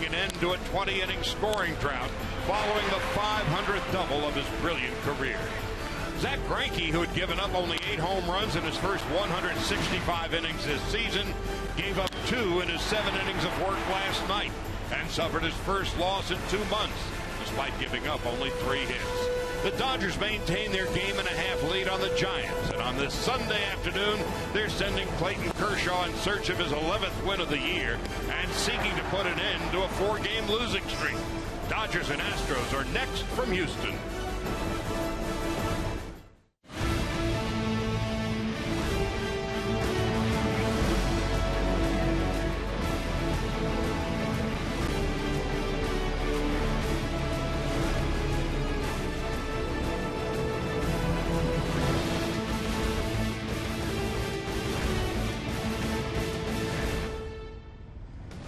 putting an end to a 20-inning scoring drought following the 500th double of his brilliant career. Zach Greinke, who had given up only 8 home runs in his first 165 innings this season, gave up 2 in his 7 innings of work last night and suffered his first loss in 2 months, despite giving up only 3 hits. The Dodgers maintain their game-and-a-half lead on the Giants, and on this Sunday afternoon, they're sending Clayton Kershaw in search of his 11th win of the year and seeking to put an end to a 4-game losing streak. Dodgers and Astros are next from Houston.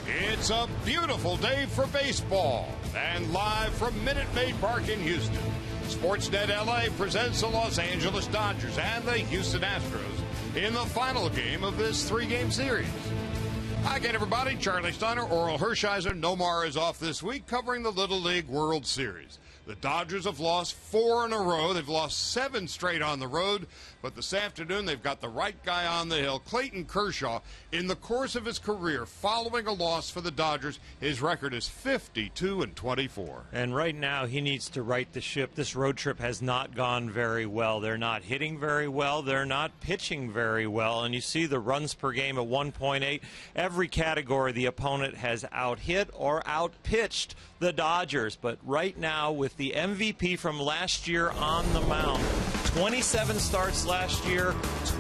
It's a beautiful day for baseball, and live from Minute Maid Park in Houston, Sportsnet LA presents the Los Angeles Dodgers and the Houston Astros in the final game of this 3-game series. Hi again, everybody. Charlie Steiner, Oral Hershiser. Nomar is off this week covering the Little League World Series. The Dodgers have lost 4 in a row. They've lost 7 straight on the road. But this afternoon, they've got the right guy on the hill, Clayton Kershaw. In the course of his career, following a loss for the Dodgers, his record is 52-24. And right now, he needs to right the ship. This road trip has not gone very well. They're not hitting very well. They're not pitching very well. And you see the runs per game at 1.8. Every category, the opponent has out-hit or out-pitched the Dodgers. But right now, with the MVP from last year on the mound, 27 starts last year,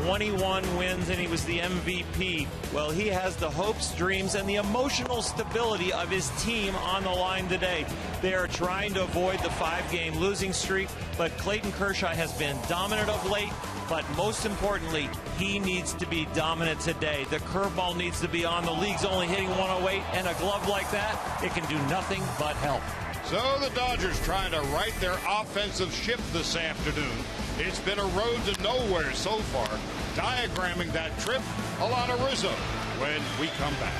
21 wins, and he was the MVP. Well, he has the hopes, dreams, and the emotional stability of his team on the line today. They are trying to avoid the 5-game losing streak, but Clayton Kershaw has been dominant of late. But most importantly, he needs to be dominant today. The curveball needs to be on. The league's only hitting 108, and a glove like that, it can do nothing but help. So the Dodgers trying to right their offensive ship this afternoon. It's been a road to nowhere so far. Diagramming that trip, Alana Rizzo, when we come back.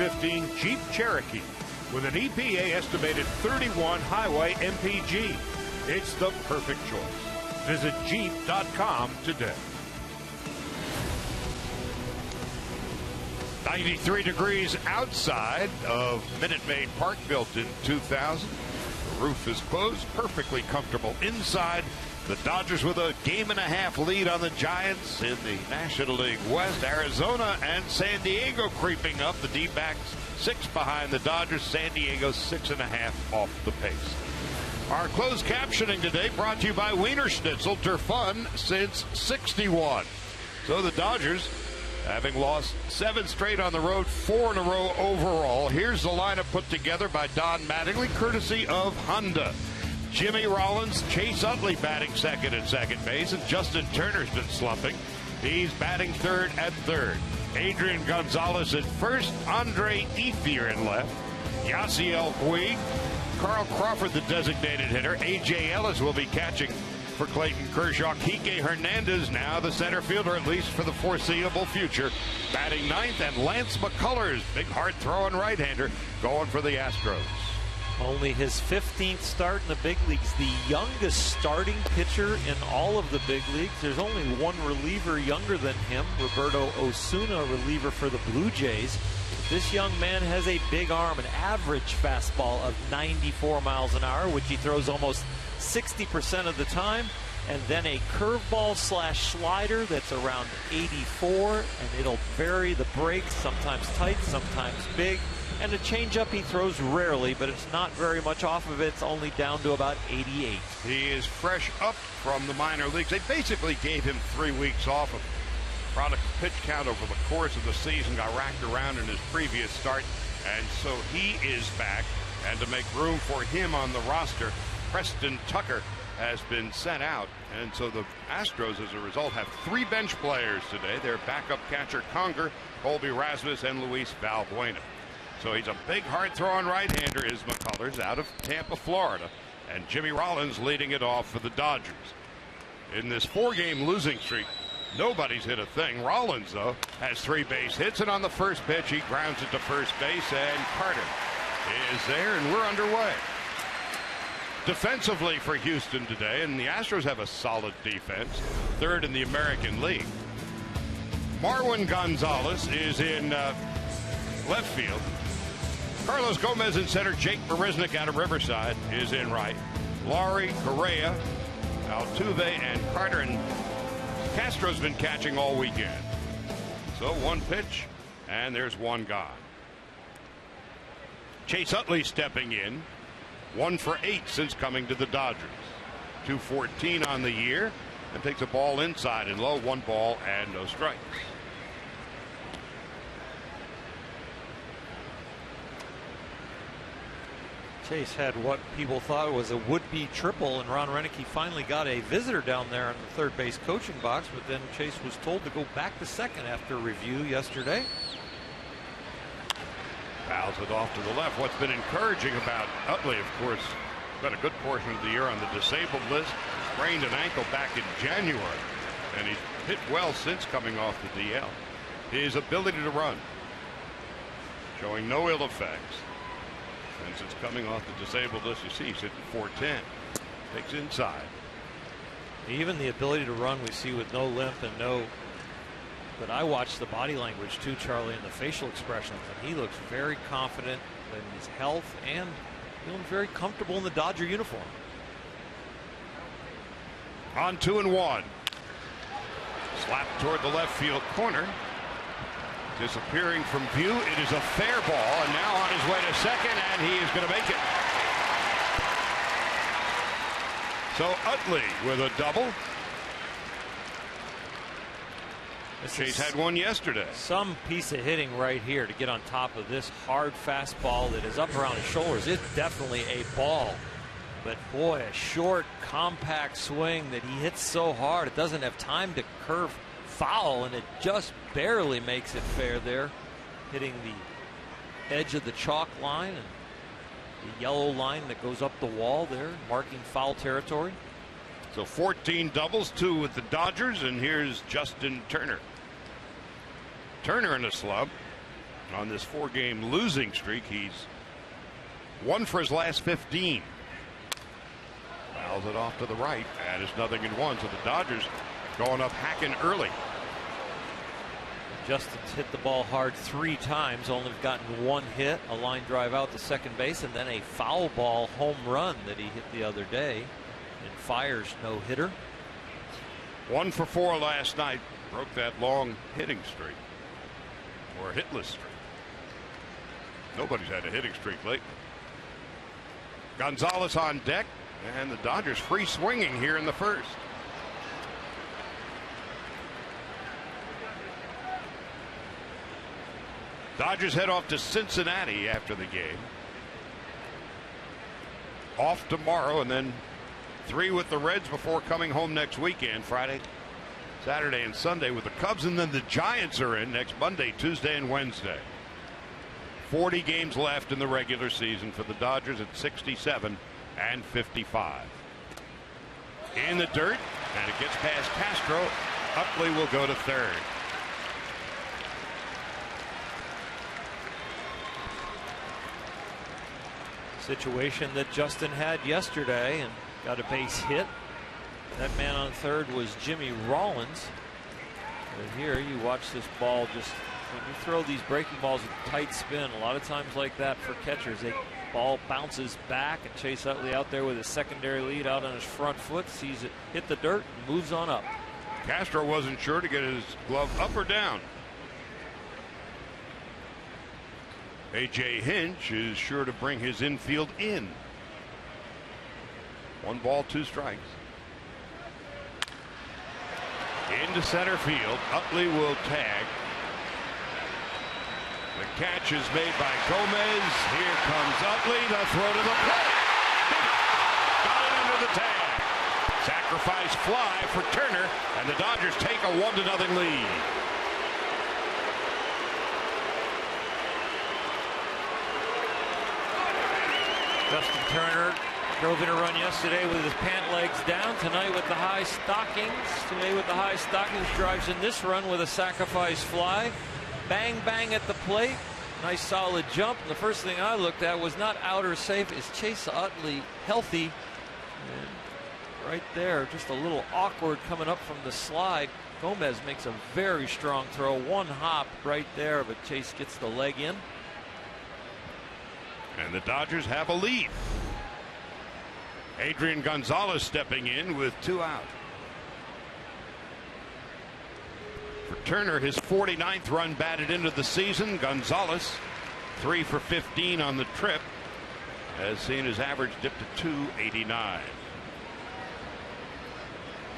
2015 Jeep Cherokee with an EPA estimated 31 highway MPG. It's the perfect choice. Visit Jeep.com today. 93 degrees outside of Minute Maid Park, built in 2000. The roof is closed, perfectly comfortable inside. The Dodgers with a game-and-a-half lead on the Giants in the National League West. Arizona and San Diego creeping up. The D-backs 6 behind the Dodgers. San Diego 6.5 off the pace. Our closed captioning today brought to you by Wiener Schnitzel. They're fun since '61. So the Dodgers, having lost 7 straight on the road, 4 in a row overall. Here's the lineup put together by Don Mattingly, courtesy of Honda. Jimmy Rollins, Chase Utley batting second at second base, and Justin Turner's been slumping. He's batting third at third. Adrian Gonzalez at first, Andre Ethier in left, Yasiel Puig, Carl Crawford the designated hitter, A.J. Ellis will be catching for Clayton Kershaw. Kike Hernandez now the center fielder, at least for the foreseeable future, batting ninth, and Lance McCullers, big hard-throwing right-hander, going for the Astros. Only his 15th start in the big leagues, the youngest starting pitcher in all of the big leagues. There's only one reliever younger than him, Roberto Osuna, reliever for the Blue Jays. This young man has a big arm, an average fastball of 94 miles an hour, which he throws almost 60% of the time, and then a curveball slash slider that's around 84, and it'll vary the breaks, sometimes tight, sometimes big. And a changeup he throws rarely, but it's not very much off of it. It's only down to about 88. He is fresh up from the minor leagues. They basically gave him 3 weeks off of product pitch count over the course of the season, got racked around in his previous start, and so he is back. And to make room for him on the roster, Preston Tucker has been sent out, and so the Astros, as a result, have 3 bench players today. Their backup catcher Conger, Colby Rasmus, and Luis Valbuena. So he's a big, hard-throwing right-hander, is McCullers, out of Tampa, Florida. And Jimmy Rollins leading it off for the Dodgers. In this 4-game losing streak, nobody's hit a thing. Rollins, though, has 3 base hits, and on the first pitch, he grounds it to first base, and Carter is there, and we're underway. Defensively for Houston today, and the Astros have a solid defense, 3rd in the American League. Marwin Gonzalez is in left field. Carlos Gomez in center. Jake Marisnik out of Riverside is in right. Laurie, Correa, Altuve, and Carter. And Castro's been catching all weekend. So 1 pitch, and there's 1 gone. Chase Utley stepping in. 1 for 8 since coming to the Dodgers. 214 on the year, and takes a ball inside and low. 1 ball and no strikes. Chase had what people thought was a would-be triple, and Ron Renicky finally got a visitor down there in the third base coaching box, but then Chase was told to go back to second after review yesterday. Fouls it off to the left. What's been encouraging about Utley, of course, spent a good portion of the year on the disabled list, sprained an ankle back in January, and he's hit well since coming off the DL. His ability to run, showing no ill effects. And since coming off the disabled list, you see he's hitting 410. Takes inside. Even the ability to run we see with no limp and no. But I watched the body language too, Charlie, and the facial expressions, and he looks very confident in his health and feeling very comfortable in the Dodger uniform. On 2-1. Slap toward the left field corner. Disappearing from view. It is a fair ball, and now on his way to second, and he is going to make it. So Utley with a double. Chase had one yesterday. Some piece of hitting right here to get on top of this hard fastball that is up around his shoulders. It's definitely a ball, but boy, a short, compact swing that he hits so hard it doesn't have time to curve foul, and it just barely makes it fair there, hitting the edge of the chalk line and the yellow line that goes up the wall there, marking foul territory. So 14 doubles, 2 with the Dodgers, and here's Justin Turner. Turner in a slump. On this 4-game losing streak, he's won for his last 15. Fouls it off to the right, and it's 0-1. So the Dodgers going up hacking early. Justin's hit the ball hard 3 times, only gotten 1 hit, a line drive out to second base, and then a foul ball home run that he hit the other day. And Fiers no hitter. 1 for 4 last night, broke that long hitting streak, or hitless streak. Nobody's had a hitting streak lately. Gonzalez on deck, and the Dodgers free swinging here in the first. Dodgers head off to Cincinnati after the game. Off tomorrow, and then 3 with the Reds before coming home next weekend, Friday, Saturday, and Sunday with the Cubs, and then the Giants are in next Monday, Tuesday, and Wednesday. 40 games left in the regular season for the Dodgers at 67 and 55. In the dirt, and it gets past Castro. Utley will go to third. Situation that Justin had yesterday and got a base hit. That man on third was Jimmy Rollins. But here you watch this ball, just when you throw these breaking balls with tight spin, a lot of times like that for catchers, the ball bounces back, and Chase Utley out there with his secondary lead out on his front foot, sees it hit the dirt and moves on up. Castro wasn't sure to get his glove up or down. A.J. Hinch is sure to bring his infield in. 1 ball, 2 strikes. Into center field. Utley will tag. The catch is made by Gomez. Here comes Utley. The throw to the plate. Got it under the tag. Sacrifice fly for Turner, and the Dodgers take a 1-0 lead. Justin Turner drove in a run yesterday with his pant legs down. Tonight with the high stockings. Drives in this run with a sacrifice fly. Bang, bang at the plate. Nice solid jump. And the first thing I looked at was not out or safe. Is Chase Utley healthy? And right there, just a little awkward coming up from the slide. Gomez makes a very strong throw. 1 hop right there, but Chase gets the leg in. And the Dodgers have a lead. Adrian Gonzalez stepping in with 2 out. For Turner, his 49th run batted into the season. Gonzalez, 3 for 15 on the trip, has seen his average dip to 289.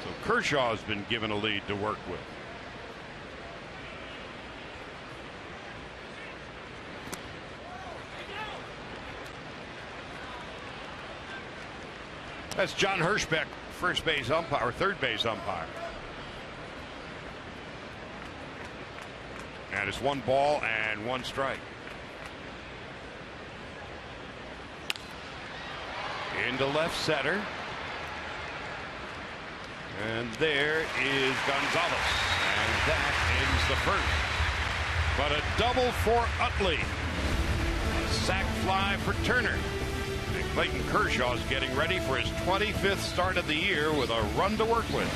So Kershaw's been given a lead to work with. That's John Hirschbeck, first base umpire, or third base umpire. And it's 1 ball and 1 strike. Into left center. And there is Gonzalez. And that ends the first. But a double for Utley. A sac fly for Turner. Clayton Kershaw is getting ready for his 25th start of the year with a run to work with.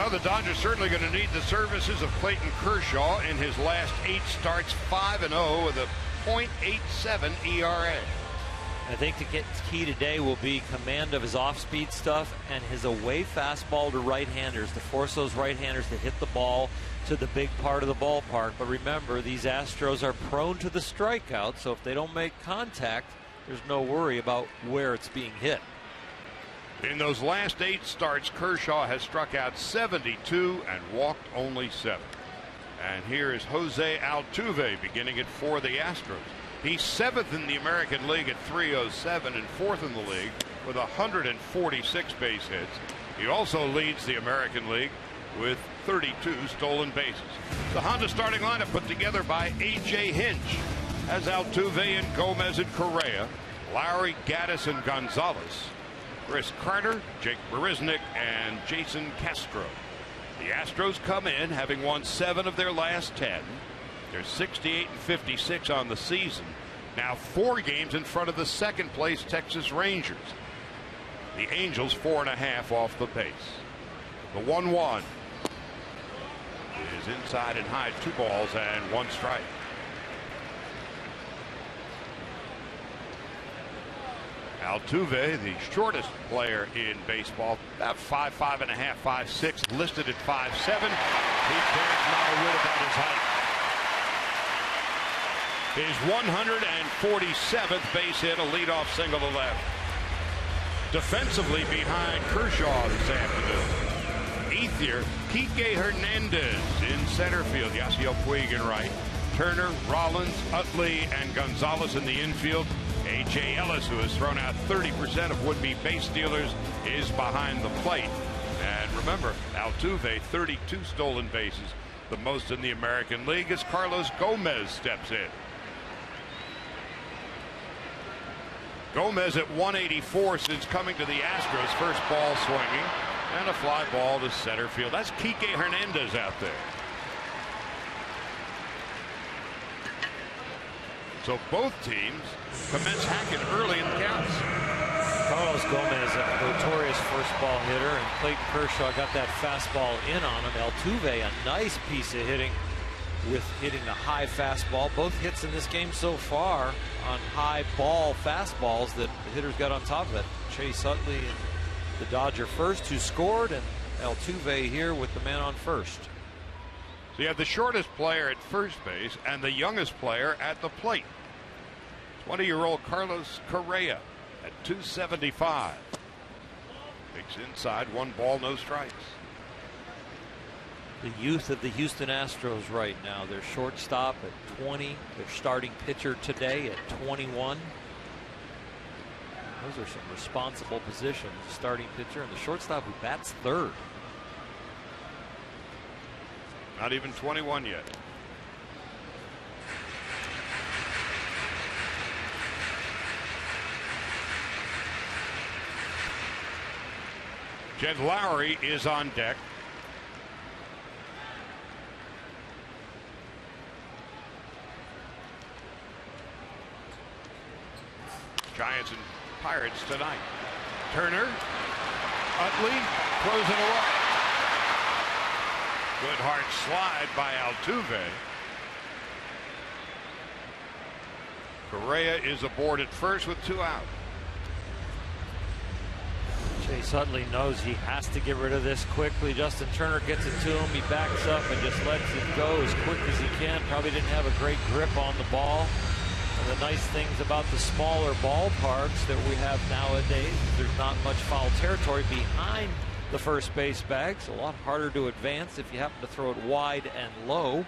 Well, the Dodgers certainly going to need the services of Clayton Kershaw. In his last 8 starts, 5-0 with a .87 ERA. I think the key today will be command of his off-speed stuff and his away fastball to right-handers, to force those right-handers to hit the ball to the big part of the ballpark. But remember, these Astros are prone to the strikeout, so if they don't make contact, there's no worry about where it's being hit. In those last 8 starts, Kershaw has struck out 72 and walked only 7. And here is Jose Altuve beginning it for the Astros. He's 7th in the American League at 307 and 4th in the league with 146 base hits. He also leads the American League with 32 stolen bases. The Honda starting lineup put together by A.J. Hinch has Altuve and Gomez and Correa, Lowry, Gaddis, and Gonzalez, Chris Carter, Jake Marisnick, and Jason Castro. The Astros come in having won 7 of their last 10. They're 68 and 56 on the season. Now 4 games in front of the second place Texas Rangers. The Angels 4.5 off the pace. The 1-1 is inside and high, 2 balls and 1 strike. Altuve, the shortest player in baseball, about 5'5.5", 5'6", listed at 5'7". He cares not a whit about his height. His 147th base hit, a leadoff single to left. Defensively behind Kershaw this afternoon, Ethier, Kike Hernandez in center field, Yasiel Puig in right, Turner, Rollins, Utley, and Gonzalez in the infield. A.J. Ellis, who has thrown out 30% of would-be base stealers, is behind the plate. And remember, Altuve, 32 stolen bases, the most in the American League, as Carlos Gomez steps in. Gomez at 184 since coming to the Astros. First ball swinging, and a fly ball to center field. That's Kike Hernandez out there. So both teams commence hacking early in the counts. Carlos Gomez, a notorious first ball hitter, and Clayton Kershaw got that fastball in on him. Altuve, a nice piece of hitting with hitting a high fastball. Both hits in this game so far on high ball fastballs that the hitters got on top of it. Chase Utley and the Dodger first who scored, and Altuve here with the man on first. So you have the shortest player at first base and the youngest player at the plate. 20-year-old Carlos Correa at 275. Picks inside, 1 ball, no strikes. The youth of the Houston Astros right now. Their shortstop at 20. Their starting pitcher today at 21. Those are some responsible positions. The starting pitcher and the shortstop who bats third. Not even 21 yet. Jed Lowry is on deck. Giants and Pirates tonight. Turner, Utley throws it away. Good hard slide by Altuve. Correa is aboard at first with 2 out. Chase Utley knows he has to get rid of this quickly. Justin Turner gets it to him. He backs up and just lets it go as quick as he can. Probably didn't have a great grip on the ball. And the nice things about the smaller ballparks that we have nowadays, there's not much foul territory behind the first base bags. A lot harder to advance if you happen to throw it wide and low.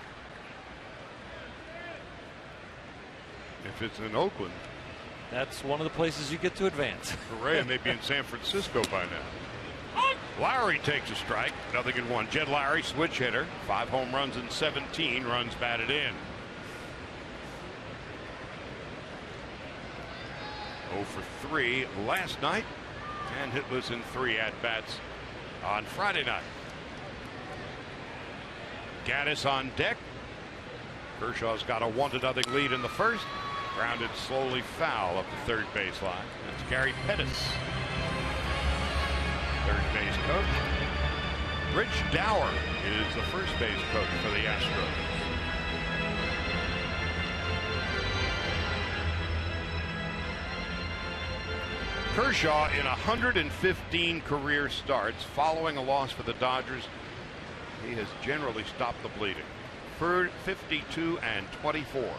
If it's in Oakland, that's one of the places you get to advance. Correa may be in San Francisco by now. Lowry takes a strike, 0-1. Jed Lowry, switch hitter, 5 home runs and 17 runs batted in. 0 for 3 last night, and hitless in 3 at-bats on Friday night. Gaddis on deck. Kershaw's got a 1-0 lead in the first. Grounded slowly foul up the third base line. That's Gary Pettis, third base coach. Rich Dower is the first base coach for the Astros. Kershaw in 115 career starts following a loss for the Dodgers. He has generally stopped the bleeding. 52 and 24. And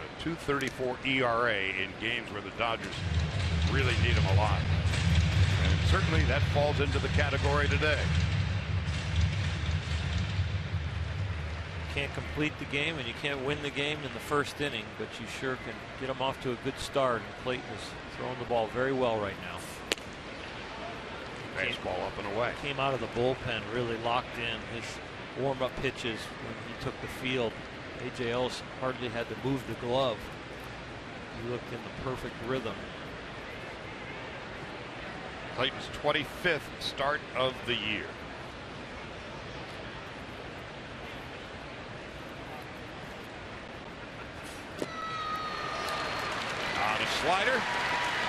a 2.34 ERA in games where the Dodgers really need him a lot. And certainly that falls into the category today. Can't complete the game and you can't win the game in the first inning, but you sure can get them off to a good start. And Clayton is throwing the ball very well right now. Baseball up and away. Came out of the bullpen really locked in. His warm-up pitches when he took the field, A.J. Ellis hardly had to move the glove. He looked in the perfect rhythm. Clayton's 25th start of the year. On a slider.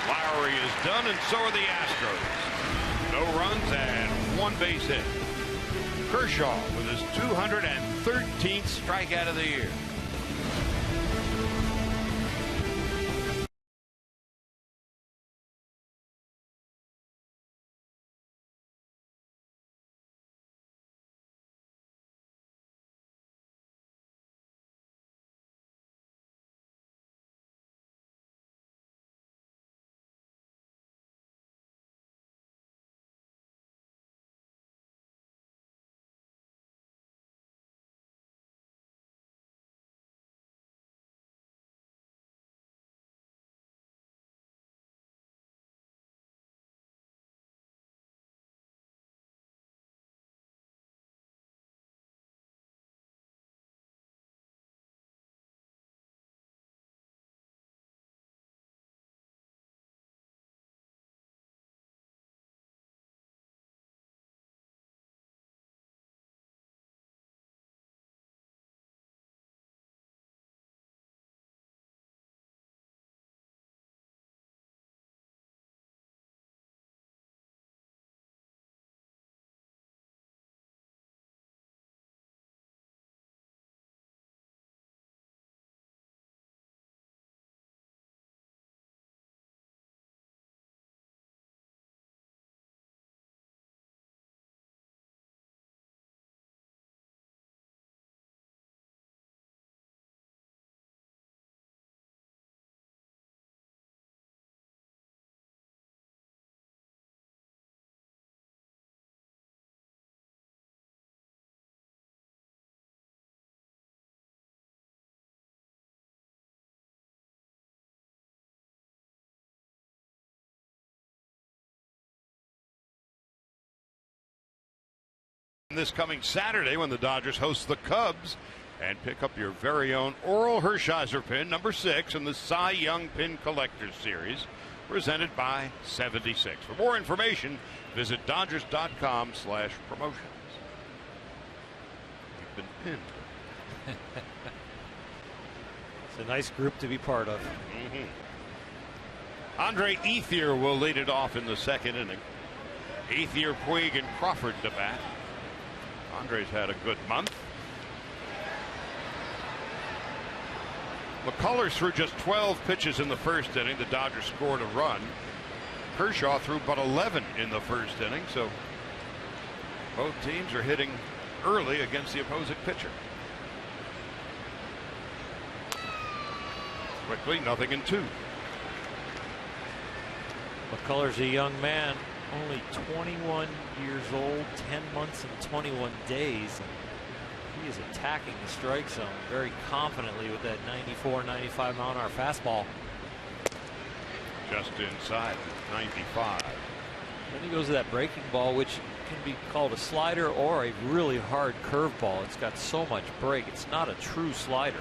Lowry is done, and so are the Astros. No runs and one base hit. Kershaw with his 213th strikeout of the year. This coming Saturday when the Dodgers host the Cubs, and pick up your very own Oral Hershiser pin number 6 in the Cy Young Pin Collectors Series, presented by 76. For more information, visit Dodgers.com/promotions. You've been pinned. It's a nice group to be part of. Andre Ethier will lead it off in the second inning. Ethier, Puig, and Crawford to bat. Andre's had a good month. McCullers threw just 12 pitches in the first inning. The Dodgers scored a run. Kershaw threw but 11 in the first inning, so both teams are hitting early against the opposing pitcher. Quickly, 0-2. McCullers a young man, only 21 years old, 10 months and 21 days. And he is attacking the strike zone very confidently with that 94, 95 mile an hour fastball. Just inside 95. Then he goes to that breaking ball, which can be called a slider or a really hard curveball. It's got so much break. It's not a true slider.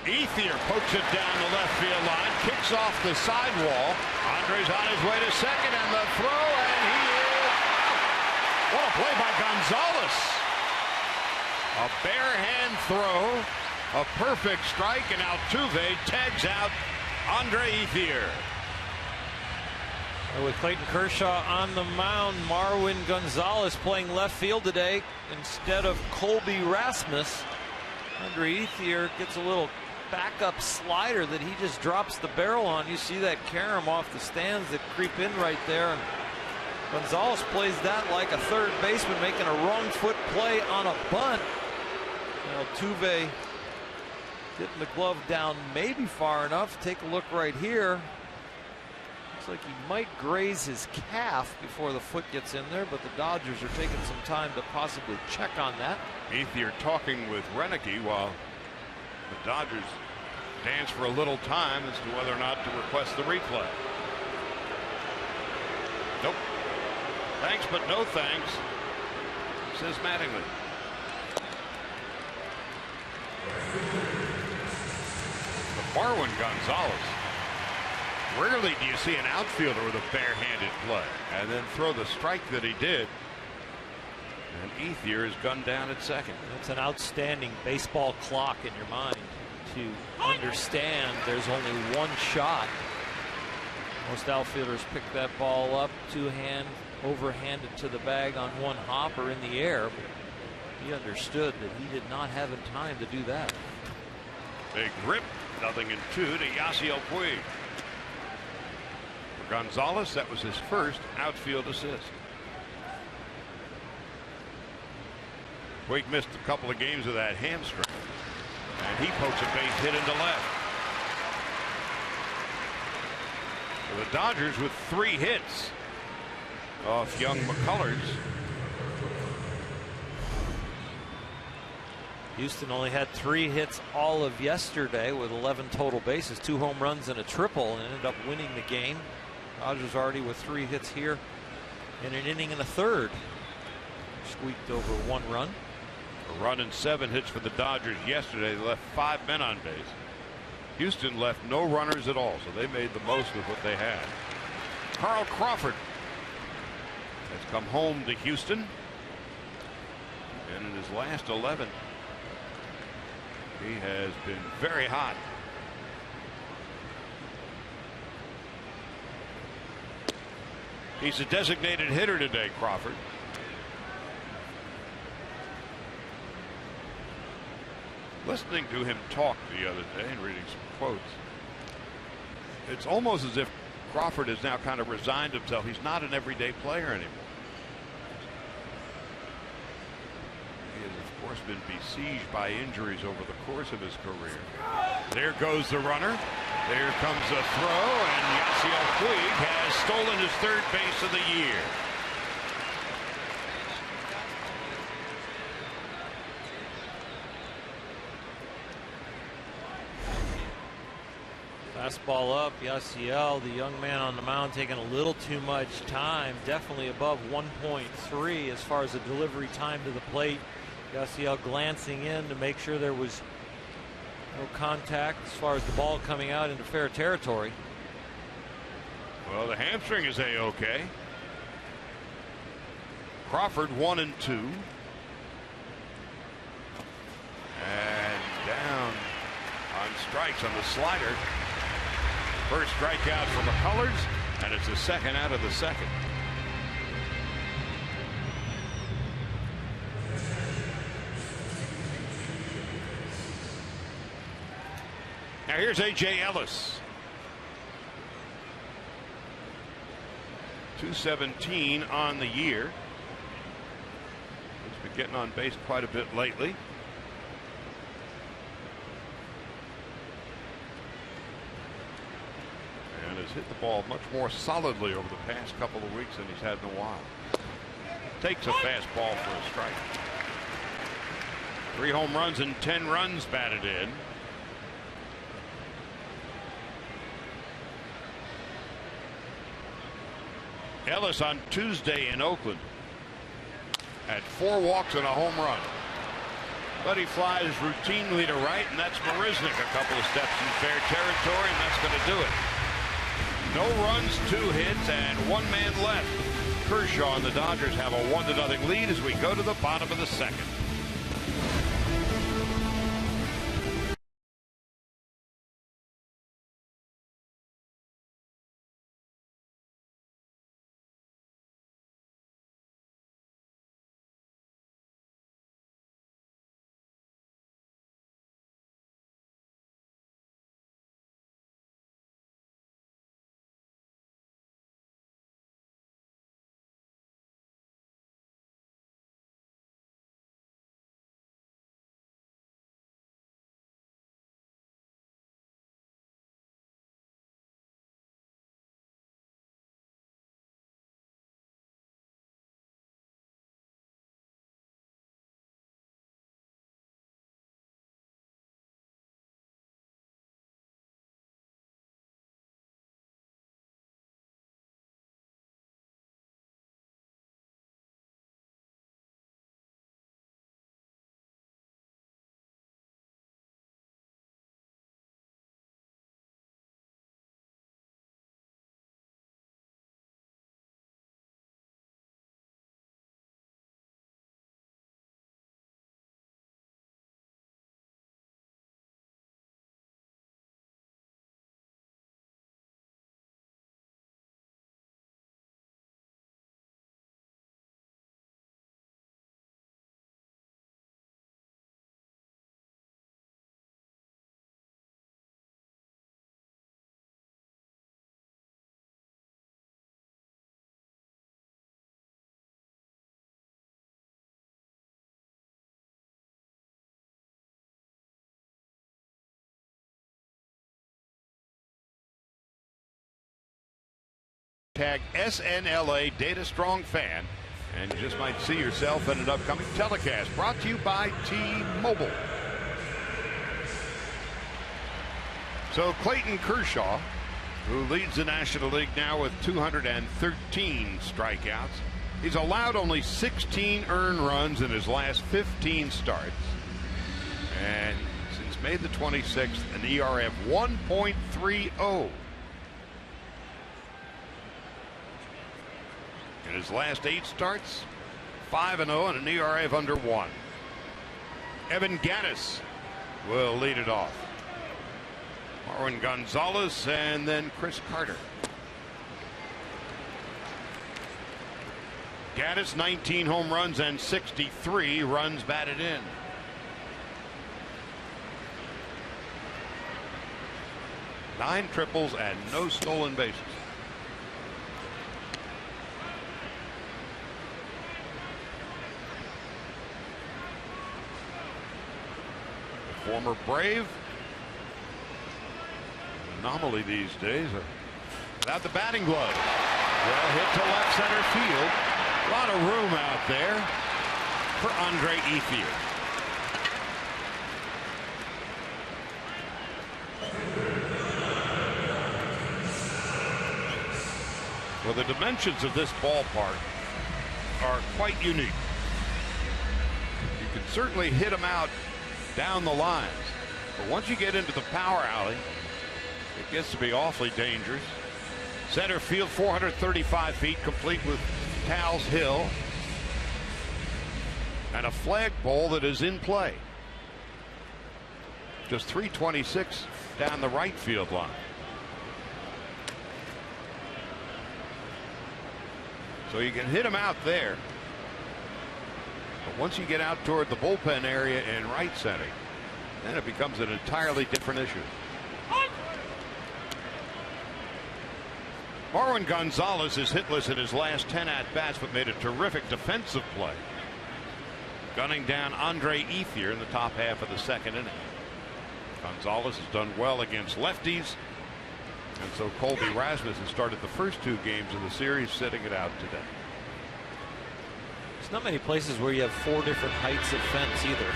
Ethier pokes it down the left field line, kicks off the sidewall. Andre's on his way to second, and the throw, and he is out. What a play by Gonzalez. A bare hand throw, a perfect strike, and Altuve tags out Andre Ethier. With Clayton Kershaw on the mound, Marwin Gonzalez playing left field today instead of Colby Rasmus. Andre Ethier gets a little backup slider that he just drops the barrel on. You see that carom off the stands that creep in right there. And Gonzalez plays that like a third baseman making a wrong foot play on a bunt. Altuve getting the glove down maybe far enough. Take a look right here. Looks like he might graze his calf before the foot gets in there, but the Dodgers are taking some time to possibly check on that. Ethier talking with Renicky while the Dodgers dance for a little time as to whether or not to request the replay. Nope. Thanks, but no thanks, says Mattingly. But Marwin Gonzalez, rarely do you see an outfielder with a barehanded play and then throw the strike that he did. And Ethier is gunned down at second. That's an outstanding baseball clock in your mind to understand there's only one shot. Most outfielders pick that ball up, two-hand, overhanded to the bag on one hop or in the air. But he understood that he did not have time to do that. Big rip, 0-2 to Yasiel Puig. For Gonzalez, that was his first outfield assist. Puig missed a couple of games of that hamstring, and he pokes a base hit into left. So the Dodgers with 3 hits off young McCullers. Houston only had 3 hits all of yesterday with 11 total bases, 2 home runs and a triple, and ended up winning the game. Dodgers already with 3 hits here in an inning and a third. Squeaked over 1 run. A run and 7 hits for the Dodgers yesterday. They left 5 men on base. Houston left no runners at all, so they made the most of what they had. Carl Crawford has come home to Houston, and in his last 11 he has been very hot. He's a designated hitter today, Crawford. Listening to him talk the other day and reading some quotes, it's almost as if Crawford has now kind of resigned himself. He's not an everyday player anymore. He has, of course, been besieged by injuries over the course of his career. There goes the runner. There comes a throw, and Yasiel Puig has stolen his 3rd base of the year. Fastball up, Yasiel, the young man on the mound, taking a little too much time. Definitely above 1.3 as far as the delivery time to the plate. Yasiel glancing in to make sure there was no contact as far as the ball coming out into fair territory. Well, the hamstring is A-OK. Crawford 1-2. And down on strikes on the slider. First strikeout for McCullers, and it's the second out of the second. Now here's A.J. Ellis. 217 on the year. He's been getting on base quite a bit lately. And has hit the ball much more solidly over the past couple of weeks than he's had in a while. Takes a fastball for a strike. 3 home runs and 10 runs batted in. Ellis on Tuesday in Oakland had 4 walks and a home run. But he flies routinely to right, and that's Marisnick a couple of steps in fair territory, and that's going to do it. No runs, 2 hits, and 1 man left. Kershaw and the Dodgers have a 1-0 lead as we go to the bottom of the second. Hashtag SNLA Data Strong Fan. And you just might see yourself in an upcoming telecast. Brought to you by T-Mobile. So Clayton Kershaw, who leads the National League now with 213 strikeouts. He's allowed only 16 earned runs in his last 15 starts. And since May the 26th, an ERA of 1.30. In his last 8 starts, 5-0 and an ERA of under 1. Evan Gattis will lead it off. Marwin Gonzalez and then Chris Carter. Gattis 19 home runs and 63 runs batted in. Nine triples and no stolen bases. The former Brave. Anomaly these days. Without the batting glove. Well hit to left center field. A lot of room out there for Andre Ethier. Well, the dimensions of this ballpark are quite unique. You can certainly hit them out down the lines, but once you get into the power alley, it gets to be awfully dangerous. Center field 435 feet, complete with Tal's Hill and a flagpole that is in play. Just 326 down the right field line. So you can hit him out there, but once you get out toward the bullpen area in right center, then it becomes an entirely different issue. Marwin Gonzalez is hitless in his last 10 at-bats, but made a terrific defensive play, gunning down Andre Ethier in the top half of the second inning. Gonzalez has done well against lefties, and so Colby Rasmussen started the first 2 games of the series, sitting it out today. There's not many places where you have 4 different heights of fence either.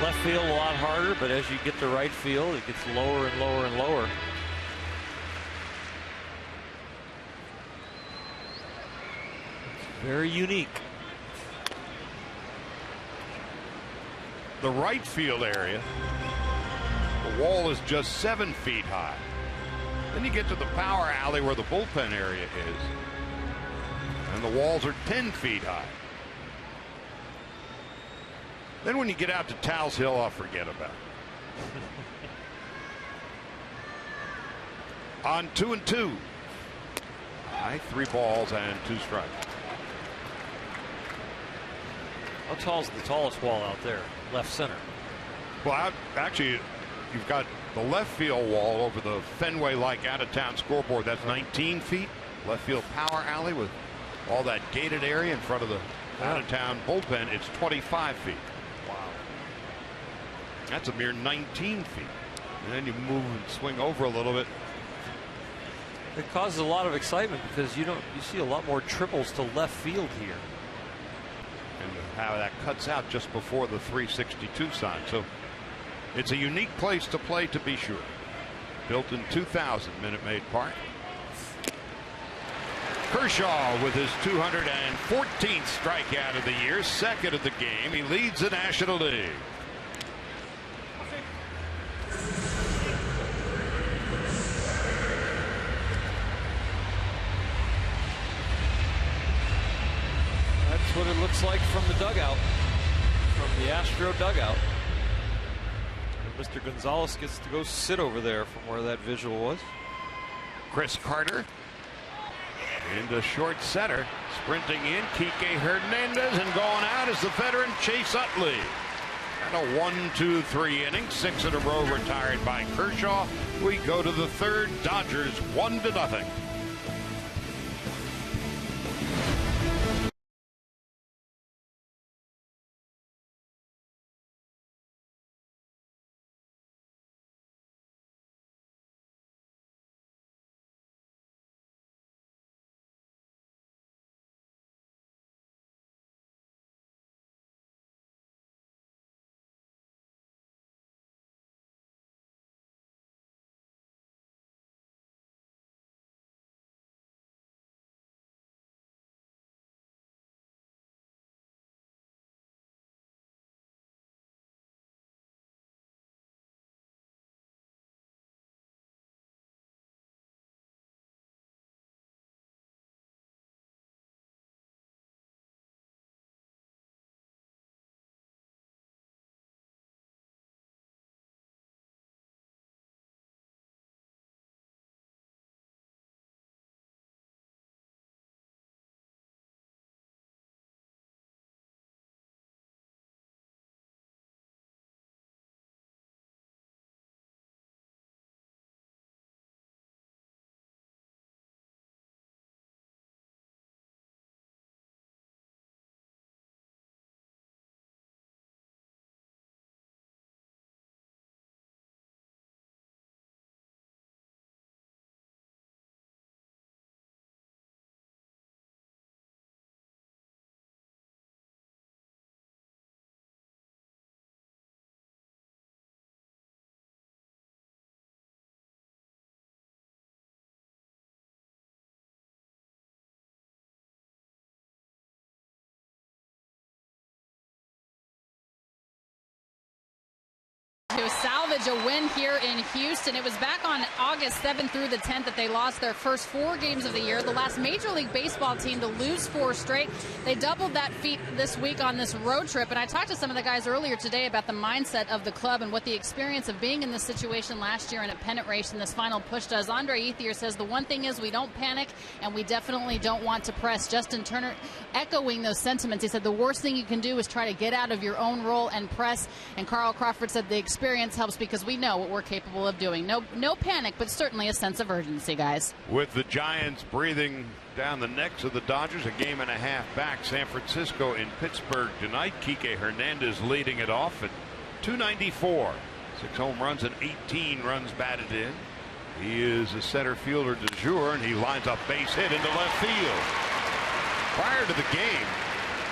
Left field a lot harder, but as you get to right field, it gets lower and lower and lower. Very unique. The right field area, the wall is just 7 feet high. Then you get to the power alley where the bullpen area is, and the walls are 10 feet high. Then when you get out to Tal's Hill, I'll forget about it. On 2-2. High, 3 balls and 2 strikes. How tall is the tallest wall out there? Left center. Well, actually, you've got the left field wall over the Fenway-like out-of-town scoreboard. That's 19 feet. Left field power alley with all that gated area in front of the out-of-town bullpen. It's 25 feet. Wow. That's a mere 19 feet. And then you move and swing over a little bit. It causes a lot of excitement because you see a lot more triples to left field here. And how that cuts out just before the 362 sign. So it's a unique place to play, to be sure. Built in 2000, Minute Maid Park. Kershaw with his 214th strikeout of the year, second of the game. He leads the National League. That's what it looks like from the dugout, from the Astro dugout. And Mr. Gonzalez gets to go sit over there from where that visual was. Chris Carter into short center, sprinting in Kike Hernandez, and going out is the veteran Chase Utley. And a 1-2-3 inning, 6 in a row retired by Kershaw. We go to the third. Dodgers 1-0. to salvage a win here in Houston. It was back on August 7th through the 10th that they lost their first 4 games of the year. The last Major League Baseball team to lose 4 straight. They doubled that feat this week on this road trip. And I talked to some of the guys earlier today about the mindset of the club and what the experience of being in this situation last year in a pennant race in this final push does. Andre Ethier says the one thing is we don't panic and we definitely don't want to press. Justin Turner echoing those sentiments. He said the worst thing you can do is try to get out of your own role and press. And Carl Crawford said the experience helps because we know what we're capable of doing. No panic, but certainly a sense of urgency, guys. With the Giants breathing down the necks of the Dodgers, a game and a half back. San Francisco in Pittsburgh tonight. Kike Hernandez leading it off at .294. 6 home runs and 18 runs batted in. He is a center fielder de jour, and he lines up base hit into left field. Prior to the game,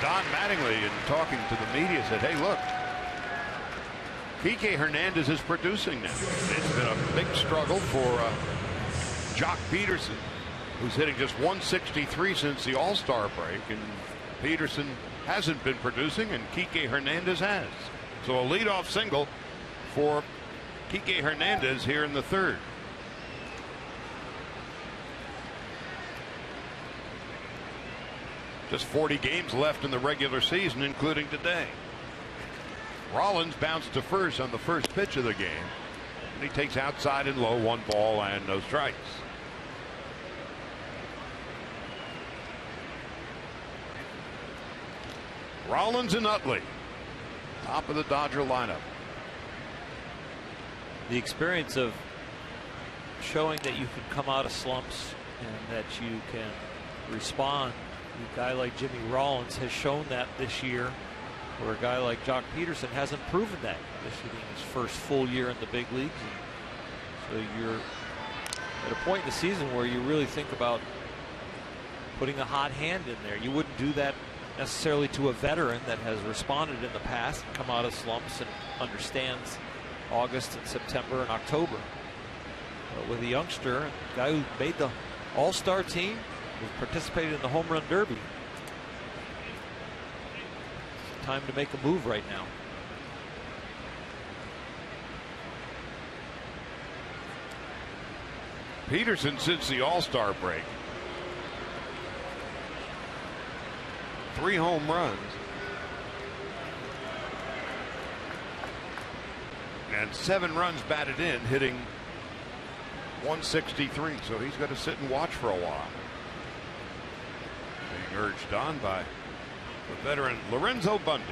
Don Mattingly, in talking to the media, said, hey, look, Kike Hernandez is producing now. It's been a big struggle for Jock Peterson, who's hitting just .163 since the All-Star break, and Peterson hasn't been producing, and Kike Hernandez has. So a leadoff single for Kike Hernandez here in the third. Just 40 games left in the regular season, including today. Rollins bounced to first on the first pitch of the game, and he takes outside and low, 1 ball and no strikes. Rollins and Utley, top of the Dodger lineup. The experience of showing that you can come out of slumps and that you can respond. A guy like Jimmy Rollins has shown that this year, where a guy like Jock Peterson hasn't proven that, this being his first full year in the big leagues. So you're at a point in the season where you really think about putting a hot hand in there. You wouldn't do that necessarily to a veteran that has responded in the past, come out of slumps and understands August and September and October. But with a youngster, a guy who made the All-Star team, who participated in the Home Run Derby, it's time to make a move right now. Peterson, since the All-Star break, 3 home runs and 7 runs batted in, hitting .163. So he's got to sit and watch for a while. Being urged on by the veteran Lorenzo Bundy.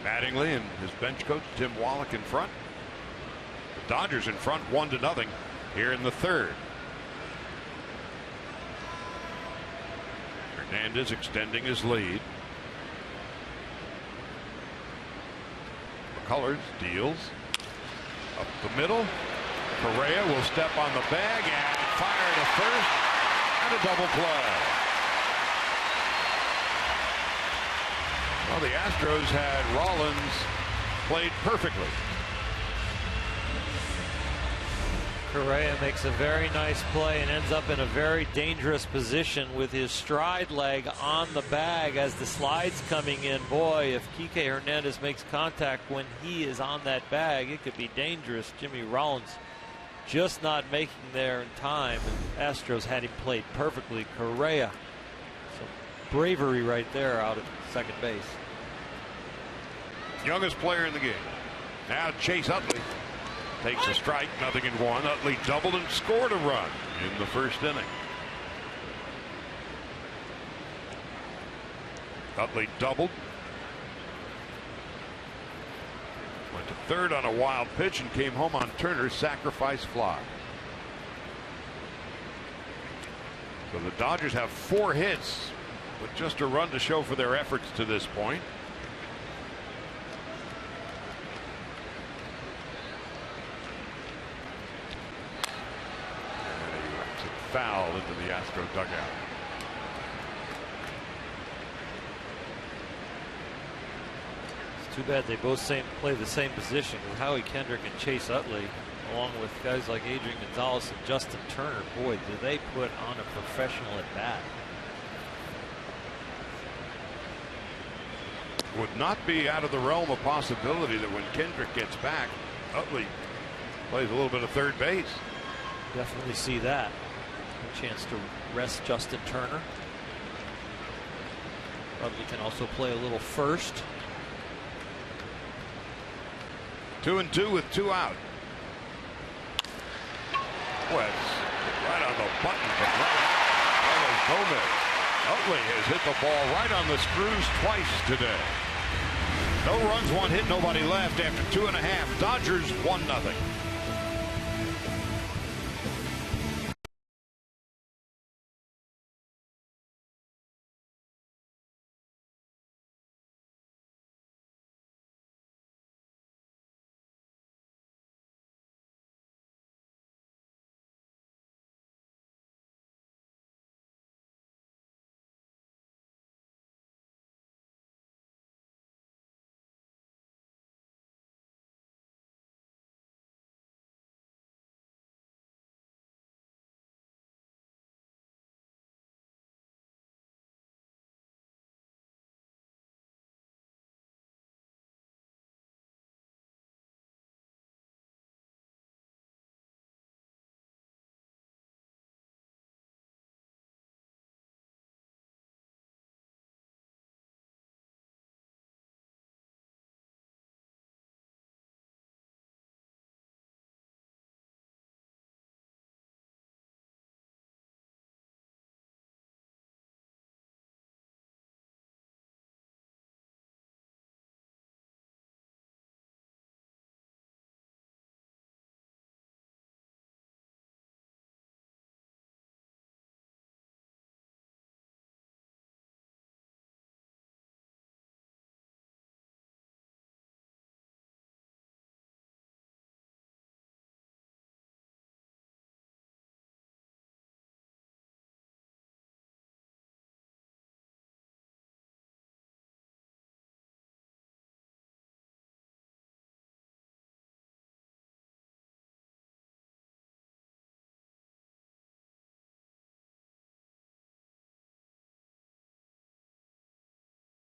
Mattingly and his bench coach Tim Wallach in front. The Dodgers in front 1-0 here in the third. Hernandez extending his lead. McCullers deals up the middle. Correa will step on the bag and fire to first, and a double play. Well, the Astros had Rollins played perfectly. Correa makes a very nice play and ends up in a very dangerous position with his stride leg on the bag as the slide's coming in. Boy, if Kike Hernandez makes contact when he is on that bag, it could be dangerous. Jimmy Rollins just not making there in time, and Astros had him played perfectly. Correa, some bravery right there out at second base. Youngest player in the game. Now Chase Utley takes a strike, 0-1. Utley doubled and scored a run in the first inning. Utley doubled. Went to third on a wild pitch and came home on Turner's sacrifice fly. So the Dodgers have 4 hits with just a run to show for their efforts to this point. Foul into the Astro dugout. It's too bad they both play the same position with Howie Kendrick and Chase Utley, along with guys like Adrian Gonzalez and Justin Turner. Boy, do they put on a professional at bat. would not be out of the realm of possibility that when Kendrick gets back, Utley plays a little bit of third base. Definitely see that. A chance to rest Justin Turner. Utley can also play a little first. 2-2 with 2 out. West right on the button, but right out. Gomez. Utley has hit the ball right on the screws twice today. No runs, 1 hit, nobody left after 2.5. Dodgers 1-0.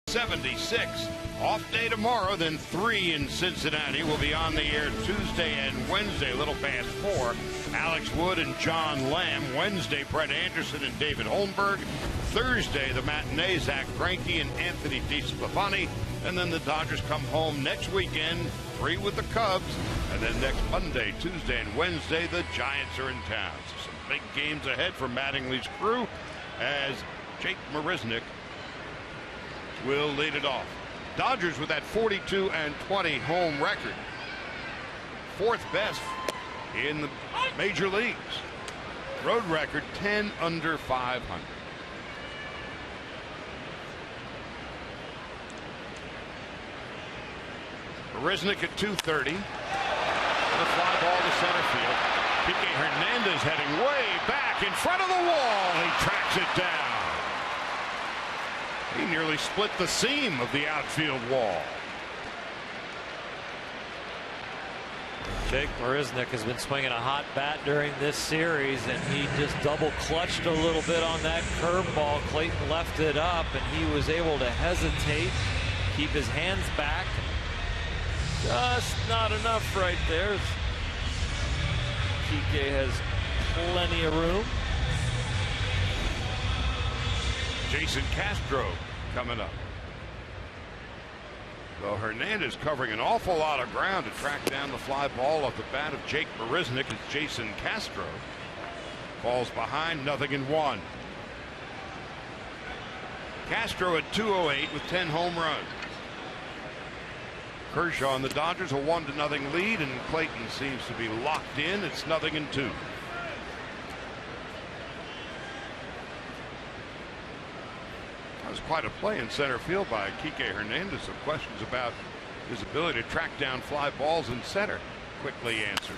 '76. Off day tomorrow, then 3 in Cincinnati. Will be on the air Tuesday and Wednesday, a little past 4. Alex Wood and John Lamb. Wednesday, Brett Anderson and David Holmberg. Thursday, the matinee, Zach Greinke and Anthony DeSclafani. And then the Dodgers come home next weekend, 3 with the Cubs. And then next Monday, Tuesday, and Wednesday, the Giants are in town. So some big games ahead for Mattingly's crew as Jake Marisnick will lead it off. Dodgers with that 42-20 home record, 4th best in the major leagues. Road record 10 under 500. Marisnick at 230. The fly ball to center field. Kike Hernandez heading way back in front of the wall. He tracks it down. He nearly split the seam of the outfield wall. Jake Marisnick has been swinging a hot bat during this series, and he just double clutched a little bit on that curveball. Clayton left it up, and he was able to hesitate, keep his hands back. Just not enough right there. Kike has plenty of room. Jason Castro coming up. Though Hernandez covering an awful lot of ground to track down the fly ball off the bat of Jake Marisnick as Jason Castro falls behind, 0-1. Castro at 208 with 10 home runs. Kershaw and the Dodgers a 1-0 lead, and Clayton seems to be locked in. It's 0-2. That was quite a play in center field by Kike Hernandez. Some questions about his ability to track down fly balls in center. Quickly answered.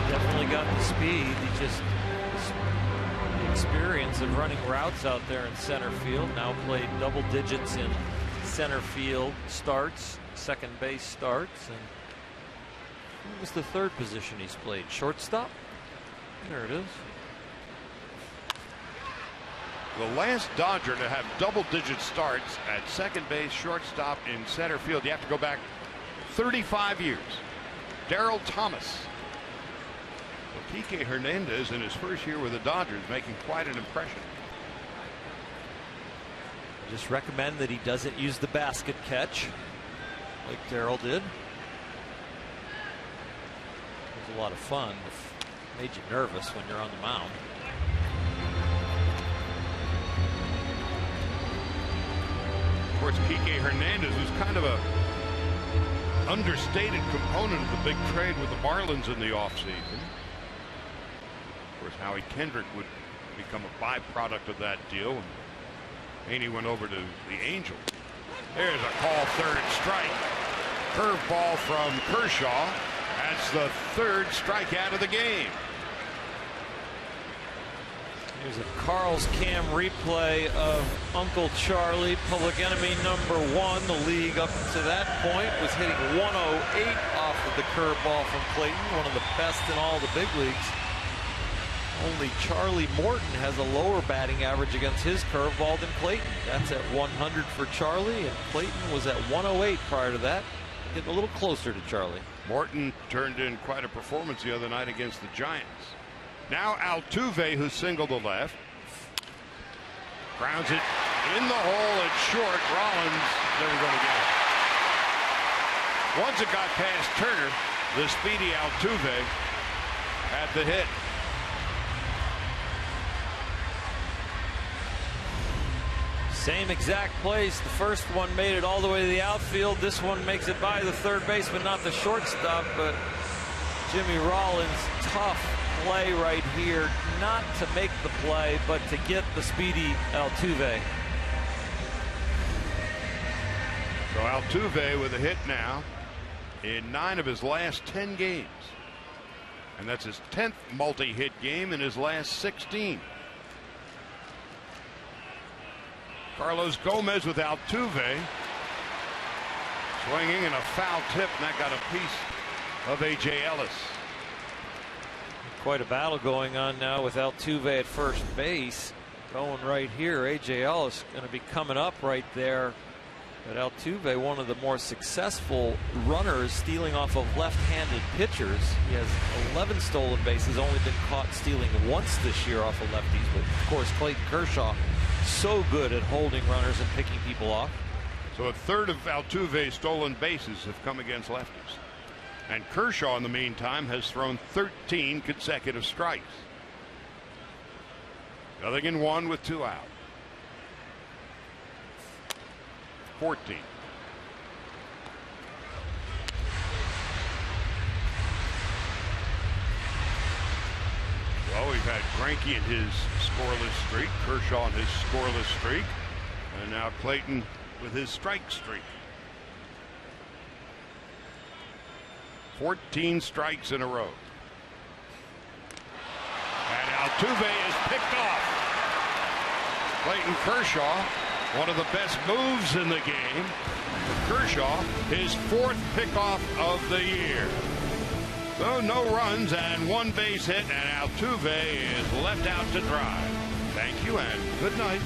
Definitely got the speed. He just the experience of running routes out there in center field. Now played double digits in center field starts, second base starts, and what was the third position he's played? Shortstop? There it is. The last Dodger to have double-digit starts at second base, shortstop, in center field. You have to go back 35 years. Darryl Thomas. Well, Kike Hernandez in his first year with the Dodgers making quite an impression. Just recommend that he doesn't use the basket catch like Darryl did. It was a lot of fun. It made you nervous when you're on the mound. Of course, Kike Hernandez was kind of a understated component of the big trade with the Marlins in the offseason. Of course, Howie Kendrick would become a byproduct of that deal. And Haney went over to the Angels. There's a call, third strike. Curveball from Kershaw. That's the third strikeout of the game. Here's a Carl's Cam replay of Uncle Charlie, public enemy #1. The league up to that point was hitting 108 off of the curveball from Clayton, one of the best in all the big leagues. Only Charlie Morton has a lower batting average against his curveball than Clayton. That's at 100 for Charlie, and Clayton was at 108 prior to that. Getting a little closer to Charlie. Morton turned in quite a performance the other night against the Giants. Now Altuve, who singled to left, grounds it in the hole at short. Rollins never going to get it. Once it got past Turner, the speedy Altuve had the hit. Same exact place. The first one made it all the way to the outfield. This one makes it by the third baseman, not the shortstop, but Jimmy Rollins, tough play right here, not to make the play, but to get the speedy Altuve. So Altuve with a hit now in 9 of his last 10 games. And that's his 10th multi-hit game in his last 16. Carlos Gomez with Altuve swinging in a foul tip, and that got a piece of A.J. Ellis. Quite a battle going on now with Altuve at first base. Going right here, A.J. Ellis going to be coming up right there. But Altuve, one of the more successful runners stealing off of left-handed pitchers. He has 11 stolen bases, only been caught stealing once this year off of lefties. But of course, Clayton Kershaw, so good at holding runners and picking people off. So a third of Altuve's stolen bases have come against lefties. And Kershaw, in the meantime, has thrown 13 consecutive strikes. Nothing in 1 with 2 out. 14. Well, we've had Greinke in his scoreless streak, Kershaw in his scoreless streak, and now Clayton with his strike streak. 14 strikes in a row. And Altuve is picked off. Clayton Kershaw, one of the best moves in the game. Kershaw, his 4th pickoff of the year. So no runs and 1 base hit, and Altuve is left out to dry. Thank you and good night.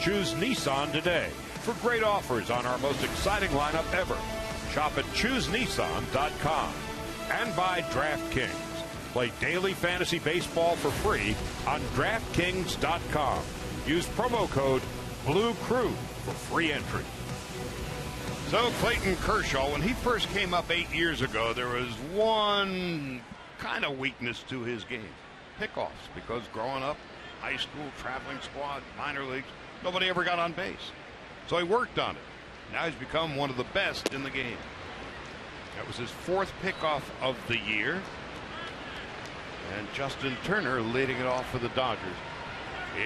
Choose Nissan today for great offers on our most exciting lineup ever. Shop at ChooseNissan.com. And by DraftKings. Play daily fantasy baseball for free on DraftKings.com. Use promo code BLUECREW for free entry. So Clayton Kershaw, when he first came up 8 years ago, there was one kind of weakness to his game. Pickoffs, because growing up, high school, traveling squad, minor leagues, nobody ever got on base. So he worked on it. Now he's become one of the best in the game. That was his 4th pickoff of the year. And Justin Turner leading it off for the Dodgers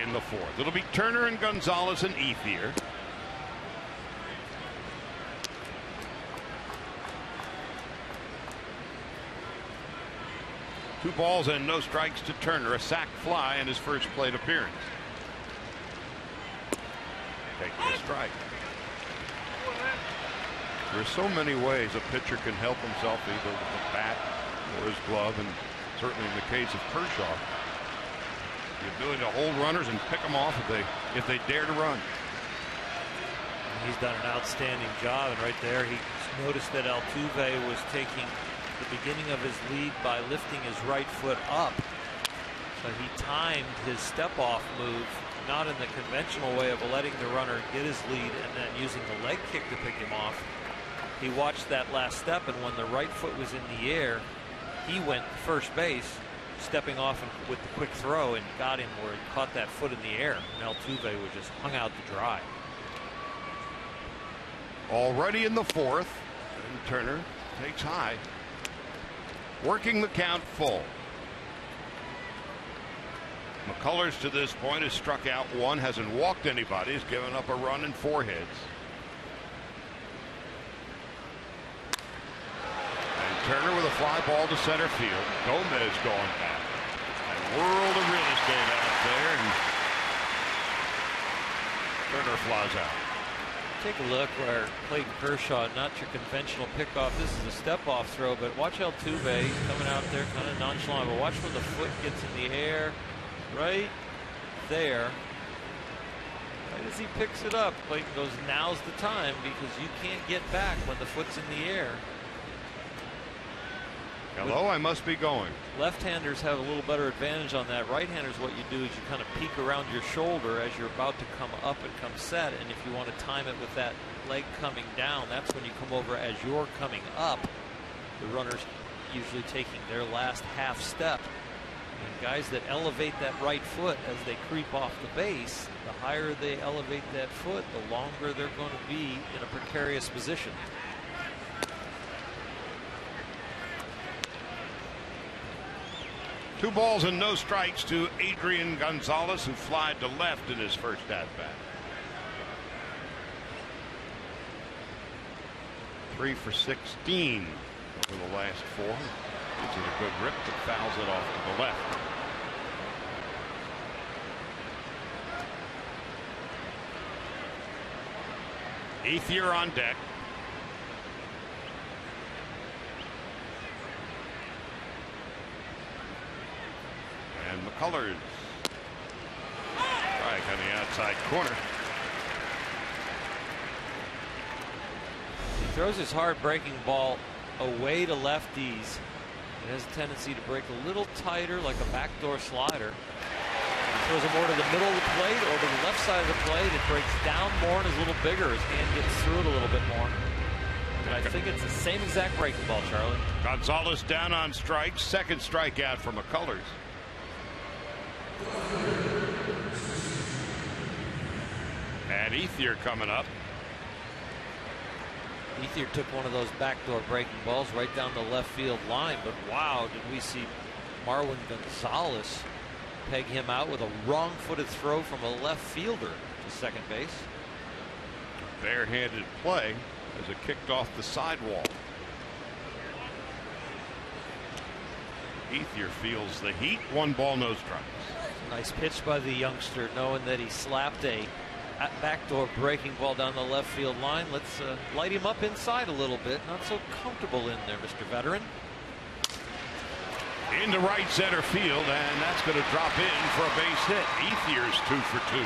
in the 4th. It'll be Turner and Gonzalez and Ethier. Two balls and no strikes to Turner. A sac fly in his first plate appearance. Taking a strike. There are so many ways a pitcher can help himself, either with the bat or his glove, and certainly in the case of Kershaw, the ability to hold runners and pick them off if they dare to run. He's done an outstanding job, and right there he noticed that Altuve was taking the beginning of his lead by lifting his right foot up. So he timed his step-off move, not in the conventional way of letting the runner get his lead and then using the leg kick to pick him off. He watched that last step, and when the right foot was in the air, he went to first base, stepping off with the quick throw, and got him where he caught that foot in the air. And Altuve was just hung out to dry. Already in the 4th, and Turner takes high. Working the count full. McCullers to this point has struck out 1, hasn't walked anybody, has given up a run and 4 hits. And Turner with a fly ball to center field. Gomez going back. A world of real estate out there, and Turner flies out. Take a look where Clayton Kershaw, not your conventional pickoff. This is a step-off throw, but watch Altuve coming out there kind of nonchalant. But watch when the foot gets in the air, right there. Right as he picks it up, Clayton goes, now's the time, because you can't get back when the foot's in the air. Hello, I must be going. Left-handers have a little better advantage on that. Right-handers, what you do is you kind of peek around your shoulder as you're about to come up and come set, and if you want to time it with that leg coming down, that's when you come over as you're coming up. The runner's usually taking their last half step. And guys that elevate that right foot as they creep off the base, the higher they elevate that foot, the longer they're going to be in a precarious position. Two balls and no strikes to Adrian Gonzalez, who flied to left in his first at-bat. 3 for 16 over the last 4. Gives it a good rip, but fouls it off to the left. Ethier on deck. And McCullers. Strike on the outside corner. He throws his hard breaking ball away to lefties. It has a tendency to break a little tighter, like a backdoor slider. He throws it more to the middle of the plate or to the left side of the plate. It breaks down more and is a little bigger. His hand gets through it a little bit more. And I think it's the same exact breaking ball, Charlie. Gonzalez down on strikes. Second strikeout for McCullers. And Ethier coming up. Ethier took one of those backdoor breaking balls right down the left field line, but wow, did we see Marwin Gonzalez peg him out with a wrong-footed throw from a left fielder to second base. Barehanded play as it kicked off the sidewall. Ethier feels the heat. 1 ball, no strikes. Nice pitch by the youngster, knowing that he slapped a backdoor breaking ball down the left field line. Let's light him up inside a little bit. Not so comfortable in there, Mr. Veteran. Into right center field, and that's going to drop in for a base hit. Ethier's 2 for 2.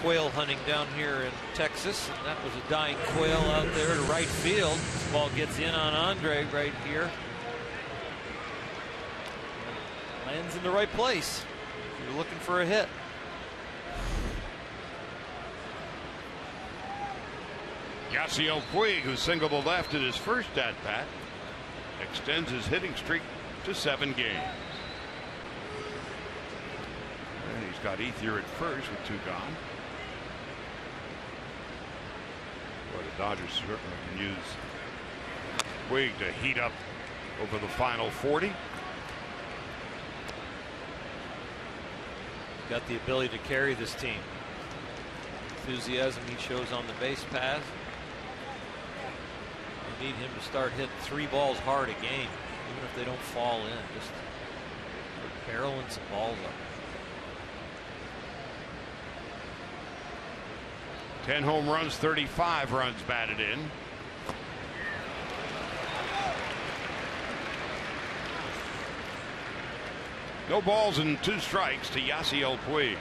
quail hunting down here in Texas, and that was a dying quail out there to right field. This ball gets in on Andre right here. Lands in the right place. You're looking for a hit. Yasiel Puig, who singled to left in his first at-bat, extends his hitting streak to 7 games. And he's got Ethier at first with 2 gone. Well, the Dodgers certainly can use Puig to heat up over the final 40. Got the ability to carry this team. Enthusiasm he shows on the base pass. They need him to start hitting 3 balls hard a game, even if they don't fall in. Just barreling some balls up. 10 home runs, 35 runs batted in. No balls and 2 strikes to Yasiel Puig.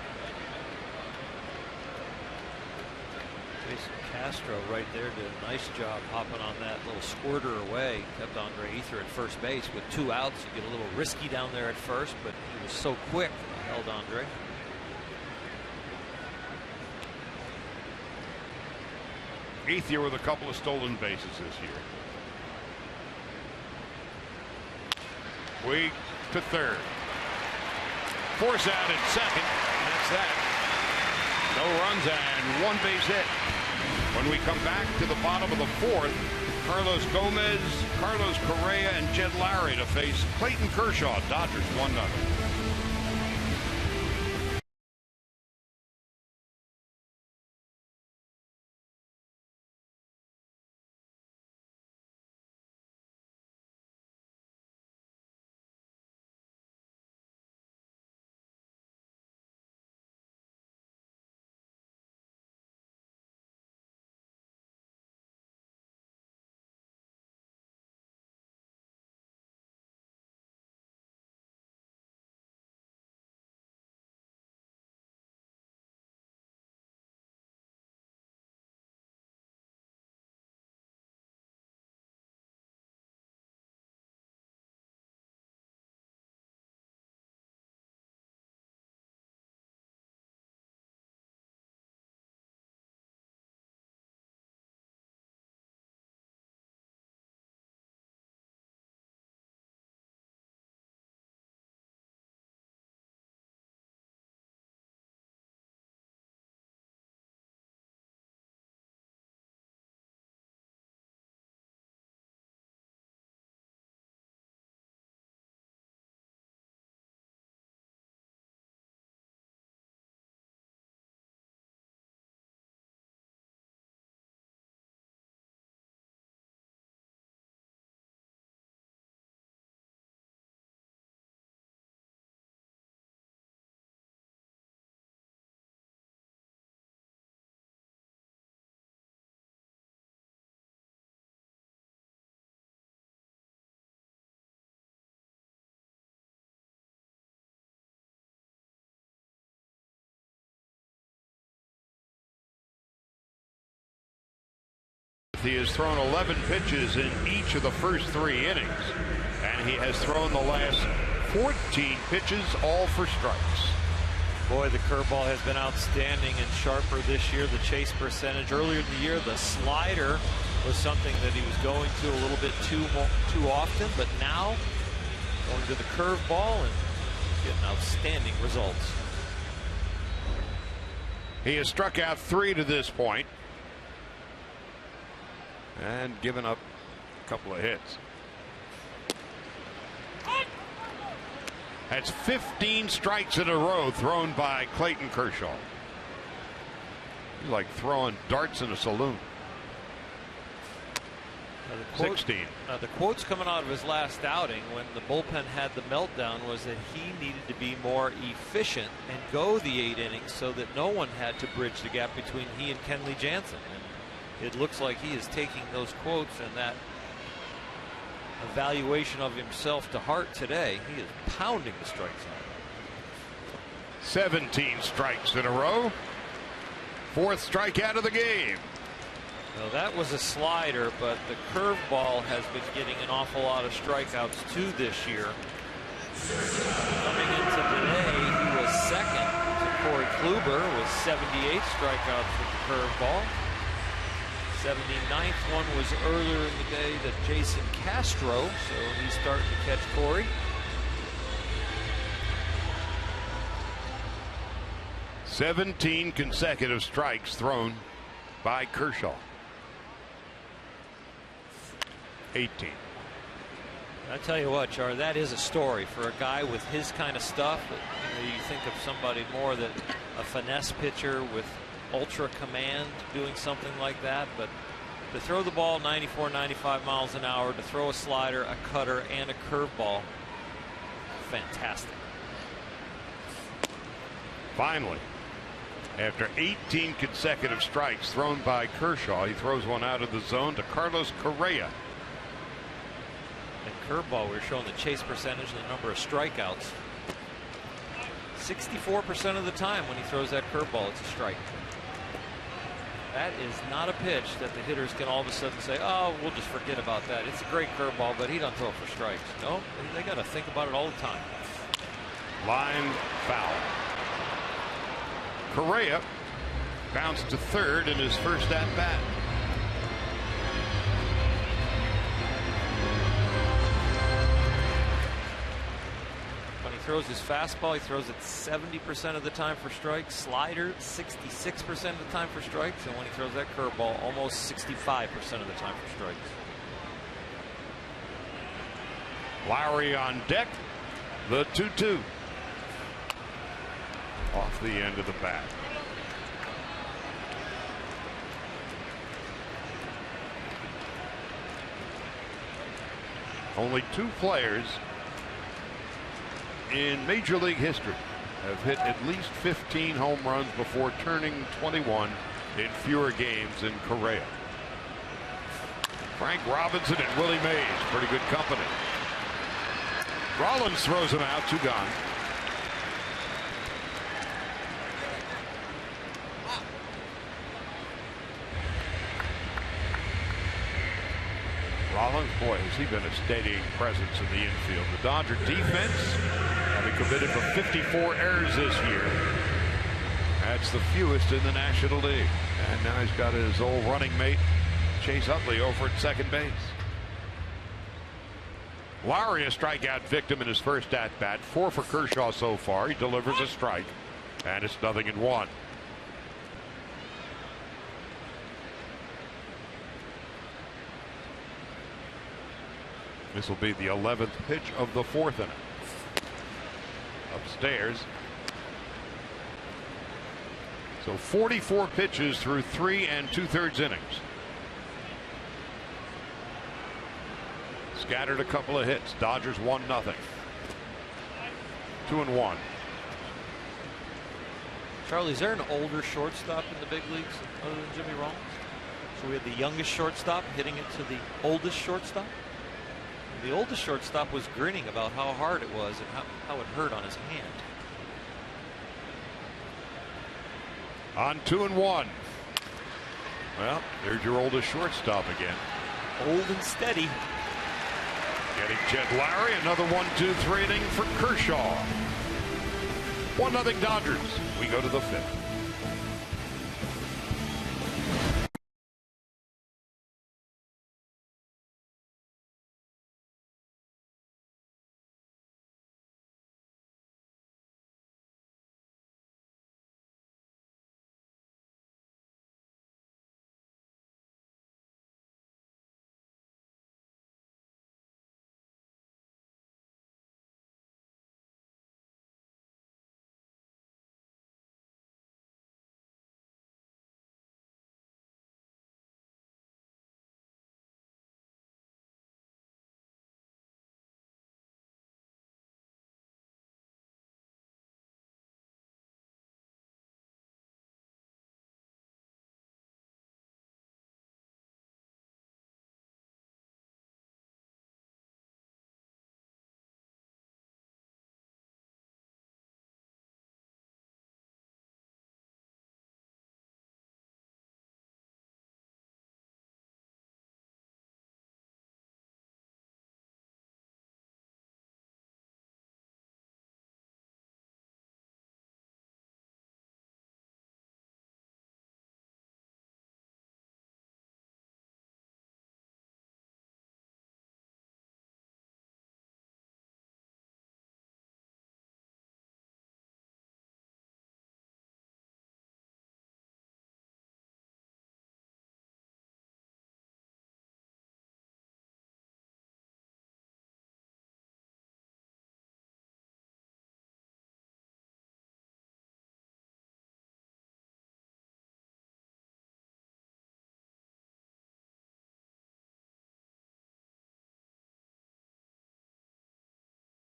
Jason Castro right there did a nice job hopping on that little squirter away. Kept Andre Ethier at first base with 2 outs. You get a little risky down there at first, but he was so quick. He held Andre. Ethier with a couple of stolen bases this year. Puig to third. Force out at second. That's that. No runs and 1 base hit. When we come back to the bottom of the 4th, Carlos Gomez, Carlos Correa, and Jed Lowry to face Clayton Kershaw. Dodgers 1-0. He has thrown 11 pitches in each of the first 3 innings, and he has thrown the last 14 pitches, all for strikes. Boy, the curveball has been outstanding and sharper this year. The chase percentage earlier in the year, the slider was something that he was going to a little bit too often, but now going to the curveball and getting outstanding results. He has struck out 3 to this point and given up a couple of hits. That's 15 strikes in a row thrown by Clayton Kershaw. He's like throwing darts in a saloon. 16. The quotes coming out of his last outing when the bullpen had the meltdown was that he needed to be more efficient and go the 8 innings so that no one had to bridge the gap between he and Kenley Jansen. And it looks like he is taking those quotes and that evaluation of himself to heart today. He is pounding the strike zone. 17 strikes in a row. fourth strikeout of the game. Well, that was a slider, but the curveball has been getting an awful lot of strikeouts too this year. Coming into today, he was second to Corey Kluber with 78 strikeouts with the curveball. 79th one was earlier in the day to Jason Castro, so he's starting to catch Corey. "17 consecutive strikes thrown by Kershaw." 18. I tell you what, Char, that is a story for a guy with his kind of stuff. You think of somebody more that a finesse pitcher with ultra command doing something like that, but to throw the ball 94, 95 miles an hour, to throw a slider, a cutter, and a curveball, fantastic. Finally, after 18 consecutive strikes thrown by Kershaw, he throws one out of the zone to Carlos Correa. And curveball, we're showing the chase percentage and the number of strikeouts. 64% of the time when he throws that curveball, it's a strike. That is not a pitch that the hitters can all of a sudden say, oh, we'll just forget about that. It's a great curveball, but he doesn't throw for strikes. No, they got to think about it all the time. Line foul. Correa bounced to third in his first at bat. When he throws his fastball, he throws it 70% of the time for strikes. Slider, 66% of the time for strikes. And when he throws that curveball, almost 65% of the time for strikes. Lowry on deck. The 2-2. Off the end of the bat. Only two players in Major League history have hit at least 15 home runs before turning 21 in fewer games than Correa. Frank Robinson and Willie Mays, pretty good company. Rollins throws him out, 2 gone. Rollins, boy, has he been a steadying presence in the infield. The Dodger defense having committed for 54 errors this year. That's the fewest in the National League. And now he's got his old running mate, Chase Utley, over at second base. Lowry, a strikeout victim in his first at-bat. 4 for Kershaw so far. He delivers a strike, and it's 0-1. This will be the 11th pitch of the 4th inning. Upstairs. So 44 pitches through 3 2/3 innings. Scattered a couple of hits. Dodgers 1-0. 2-1. Charlie, is there an older shortstop in the big leagues other than Jimmy Rollins? So we had the youngest shortstop hitting it to the oldest shortstop. The oldest shortstop was grinning about how hard it was and how it hurt on his hand. On 2-1. Well, there's your oldest shortstop again. Old and steady. Getting Jed Lowry. Another 1-2-3 inning for Kershaw. 1-0 Dodgers. We go to the 5th.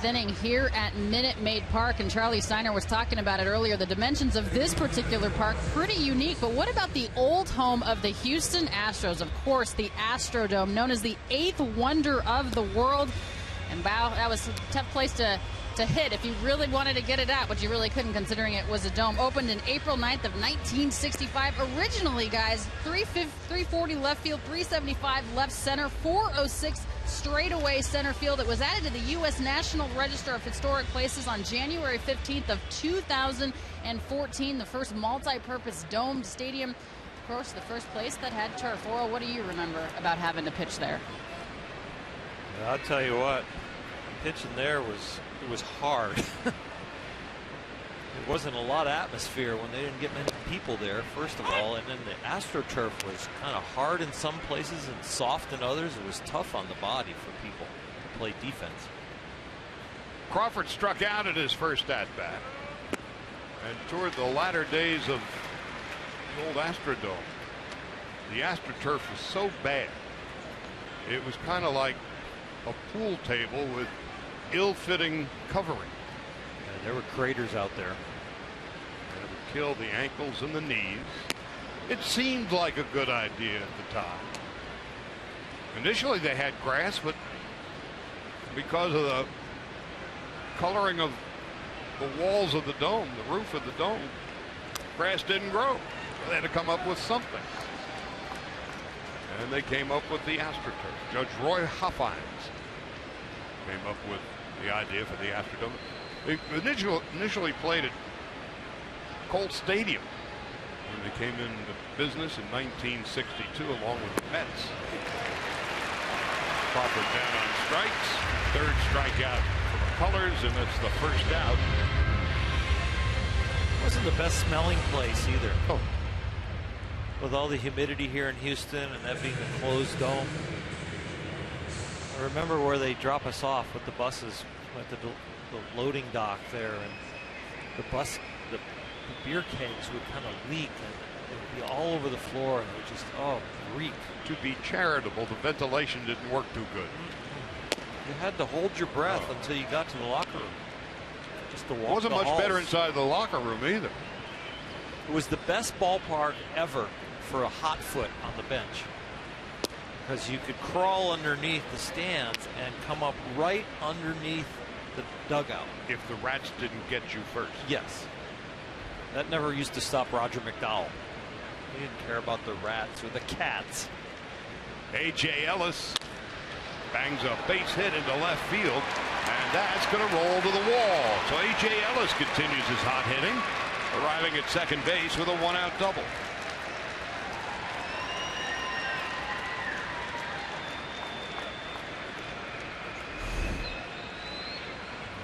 Inning here at Minute Maid Park, and Charlie Steiner was talking about it earlier. The dimensions of this particular park, pretty unique. But what about the old home of the Houston Astros? Of course, the Astrodome, known as the 8th wonder of the world. And wow, that was a tough place to hit if you really wanted to get it out, but you really couldn't, considering it was a dome. Opened in April 9th of 1965. Originally, guys, 340 left field, 375 left center, 406 straightaway center field. It was added to the U.S. National Register of Historic Places on January 15th of 2014. The first multi-purpose domed stadium. Of course, the first place that had turf. Oral, what do you remember about having to pitch there? I'll tell you what, pitching there was hard. There wasn't a lot of atmosphere when they didn't get many people there, first of all, and then the AstroTurf was kind of hard in some places and soft in others. It was tough on the body for people to play defense. Crawford struck out at his first at-bat. And toward the latter days of the old Astrodome, the AstroTurf was so bad, it was kind of like a pool table with ill-fitting covering. And there were craters out there. It would kill the ankles and the knees. It seemed like a good idea at the time. Initially they had grass, but because of the coloring of the walls of the dome, the roof of the dome, grass didn't grow. So they had to come up with something. And they came up with the AstroTurf. Judge Roy Hoffines came up with the idea for the Astrodome. They initially played at Colt Stadium when they came into business in 1962 along with the Mets. Crawford down on strikes. Third strikeout for the Colors, and it's the first out. Wasn't the best smelling place either. Oh. With all the humidity here in Houston and that being a closed dome. I remember where they drop us off with the buses at the loading dock there, and the beer kegs would kind of leak and it would be all over the floor, and it would just reek. To be charitable, the ventilation didn't work too good. You had to hold your breath until you got to the locker room. Just to walk. It wasn't much better inside the locker room either. It was the best ballpark ever for a hot foot on the bench, because you could crawl underneath the stands and come up right underneath the dugout. If the rats didn't get you first. Yes. That never used to stop Roger McDowell. He didn't care about the rats or the cats. A.J. Ellis bangs a base hit into left field, and that's going to roll to the wall. So A.J. Ellis continues his hot hitting, arriving at second base with a one-out double.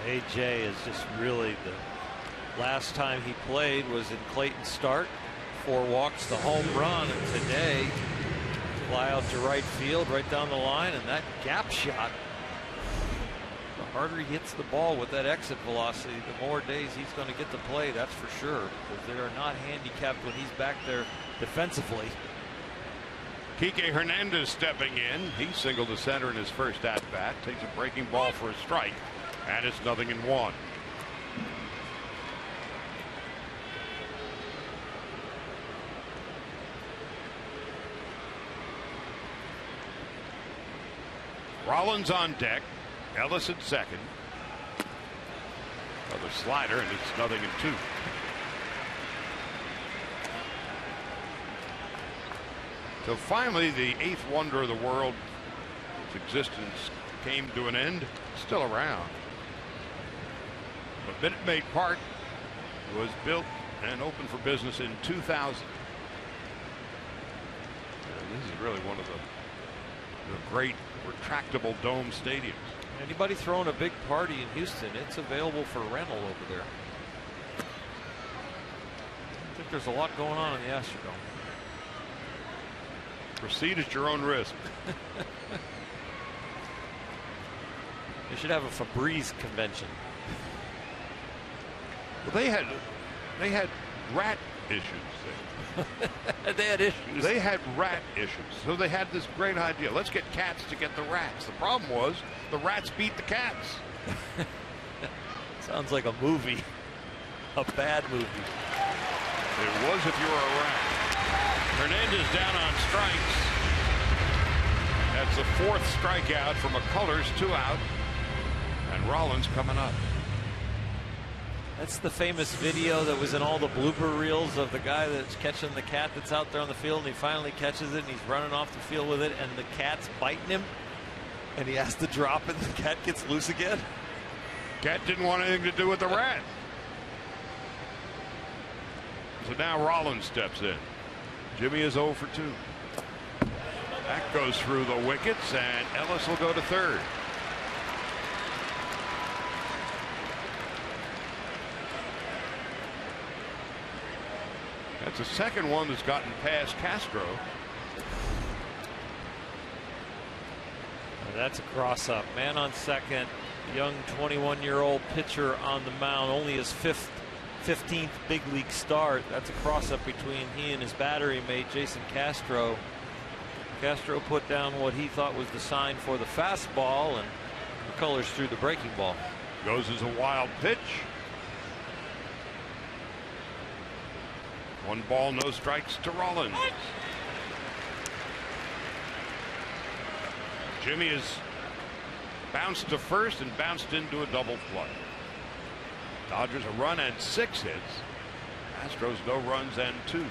A.J. is just really the last time he played was in Clayton's start. 4 walks, the home run, and today fly out to right field, right down the line, and that gap shot. The harder he hits the ball with that exit velocity, the more days he's going to get to play, that's for sure, because they are not handicapped when he's back there defensively. Kike Hernandez stepping in. He singled to center in his first at-bat. Takes a breaking ball for a strike, and it's 0-1. Rollins on deck. Ellis at second. Another slider, and it's 0-2. So finally, the 8th wonder of the world, its existence came to an end. Still around. But Minute Maid Park was built and opened for business in 2000. And this is really one of the great retractable dome stadiums. Anybody throwing a big party in Houston, it's available for rental over there. I think there's a lot going on in the Astrodome. Proceed at your own risk. They should have a Febreze convention. Well, they had rat issues there. They had issues. They had rat issues. So they had this great idea. Let's get cats to get the rats. The problem was the rats beat the cats. Sounds like a movie. A bad movie. It was if you were around. Hernandez down on strikes. That's the 4th strikeout for McCullers, 2 out. And Rollins coming up. That's the famous video that was in all the blooper reels of the guy that's catching the cat that's out there on the field, and he finally catches it and he's running off the field with it, and the cat's biting him, and he has to drop it and the cat gets loose again. Cat didn't want anything to do with the rat. So now Rollins steps in. Jimmy is 0 for 2. That goes through the wickets, and Ellis will go to 3rd. That's the second one that's gotten past Castro. That's a cross up. Man on second. Young 21-year-old pitcher on the mound. Only his 15th big league start. That's a cross up between he and his battery mate Jason Castro. Castro put down what he thought was the sign for the fastball, and McCullers threw the breaking ball. Goes as a wild pitch. 1 ball, no strikes to Rollins. Jimmy has bounced to first and bounced into a double play. Dodgers a run and 6 hits. Astros no runs and 2.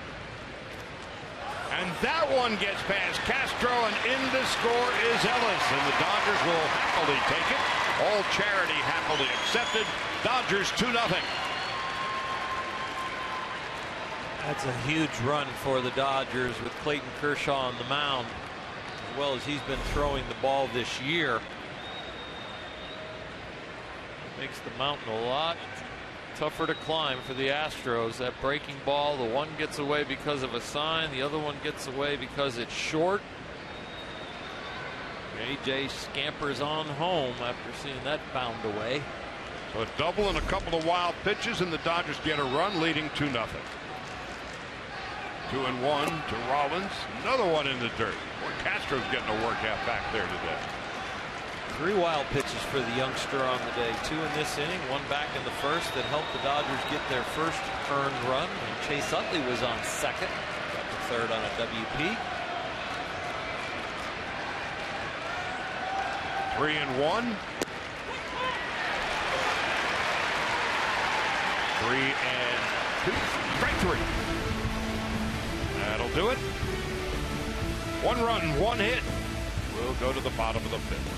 And that one gets past Castro, and in to score is Ellis, and the Dodgers will happily take it. All charity happily accepted. Dodgers 2-0. That's a huge run for the Dodgers with Clayton Kershaw on the mound, as well as he's been throwing the ball this year. It makes the mountain a lot tougher to climb for the Astros. That breaking ball, the one gets away because of a sign, the other one gets away because it's short. AJ scampers on home after seeing that bound away. So a double and a couple of wild pitches, and the Dodgers get a run, leading 2-0. 2-1 to Rollins. Another one in the dirt. Boy, Castro's getting a workout back there today. 3 wild pitches for the youngster on the day. 2 in this inning, 1 back in the first that helped the Dodgers get their first earned run. And Chase Utley was on second. Got the 3rd on a WP. 3-1. 3-2. Strike 3. That'll do it. 1 run, 1 hit. We'll go to the bottom of the 5th.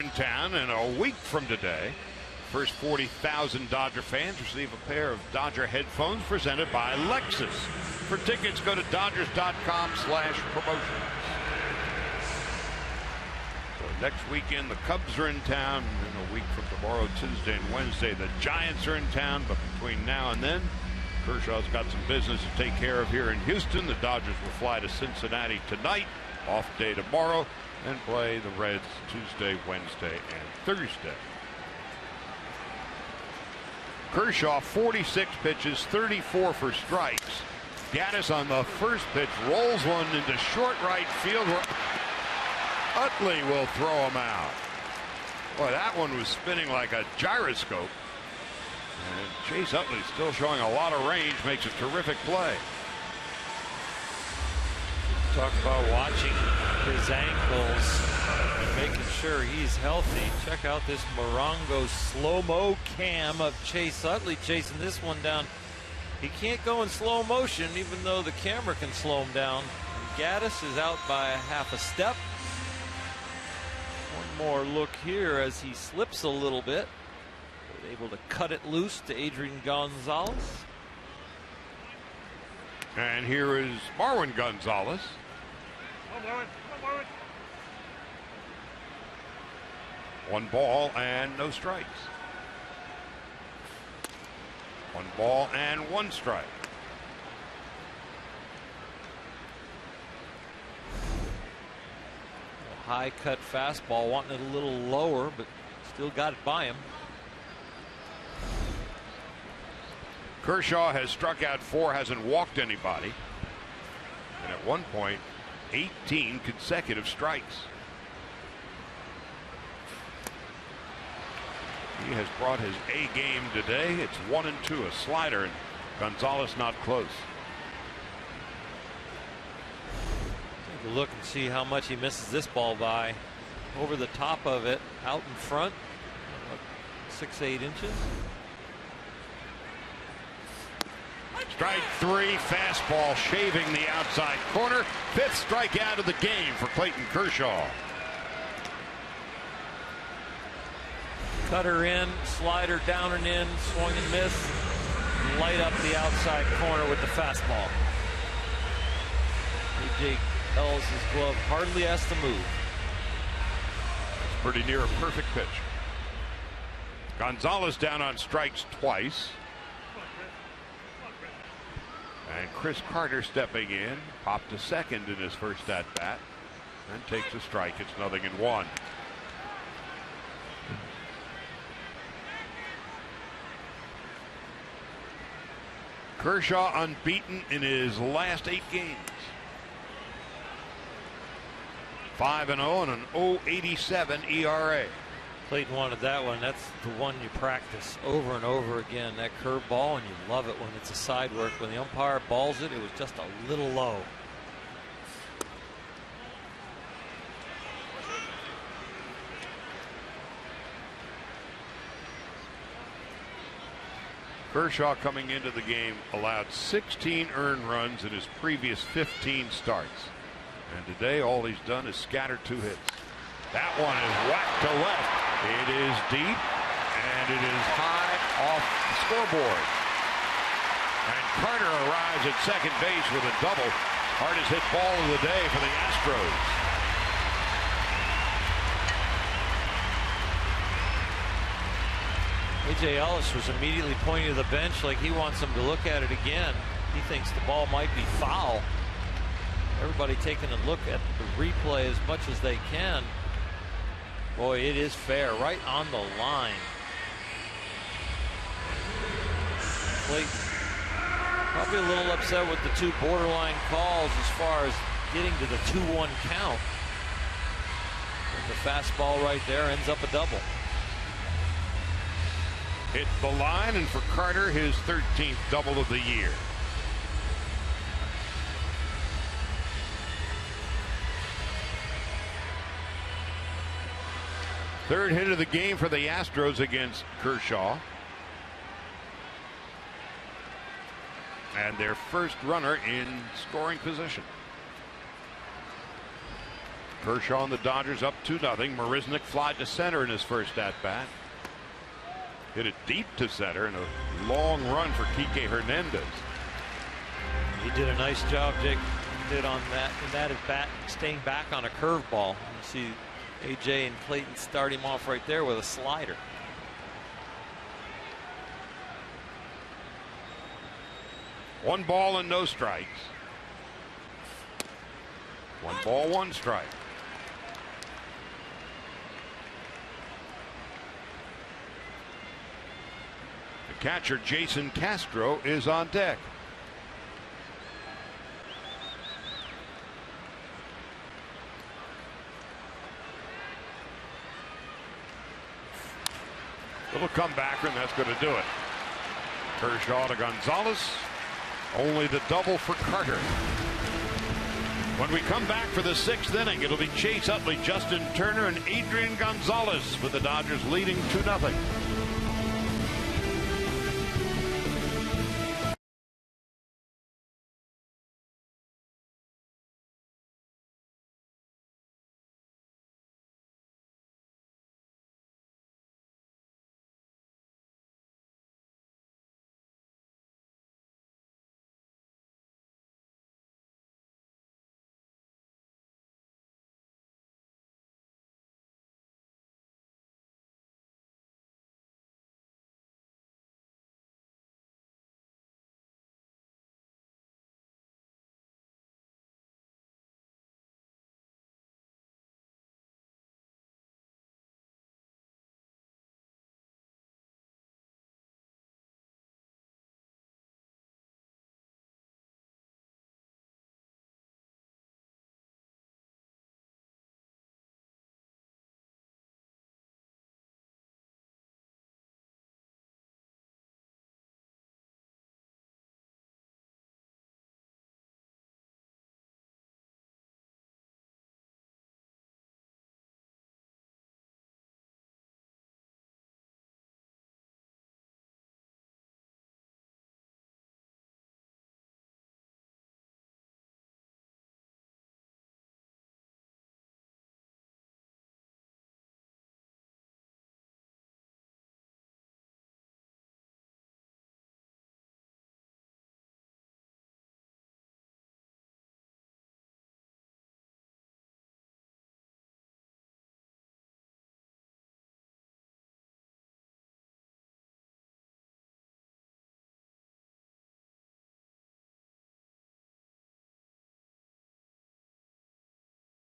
In town, and a week from today, first 40,000 Dodger fans receive a pair of Dodger headphones presented by Lexus. For tickets, go to Dodgers.com/promotions. So next weekend, the Cubs are in town. And a week from tomorrow, Tuesday and Wednesday, the Giants are in town. But between now and then, Kershaw's got some business to take care of here in Houston. The Dodgers will fly to Cincinnati tonight, off day tomorrow, and play the Reds Tuesday, Wednesday, and Thursday. Kershaw, 46 pitches, 34 for strikes. Gaddis on the first pitch rolls one into short right field where Utley will throw him out. Boy, that one was spinning like a gyroscope. And Chase Utley still showing a lot of range, makes a terrific play. Talk about watching his ankles and making sure he's healthy. Check out this Morongo slow-mo cam of Chase Utley chasing this one down. He can't go in slow motion, even though the camera can slow him down. Gaddis is out by a half a step. One more look here as he slips a little bit. Able to cut it loose to Adrian Gonzalez. And here is Marwin Gonzalez. One ball and no strikes. One ball and one strike. A high cut fastball, wanting it a little lower, but still got it by him. Kershaw has struck out 4, hasn't walked anybody. And at one point, 18 consecutive strikes. He has brought his A game today. It's 1-2, a slider, and Gonzalez not close. Take a look and see how much he misses this ball by. Over the top of it, out in front, 6-8 inches. Strike 3, fastball shaving the outside corner. 5th strikeout of the game for Clayton Kershaw. Cutter in, slider down and in, swung and miss. Light up the outside corner with the fastball. A.J. Ellis' glove hardly has to move. It's pretty near a perfect pitch. Gonzalez down on strikes twice. And Chris Carter stepping in, popped to second in his first at bat, and takes a strike. It's 0-1. Kershaw unbeaten in his last 8 games. 5-0 and an 0.87 ERA. Clayton wanted that one. That's the one you practice over and over again. That curveball, and you love it when it's a side work. When the umpire balls it, it was just a little low. Kershaw coming into the game allowed 16 earned runs in his previous 15 starts. And today all he's done is scatter 2 hits. That one is whacked to left. It is deep, and it is high off the scoreboard. And Carter arrives at second base with a double. Hardest hit ball of the day for the Astros. A.J. Ellis was immediately pointing to the bench like he wants them to look at it again. He thinks the ball might be foul. Everybody taking a look at the replay as much as they can. Boy, it is fair, right on the line. Clayton probably a little upset with the 2 borderline calls as far as getting to the 2-1 count. And the fastball right there ends up a double. Hit the line, and for Carter, his 13th double of the year. Third hit of the game for the Astros against Kershaw. And their first runner in scoring position. Kershaw and the Dodgers up 2-0. Marisnick flied to center in his first at-bat. Hit it deep to center and a long run for Kike Hernandez. He did a nice job, Jake, did on that, and that is staying back on a curveball. You see AJ and Clayton start him off right there with a slider. One ball and no strikes. 1 ball, 1 strike. The catcher, Jason Castro, is on deck. Little comebacker, and that's going to do it. Kershaw to Gonzalez. Only the double for Carter. When we come back for the 6th inning, it'll be Chase Utley, Justin Turner, and Adrian Gonzalez, with the Dodgers leading 2-0.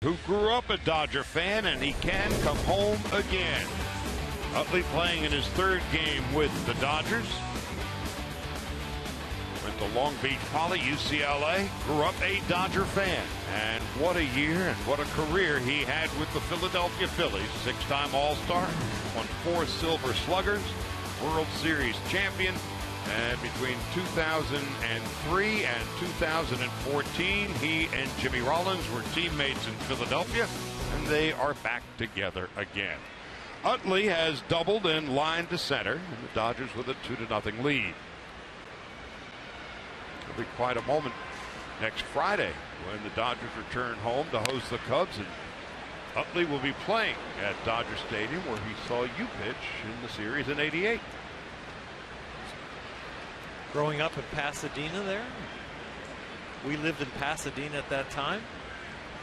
Who grew up a Dodger fan, and he can come home again. Utley playing in his 3rd game with the Dodgers. Went to Long Beach Poly, UCLA. Grew up a Dodger fan. And what a year and what a career he had with the Philadelphia Phillies. 6-time All-Star, won 4 Silver Sluggers, World Series champion. And between 2003 and 2014, he and Jimmy Rollins were teammates in Philadelphia, and they are back together again. Utley has doubled in line to center, and the Dodgers with a 2-0 lead. It'll be quite a moment next Friday when the Dodgers return home to host the Cubs, and Utley will be playing at Dodger Stadium, where he saw you pitch in the series in '88. Growing up in Pasadena there. We lived in Pasadena at that time.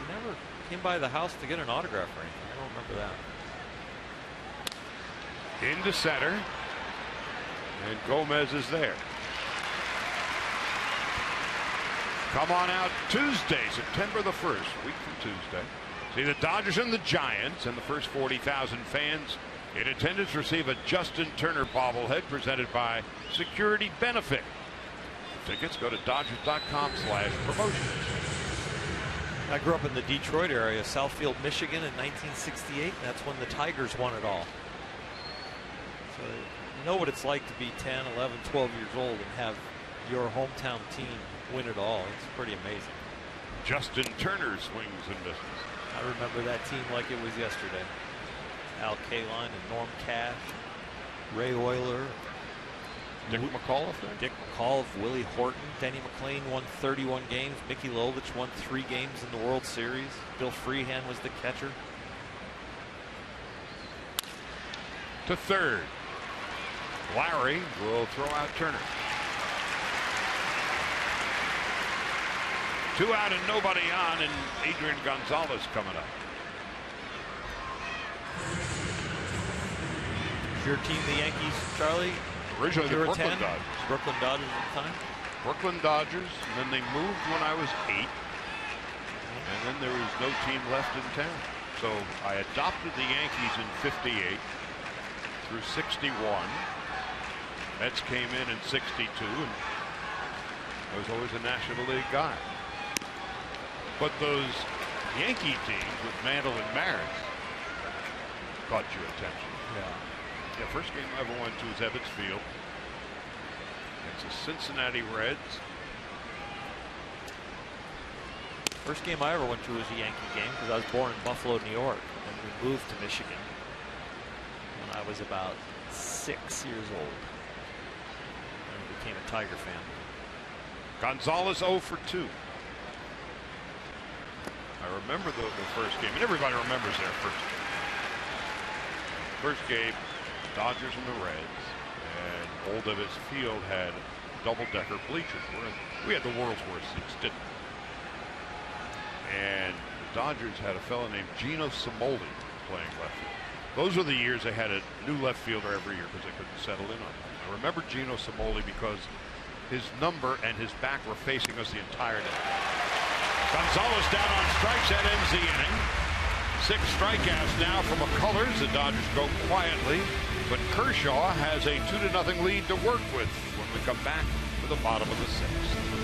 We never came by the house to get an autograph or anything. I don't remember that. Into center. And Gomez is there. Come on out Tuesday, September the 1st, week from Tuesday. See the Dodgers and the Giants, and the first 40,000 fans in attendance receive a Justin Turner bobblehead presented by Security Benefit. For tickets, go to Dodgers.com/promotions. I grew up in the Detroit area, Southfield, Michigan in 1968. That's when the Tigers won it all. So you know what it's like to be 10, 11, 12 years old and have your hometown team win it all. It's pretty amazing. Justin Turner swings and misses. I remember that team like it was yesterday. Al Kaline and Norm Cash, Ray Euler, Dick McAuliffe there? Dick McAuliffe, Willie Horton, Denny McLain won 31 games. Mickey Lovich won 3 games in the World Series. Bill Freehan was the catcher. To third. Larry will throw out Turner. 2 out and nobody on, and Adrian Gonzalez coming up. Your team, the Yankees, Charlie? Originally the You were Brooklyn 10? Dodgers. Brooklyn Dodgers at the time? Brooklyn Dodgers, and then they moved when I was 8. And then there was no team left in town. So I adopted the Yankees in 58 through 61. Mets came in 62, and I was always a National League guy. But those Yankee teams with Mantle and Maris caught your attention. Yeah. The first game I ever went to was Ebbets Field. It's the Cincinnati Reds. First game I ever went to was a Yankee game because I was born in Buffalo, New York, and we moved to Michigan when I was about 6 years old and became a Tiger fan. Gonzalez 0 for 2. I remember the first game, and everybody remembers their first game. First game, Dodgers and the Reds, and Old Ebbets Field had double-decker bleachers. We had the world's worst seats, didn't we? And the Dodgers had a fellow named Gino Cimoli playing left field. Those were the years they had a new left fielder every year because they couldn't settle in on him. I remember Gino Cimoli because his number and his back were facing us the entire day. Gonzalez down on strikes. That ends the inning. 6 strikeouts now from McCullers. The Dodgers go quietly, but Kershaw has a 2-0 lead to work with when we come back to the bottom of the 6th.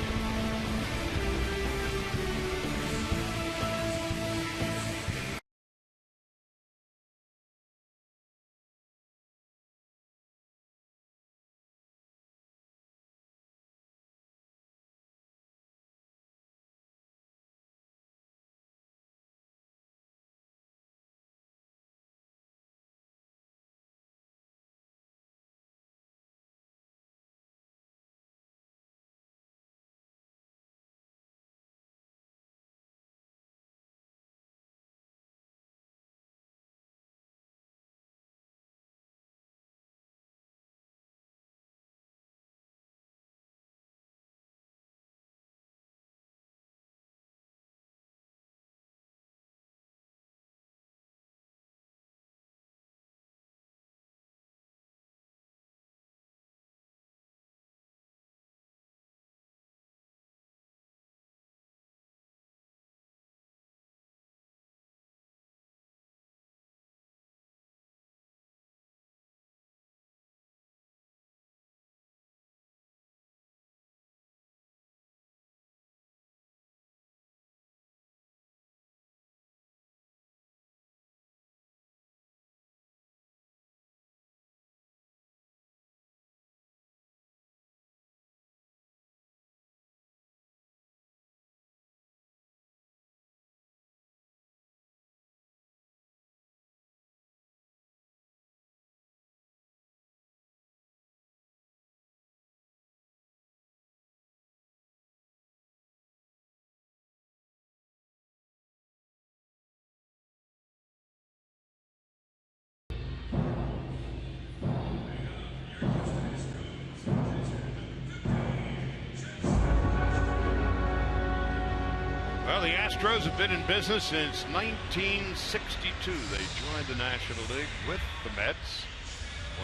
Well, the Astros have been in business since 1962. They joined the National League with the Mets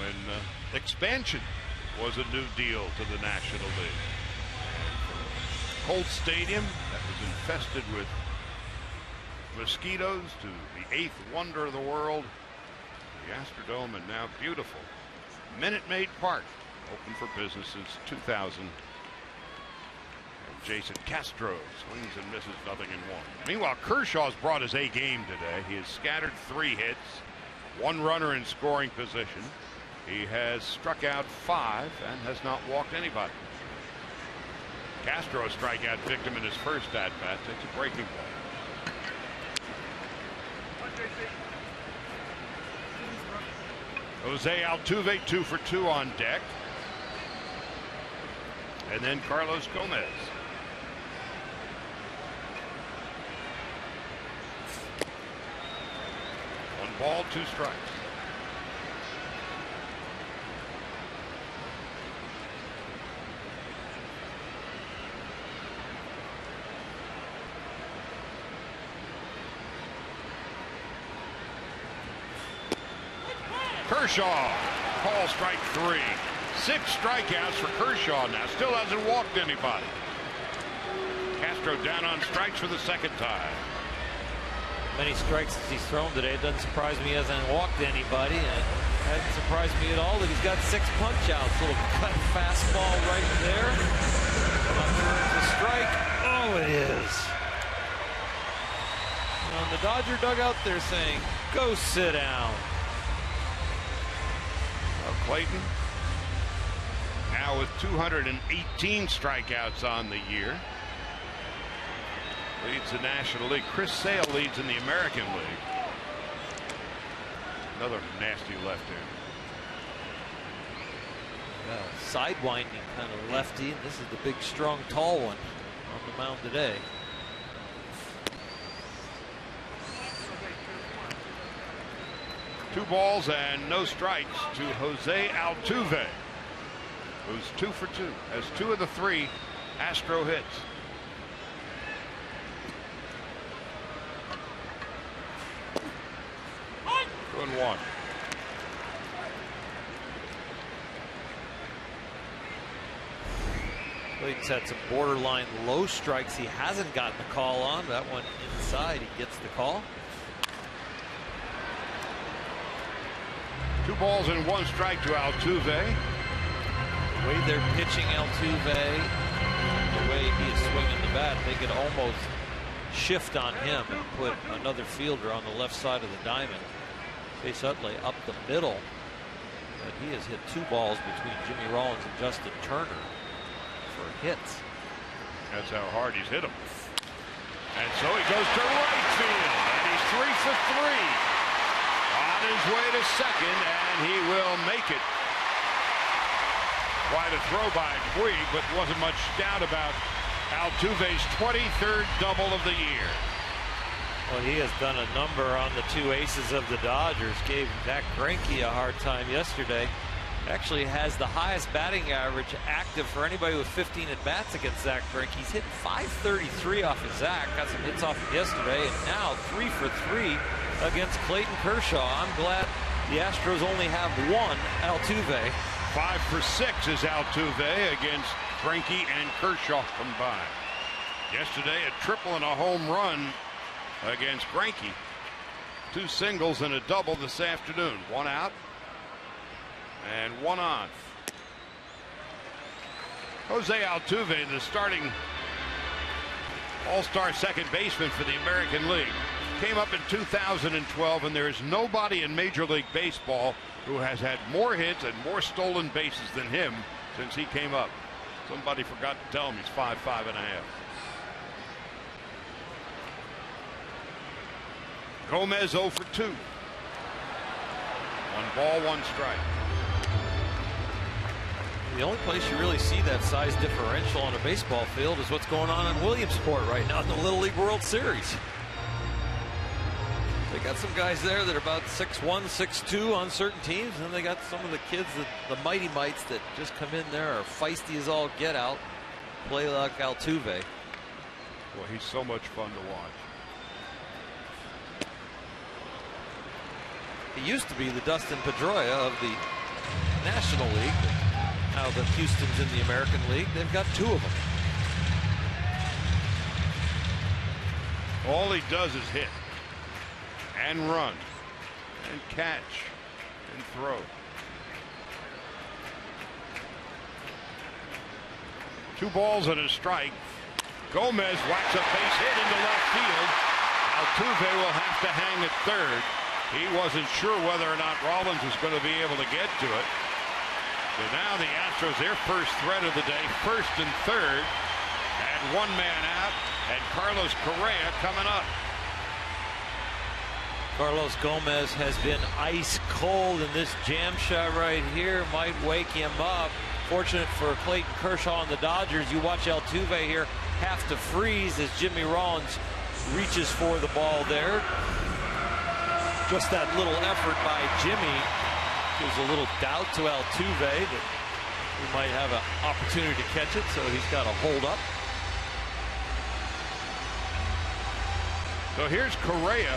when expansion was a new deal to the National League. Colt Stadium that was infested with mosquitoes to the 8th wonder of the world, the Astrodome, and now beautiful Minute Maid Park, open for business since 2000. Jason Castro swings and misses, nothing in 1. Meanwhile, Kershaw's brought his A game today. He has scattered 3 hits, 1 runner in scoring position. He has struck out 5 and has not walked anybody. Castro, a strikeout victim in his first at-bat, takes a breaking ball. Jose Altuve 2 for 2 on deck. And then Carlos Gomez. 1 ball, 2 strikes. Kershaw. Call strike 3. 6 strikeouts for Kershaw now. Still hasn't walked anybody. Castro down on strikes for the second time. Many strikes as he's thrown today. It doesn't surprise me he hasn't walked anybody. And it hasn't surprised me at all that he's got 6 punch outs. Little cut fastball right there. Not sure it's a strike. Oh, it is. And the Dodger dugout, they're saying, go sit down. Clayton now with 218 strikeouts on the year. Leads the National League. Chris Sale leads in the American League. Another nasty left-hander. Sidewinding kind of lefty. And this is the big, strong, tall one on the mound today. Two balls and no strikes to Jose Altuve, who's 2 for 2, has 2 of the 3 Astro hits. Good 1. Clayton's had some borderline low strikes he hasn't gotten the call on. That one inside, he gets the call. 2 balls and 1 strike to Altuve. The way they're pitching Altuve, the way he is swinging the bat, they could almost shift on him and put another fielder on the left side of the diamond. Chase Utley up the middle, but he has hit 2 balls between Jimmy Rollins and Justin Turner for hits. That's how hard he's hit him. And so he goes to right field, and he's 3 for 3. On his way to second, and he will make it. Quite a throw by Puig, but wasn't much doubt about Altuve's 23rd double of the year. Well, he has done a number on the 2 aces of the Dodgers. Gave Zach Greinke a hard time yesterday. Actually has the highest batting average active for anybody with 15 at bats against Zach Greinke. He's hit .533 off of Zach. Got some hits off him yesterday, and now 3 for 3 against Clayton Kershaw. I'm glad the Astros only have 1 Altuve. 5 for 6 is Altuve against Greinke and Kershaw combined. Yesterday, a triple and a home run against Greinke. 2 singles and a double this afternoon. 1 out and 1 on. Jose Altuve, the starting all-star second baseman for the American League, came up in 2012, and there is nobody in Major League Baseball who has had more hits and more stolen bases than him since he came up. Somebody forgot to tell him he's 5'5.5". Gomez 0 for 2. 1 ball, 1 strike. The only place you really see that size differential on a baseball field is what's going on in Williamsport right now in the Little League World Series. They got some guys there that are about 6'1", 6'2" on certain teams, and they got some of the kids, the mighty mites, that just come in there are feisty as all get out, play like Altuve. Well, he's so much fun to watch. He used to be the Dustin Pedroia of the National League. Now that Houston's in the American League, they've got 2 of them. All he does is hit and run and catch and throw. Two balls and a strike. Gomez whacks a base hit into left field. Altuve will have to hang at third. He wasn't sure whether or not Rollins was going to be able to get to it. So now the Astros, their first threat of the day, 1st and 3rd, and 1 man out, and Carlos Correa coming up. Carlos Gomez has been ice cold, and this jam shot right here might wake him up. Fortunate for Clayton Kershaw and the Dodgers, you watch Altuve here have to freeze as Jimmy Rollins reaches for the ball there. Just that little effort by Jimmy gives a little doubt to Altuve that he might have an opportunity to catch it, so he's got to hold up. So here's Correa.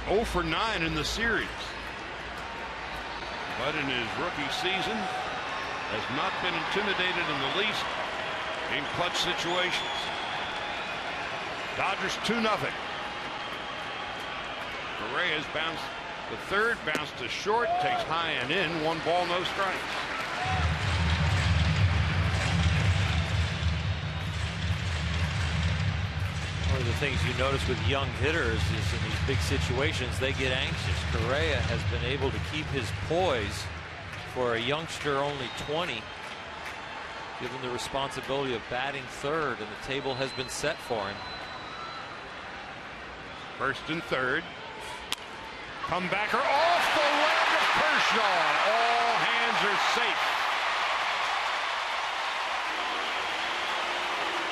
0 for 9 in the series. But in his rookie season, has not been intimidated in the least in clutch situations. Dodgers 2-0. Correa's bounced to third, bounced to short, takes high and in, 1 ball, no strikes. One of the things you notice with young hitters is in these big situations, they get anxious. Correa has been able to keep his poise for a youngster only 20, given the responsibility of batting third, and the table has been set for him. First and third. Comebacker off the leg of Kershaw. All hands are safe.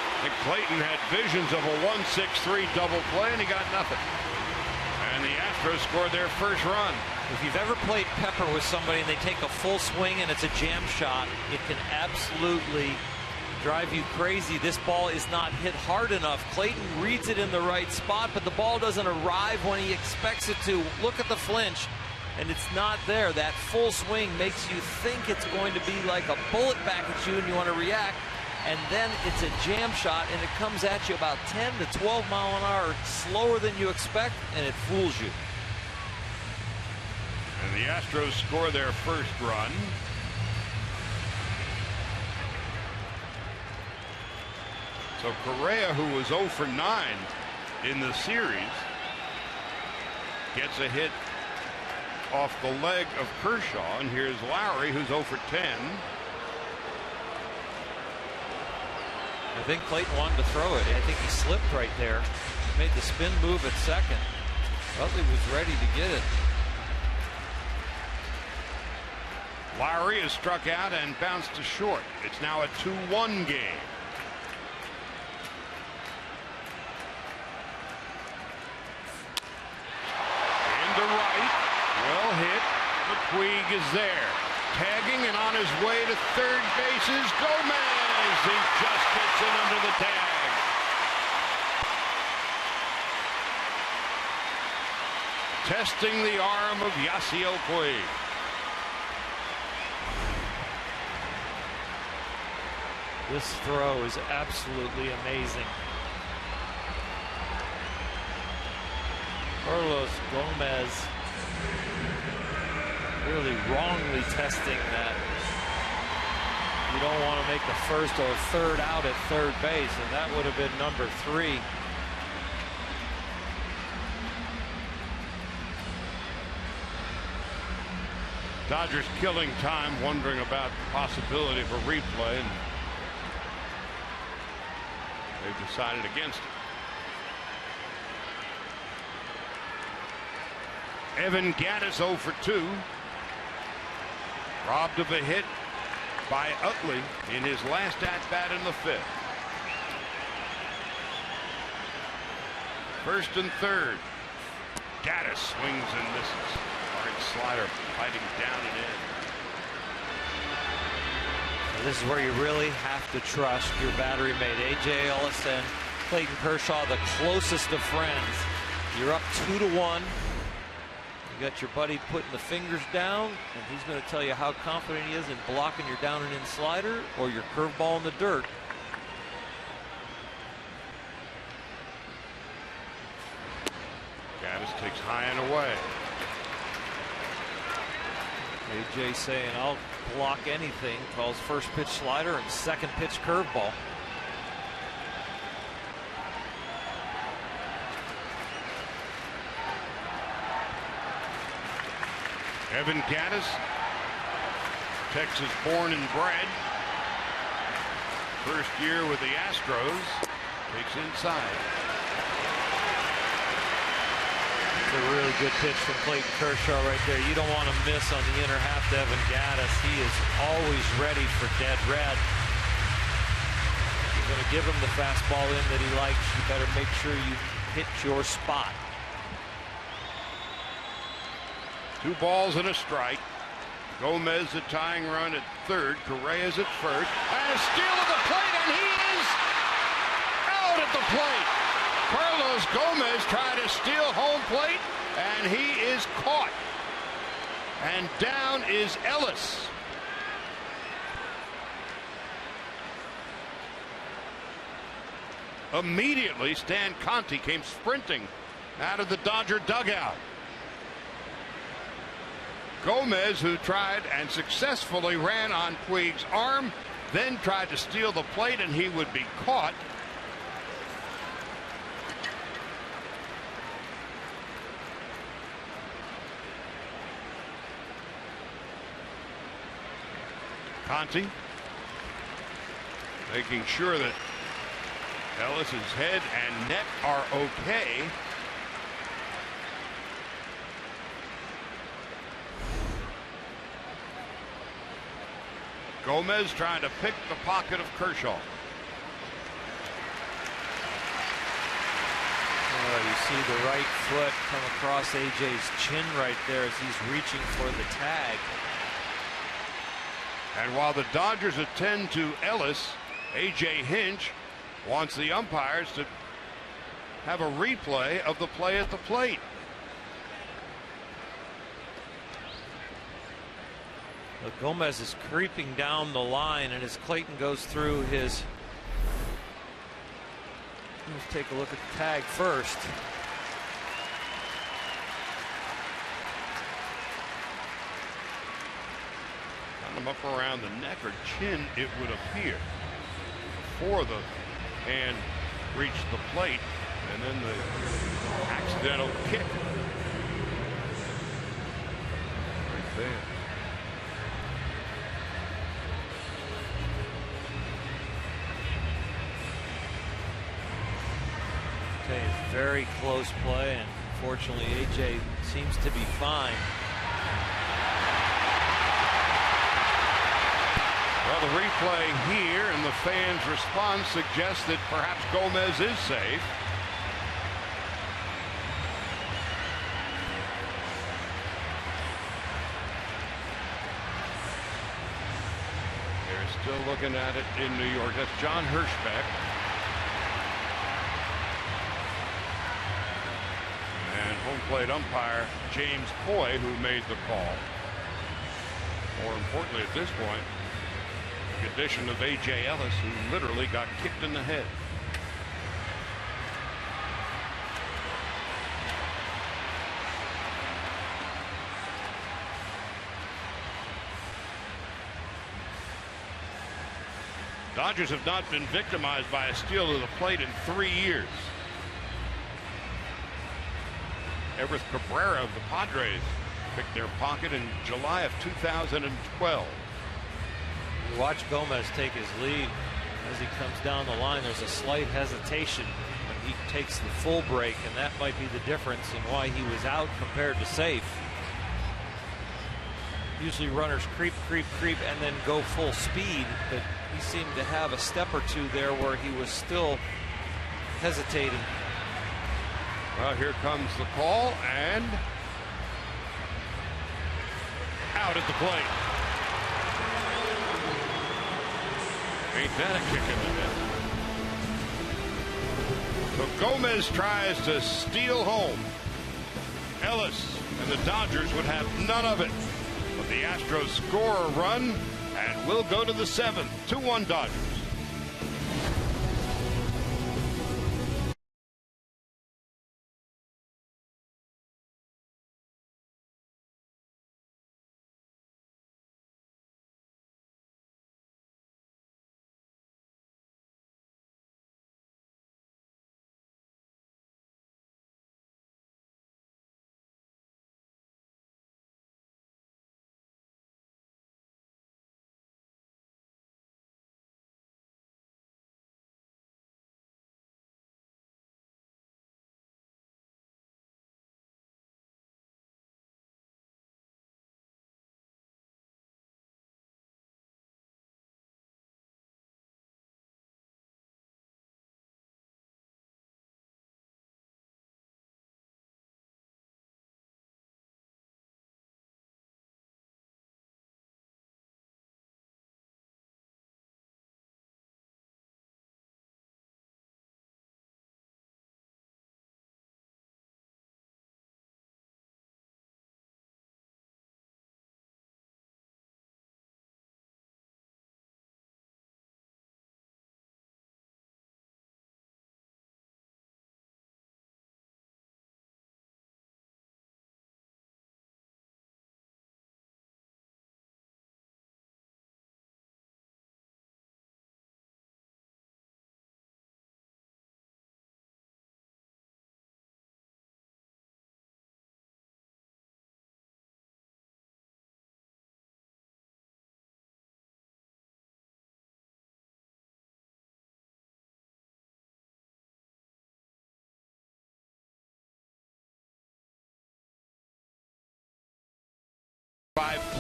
I think Clayton had visions of a 1-6-3 double play, and he got nothing. And the Astros scored their first run. If you've ever played pepper with somebody and they take a full swing and it's a jam shot, it can absolutely drive you crazy. This ball is not hit hard enough. Clayton reads it in the right spot, but the ball doesn't arrive when he expects it to. Look at the flinch, and it's not there. That full swing makes you think it's going to be like a bullet back at you and you want to react, and then it's a jam shot and it comes at you about 10 to 12 mile an hour slower than you expect, and it fools you. And the Astros score their first run. So Correa, who was 0 for 9 in the series, gets a hit off the leg of Kershaw. And here's Lowry, who's 0 for 10. I think Clayton wanted to throw it. I think he slipped right there. Made the spin move at second. Utley was ready to get it. Lowry is struck out and bounced to short. It's now a 2-1 game. Into right. Well hit. McQueig is there. Tagging and on his way to third base is Gomez. He just gets in under the tag. Testing the arm of Yasiel Puig. This throw is absolutely amazing. Carlos Gomez really wrongly testing that you don't want to make the first or third out at third base, and that would have been number 3. Dodgers killing time, wondering about the possibility of a replay, and they've decided against it. Evan Gattis 0 for 2. Robbed of a hit by Utley in his last at-bat in the 5th. First and third. Gattis swings and misses. Hard slider fighting down and in. This is where you really have to trust your battery mate. A.J. Ellis and Clayton Kershaw, the closest of friends. You're up 2-1. You got your buddy putting the fingers down, and he's going to tell you how confident he is in blocking your down and in slider or your curveball in the dirt. Gattis takes high and away. A.J. saying, I'll block anything. Calls first pitch slider and second pitch curveball. Evan Gattis, Texas born and bred. First year with the Astros. Takes inside. It's a really good pitch from Clayton Kershaw right there. You don't want to miss on the inner half to Evan Gattis. He is always ready for dead red. You're going to give him the fastball in that he likes. You better make sure you hit your spot. 2 balls and a strike. Gomez the tying run at third. Correa's at first. And a steal at the plate, and he is out at the plate. Carlos Gomez tried to steal home plate, and he is caught. And down is Ellis. Immediately, Stan Conti came sprinting out of the Dodger dugout. Gomez, who tried and successfully ran on Puig's arm, then tried to steal the plate, and he would be caught. Conti making sure that Ellis's head and neck are okay. Gomez trying to pick the pocket of Kershaw. You see the right foot come across AJ's chin right there as he's reaching for the tag. And while the Dodgers attend to Ellis, AJ Hinch wants the umpires to have a replay of the play at the plate. But Gomez is creeping down the line, and as Clayton goes through his, let's take a look at the tag first. Got him up around the neck or chin, it would appear, before the hand reached the plate, and then the accidental kick right there. Okay, very close play, and unfortunately AJ seems to be fine. Well, the replay here and the fans' response suggests that perhaps Gomez is safe. They're still looking at it in New York. That's John Hirschbeck. And home plate umpire James Coy, who made the call. More importantly at this point, the addition of A.J. Ellis, who literally got kicked in the head. Dodgers have not been victimized by a steal to the plate in 3 years. Everett Cabrera of the Padres picked their pocket in July of 2012. You watch Gomez take his lead. As he comes down the line, there's a slight hesitation when he takes the full break, and that might be the difference in why he was out compared to safe. Usually runners creep, and then go full speed, but he seemed to have a step or two there where he was still hesitating. Well, here comes the call, and out at the plate. Ain't that a kick in the head? So Gomez tries to steal home. Ellis and the Dodgers would have none of it. But the Astros score a run and will go to the 7th. 2-1 Dodgers.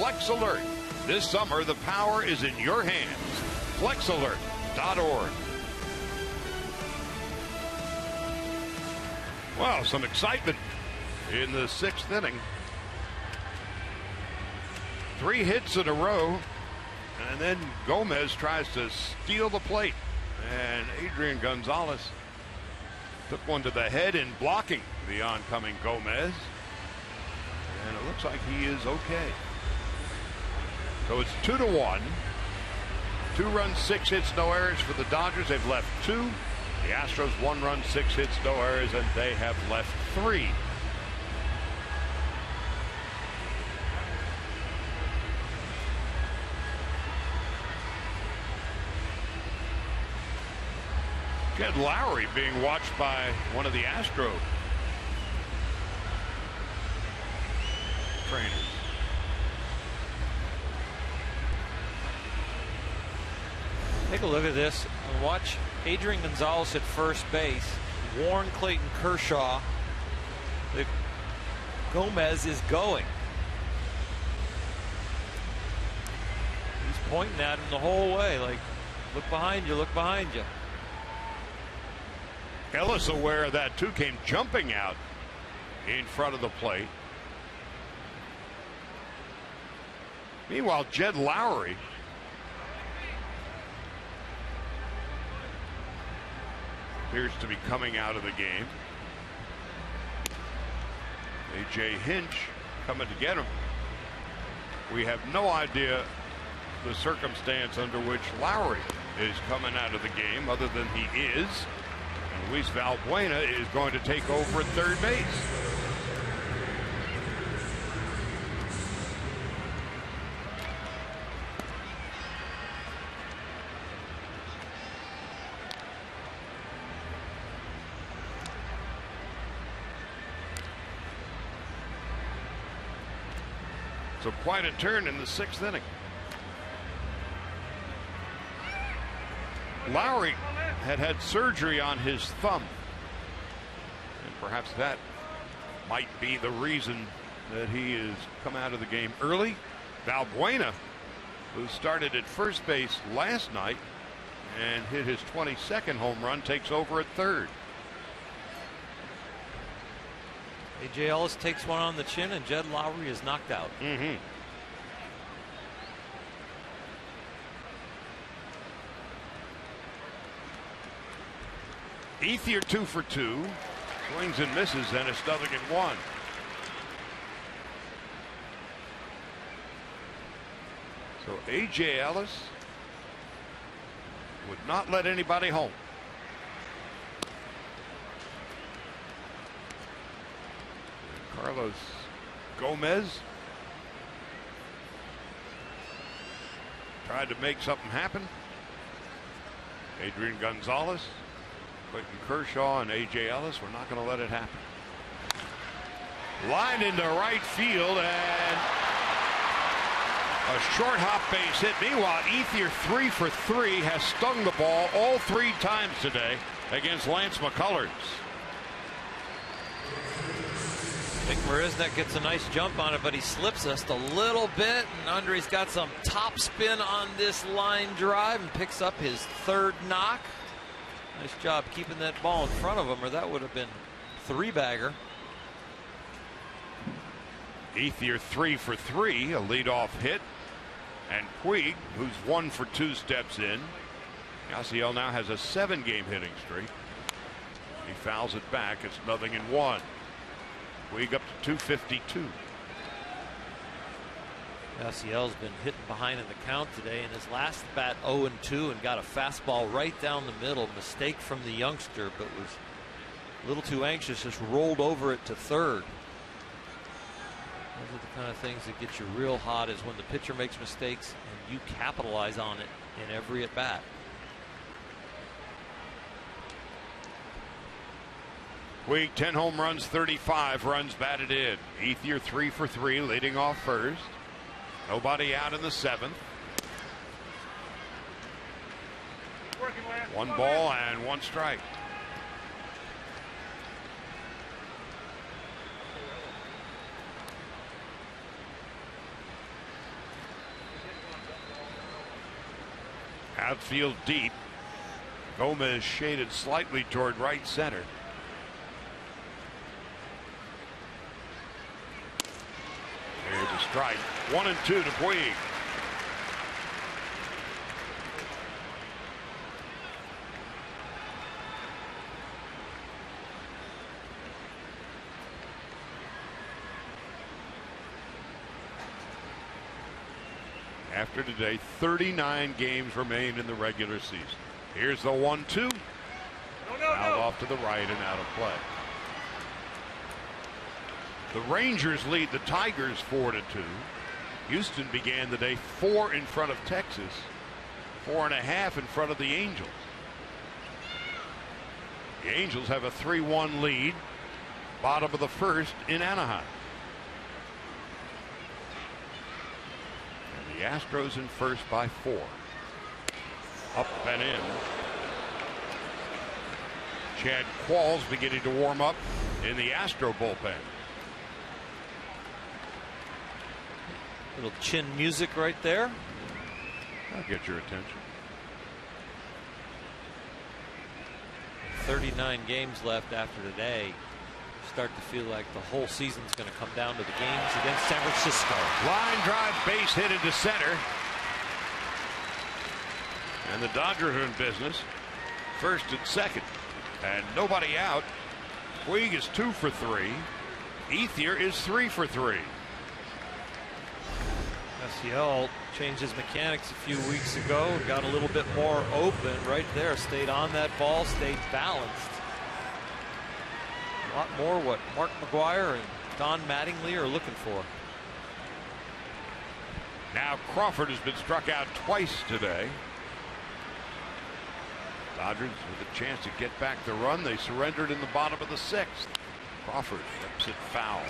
Flex Alert. This summer, the power is in your hands. FlexAlert.org. Well, some excitement in the 6th inning. 3 hits in a row, and then Gomez tries to steal the plate, and Adrian Gonzalez took one to the head in blocking the oncoming Gomez, and it looks like he is okay. So it's 2-1. 2 runs, 6 hits, no errors for the Dodgers. They've left 2. The Astros 1 run, 6 hits, no errors, and they have left 3. Jed Lowry being watched by one of the Astros trainers. Take a look at this and watch Adrian Gonzalez at first base. Warn Clayton Kershaw. Gomez is going. He's pointing at him the whole way, like, look behind you, look behind you. Ellis, aware of that too, came jumping out in front of the plate. Meanwhile, Jed Lowry appears to be coming out of the game. A.J. Hinch coming to get him. We have no idea the circumstance under which Lowry is coming out of the game, other than he is. And Luis Valbuena is going to take over at third base. So quite a turn in the 6th inning. Lowry had surgery on his thumb, and perhaps that might be the reason that he has come out of the game early. Valbuena, who started at first base last night and hit his 22nd home run, takes over at third. A.J. Ellis takes one on the chin, and Jed Lowry is knocked out. Ethier 2 for 2. Swings and misses, and it's 0-1. So A.J. Ellis would not let anybody home. Carlos Gomez tried to make something happen. Adrian Gonzalez, Clayton Kershaw, and A.J. Ellis were not going to let it happen. Lined into right field, and a short hop base hit. Meanwhile, Ethier 3 for 3 has stung the ball all 3 times today against Lance McCullers. Nick Marisnik gets a nice jump on it, but he slips just a little bit, and Andre's got some top spin on this line drive and picks up his 3rd knock. Nice job keeping that ball in front of him, or that would have been 3-bagger. Ethier 3 for 3, a leadoff hit, and Puig, who's 1 for 2, steps in. Yasiel now has a 7-game hitting streak. He fouls it back. It's 0-1. Puig up to 252. Yasiel's been hitting behind in the count today. In his last bat, 0-2, and got a fastball right down the middle. Mistake from the youngster, but was a little too anxious. Just rolled over it to third. Those are the kind of things that get you real hot, is when the pitcher makes mistakes and you capitalize on it in every at bat. Puig 10 home runs, 35 runs batted in. Ethier 3 for 3, leading off first. Nobody out in the 7th. 1 ball and 1 strike. Outfield deep. Gomez shaded slightly toward right center. There's a strike. 1-2 to Puig. After today, 39 games remain in the regular season. Here's the 1-2. Fouled off to the right and out of play. The Rangers lead the Tigers 4-2. Houston began the day 4 in front of Texas, 4.5 in front of the Angels. The Angels have a 3-1 lead, bottom of the first in Anaheim. And the Astros in first by 4. Up and in. Chad Qualls beginning to warm up in the Astro bullpen. Little chin music right there. That'll get your attention. 39 games left after today. Start to feel like the whole season's going to come down to the games against San Francisco. Line drive, base hit into center. And the Dodgers are in business. First and second. And nobody out. Puig is 2 for 3. Ethier is 3 for 3. SEL changed his mechanics a few weeks ago, got a little bit more open right there, stayed on that ball, stayed balanced. A lot more what Mark McGwire and Don Mattingly are looking for. Now Crawford has been struck out twice today. Dodgers with a chance to get back the run. They surrendered in the bottom of the 6th. Crawford rips it foul.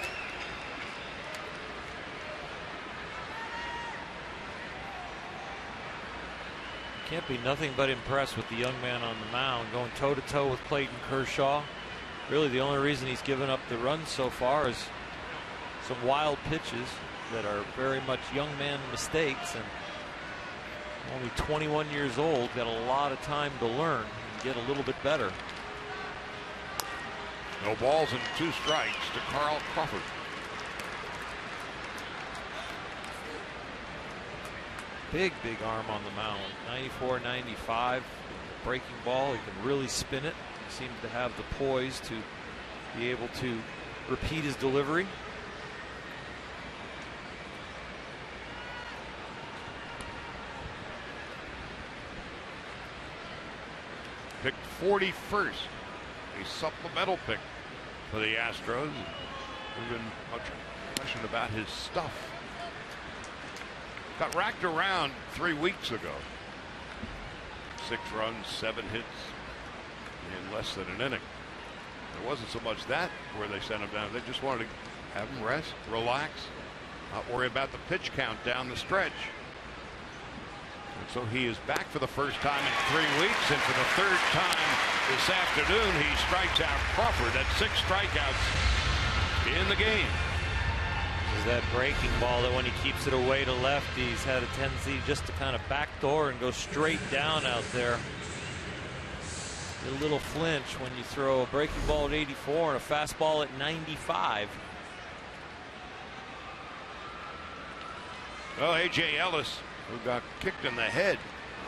Can't be nothing but impressed with the young man on the mound, going toe-to-toe with Clayton Kershaw. Really the only reason he's given up the runs so far is some wild pitches that are very much young man mistakes, and only 21 years old, got a lot of time to learn and get a little bit better. No balls and 2 strikes to Carl Crawford. Big arm on the mound. 94, 95. Breaking ball. He can really spin it. He seems to have the poise to be able to repeat his delivery. Picked 41st. A supplemental pick for the Astros. There's been much question about his stuff. Got racked around 3 weeks ago. 6 runs, 7 hits in less than an inning. There wasn't so much that where they sent him down. They just wanted to have him rest, relax, not worry about the pitch count down the stretch. And so he is back for the first time in 3 weeks, and for the 3rd time this afternoon he strikes out Crawford. That's 6 strikeouts in the game. Is that breaking ball that when he keeps it away to left, he's had a tendency just to kind of backdoor and go straight down out there. Get a little flinch when you throw a breaking ball at 84 and a fastball at 95. Well, A.J. Ellis, who got kicked in the head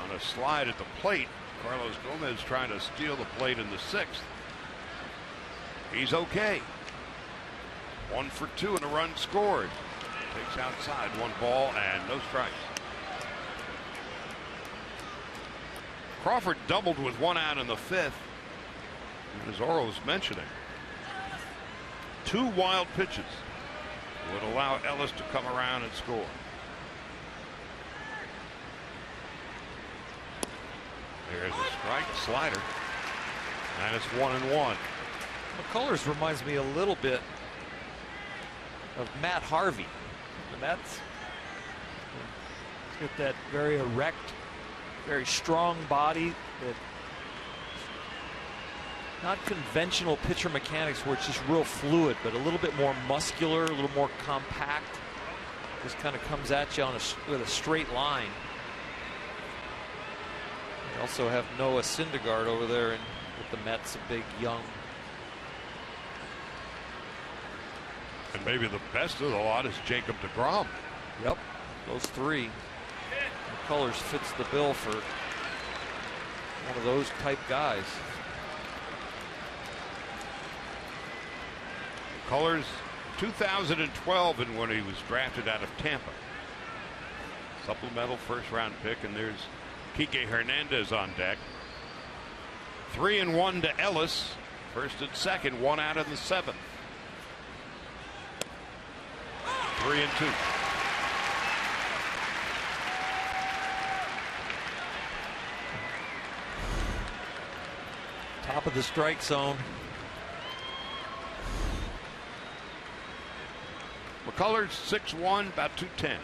on a slide at the plate. Carlos Gomez trying to steal the plate in the 6th. He's okay. 1 for 2 and a run scored. Takes outside, 1 ball and no strikes. Crawford doubled with 1 out in the 5th. And as Oro was mentioning, 2 wild pitches would allow Ellis to come around and score. There's a strike, slider, and it's 1-1. McCullers reminds me a little bit of Matt Harvey. And that's got that very erect, very strong body, that not conventional pitcher mechanics where it's just real fluid, but a little bit more muscular, a little more compact. Just kind of comes at you on with a straight line. They also have Noah Syndergaard over there with the Mets, a big young. And maybe the best of the lot is Jacob deGrom. Yep, those three. McCullers fits the bill for one of those type guys. McCullers, 2012, and when he was drafted out of Tampa. Supplemental first-round pick, and there's Kike Hernandez on deck. 3-1 to Ellis, first and second, one out in the seventh. 3-2. Top of the strike zone. McCullers 6'1", about 210.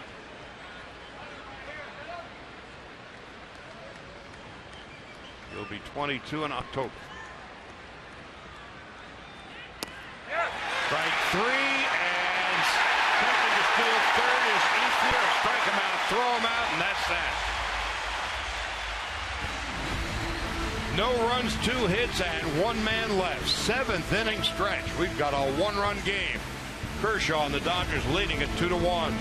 He'll be 22 in October. Strike three, and attempting to steal third is Ethier. Strike him out, throw him out, and that's that. No runs, 2 hits, and 1 man left. 7th inning stretch. We've got a 1-run game. Kershaw and the Dodgers leading at 2-1.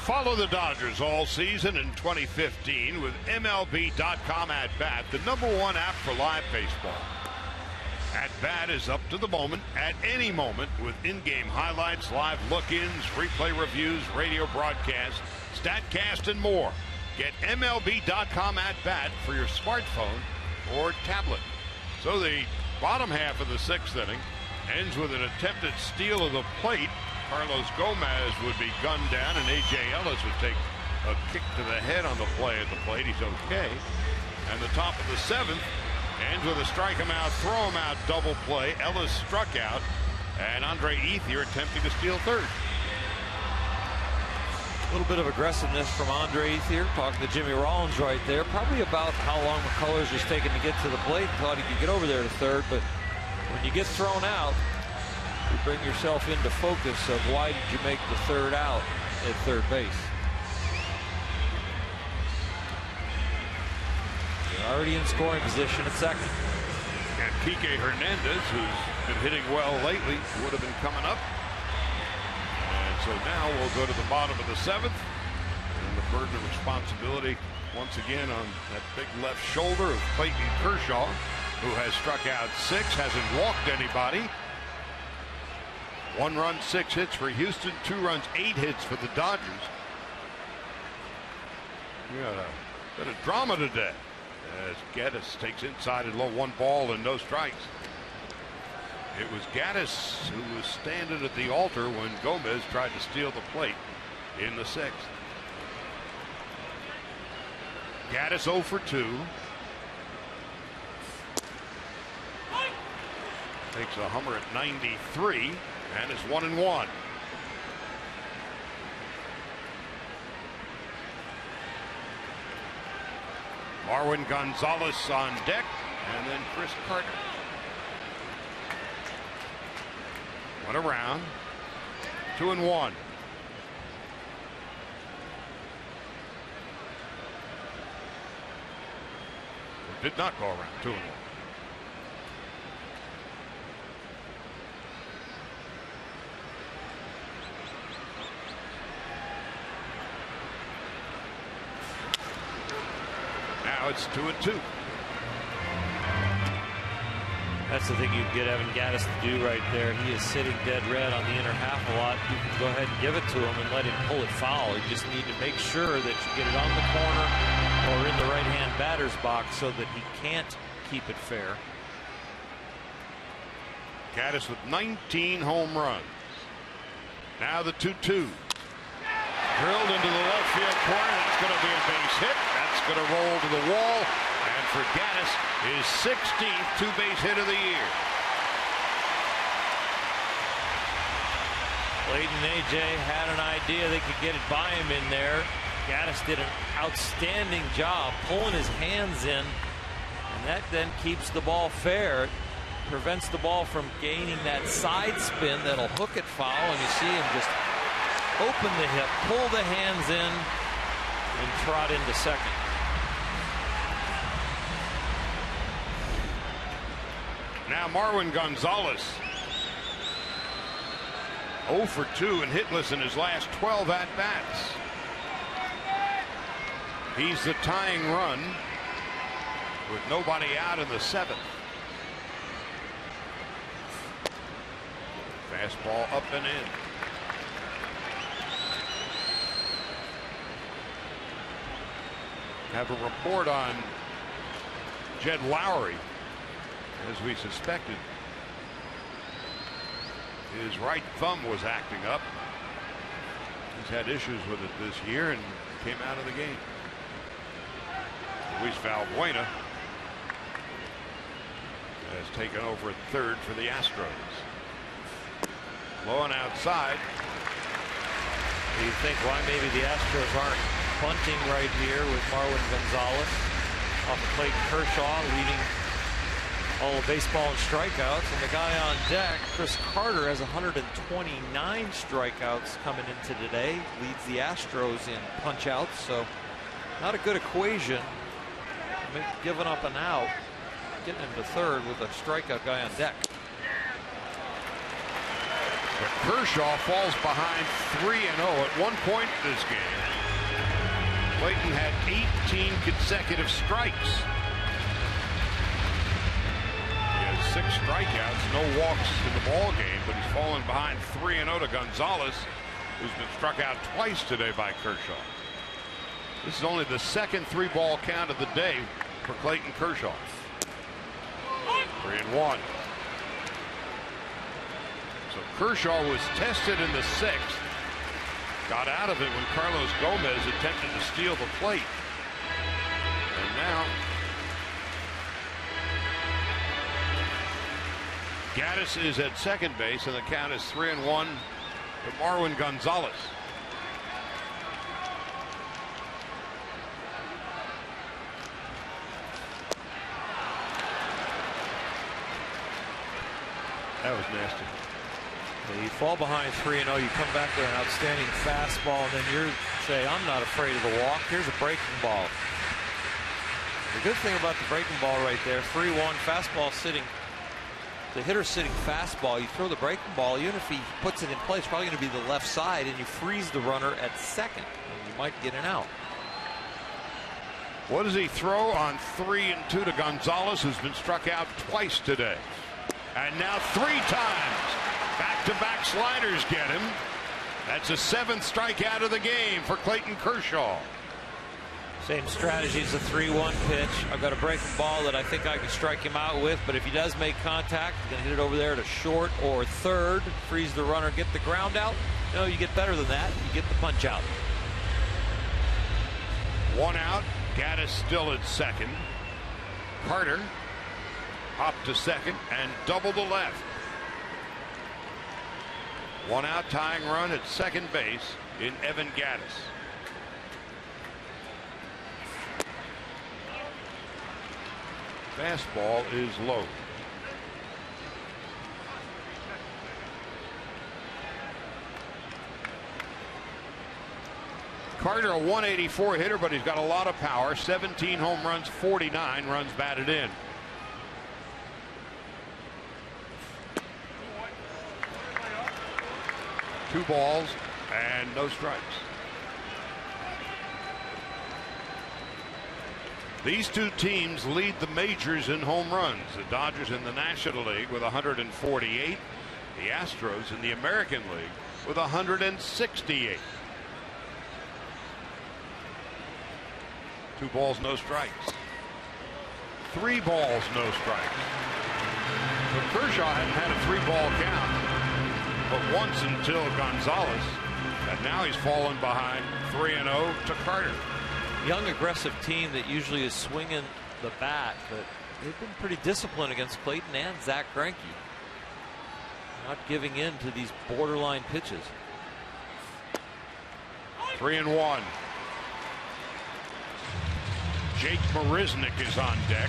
Follow the Dodgers all season in 2015 with MLB.com At Bat, the #1 app for live baseball. At Bat is up to the moment at any moment with in-game highlights, live look-ins, replay reviews, radio broadcasts, StatCast, and more. Get MLB.com At Bat for your smartphone or tablet. So the bottom half of the 6th inning ends with an attempted steal of the plate. Carlos Gomez would be gunned down, and A.J. Ellis would take a kick to the head on the play at the plate. He's okay. And the top of the 7th ends with a strike him out, throw him out double play. Ellis struck out, and Andre Ethier attempting to steal third. A little bit of aggressiveness from Andre Ethier. Talking to Jimmy Rollins right there. Probably about how long McCullers was taking to get to the plate. Thought he could get over there to third, but when you get thrown out, you bring yourself into focus of why did you make the third out at third base. You're already in scoring position at second. And Kike Hernandez, who's been hitting well lately, would have been coming up. And so now we'll go to the bottom of the 7th. the burden of responsibility once again on that big left shoulder of Clayton Kershaw, who has struck out 6, hasn't walked anybody. 1 run, 6 hits for Houston, 2 runs, 8 hits for the Dodgers. We got a bit of drama today as Gaddis takes inside and low, 1 ball and no strikes. It was Gaddis who was standing at the altar when Gomez tried to steal the plate in the 6th. Gaddis 0 for 2. Takes a hummer at 93 and is 1-1. Marwin Gonzalez on deck, and then Chris Carter. Went around. 2-1. Did not go around. 2-1. Now it's 2-2. That's the thing you can get Evan Gaddis to do right there. He is sitting dead red on the inner half a lot. You can go ahead and give it to him and let him pull it foul. You just need to make sure that you get it on the corner or in the right-hand batter's box so that he can't keep it fair. Gaddis with 19 home runs. Now the 2-2. Drilled into the left field corner. That's going to be a base hit. That's going to roll to the wall. And for Gaddis, his 16th 2-base hit of the year. Clayton and A.J. had an idea they could get it by him in there. Gaddis did an outstanding job pulling his hands in, and that then keeps the ball fair. It prevents the ball from gaining that side spin that'll hook it foul, and you see him just open the hip, pull the hands in, and trot into second. Now Marwin Gonzalez 0 for 2 and hitless in his last 12 at-bats. He's the tying run with nobody out in the 7th. Fastball up and in. Have a report on Jed Lowry. As we suspected, his right thumb was acting up. He's had issues with it this year and came out of the game. Luis Valbuena has taken over at third for the Astros. Low and outside. You think why maybe the Astros aren't bunting right here with Marwin Gonzalez off of Clayton Kershaw leading all of baseball in strikeouts, and the guy on deck, Chris Carter, has 129 strikeouts coming into today, leads the Astros in punch-outs, so not a good equation. Giving up an out, getting into third with a strikeout guy on deck. But Kershaw falls behind 3-0 at one point in this game. Clayton had 18 consecutive strikes. 6 strikeouts, no walks in the ball game, but he's fallen behind 3-0 to Gonzalez, who's been struck out twice today by Kershaw. This is only the second 3-ball count of the day for Clayton Kershaw. 3-1. So Kershaw was tested in the 6th, got out of it when Carlos Gomez attempted to steal the plate, and now Gaddis is at second base, and the count is 3-1 to Marwin Gonzalez. That was nasty. You fall behind 3-0, you come back with an outstanding fastball, and then you say, I'm not afraid of the walk. Here's a breaking ball. The good thing about the breaking ball right there, 3-1, fastball sitting the hitter's sitting fastball, you throw the breaking ball, even if he puts it in play, it's probably going to be the left side, and you freeze the runner at second, and you might get an out. What does he throw on 3-2 to Gonzalez, who's been struck out twice today? And now 3 times. Back-to-back sliders get him. That's a 7th strikeout of the game for Clayton Kershaw. Same strategy as the 3-1 pitch. I've got a breaking ball that I think I can strike him out with, but if he does make contact, he's going to hit it over there to short or third, freeze the runner, get the ground out. No, you get better than that. You get the punch out. 1 out. Gaddis still at second. Carter up to second and double to left. 1 out, tying run at second base in Evan Gaddis. Fastball is low. Carter, a 184 hitter, but he's got a lot of power. 17 home runs, 49 runs batted in. Two balls and no strikes. These two teams lead the majors in home runs. The Dodgers in the National League with 148. The Astros in the American League with 168. 2 balls, no strikes. 3 balls, no strikes. So Kershaw hadn't had a 3-ball count, but once until Gonzalez, and now he's fallen behind 3-0 to Carter. Young, aggressive team that usually is swinging the bat, but they've been pretty disciplined against Clayton and Zach Greinke. Not giving in to these borderline pitches. 3-1. Jake Marisnick is on deck.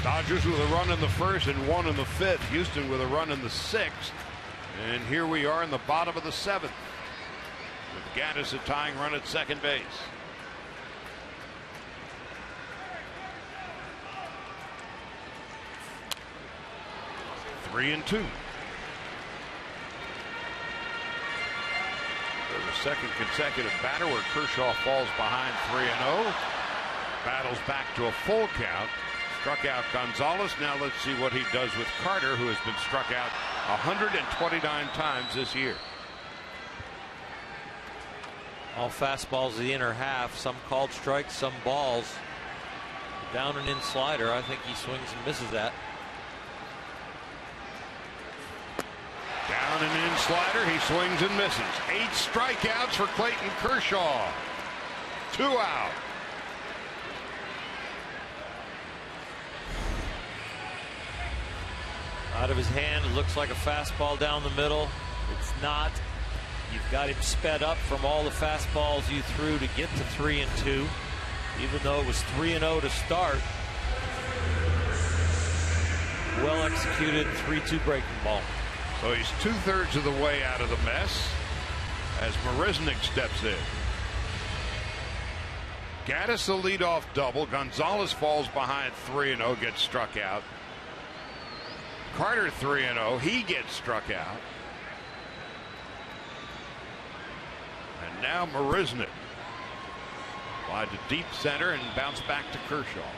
Dodgers with a run in the first and 1 in the 5th. Houston with a run in the 6th. And here we are in the bottom of the 7th. With Gaddis a tying run at second base. Three and 2. The second consecutive batter where Kershaw falls behind 3-0. Battles back to a full count. Struck out Gonzalez. Now let's see what he does with Carter, who has been struck out 129 times this year. All fastballs of the inner half. Some called strikes, some balls. Down and in slider. I think he swings and misses that. Down and in slider, he swings and misses. 8 strikeouts for Clayton Kershaw. 2 out. Out of his hand, it looks like a fastball down the middle. It's not. You've got him sped up from all the fastballs you threw to get to 3-2. Even though it was 3-0 to start. Well executed 3-2 breaking ball. So he's 2/3 of the way out of the mess as Marisnick steps in. Gaddis a leadoff double. Gonzalez falls behind 3-0, gets struck out. Carter 3-0, he gets struck out. And now Marisnick. Wide to deep center and bounce back to Kershaw.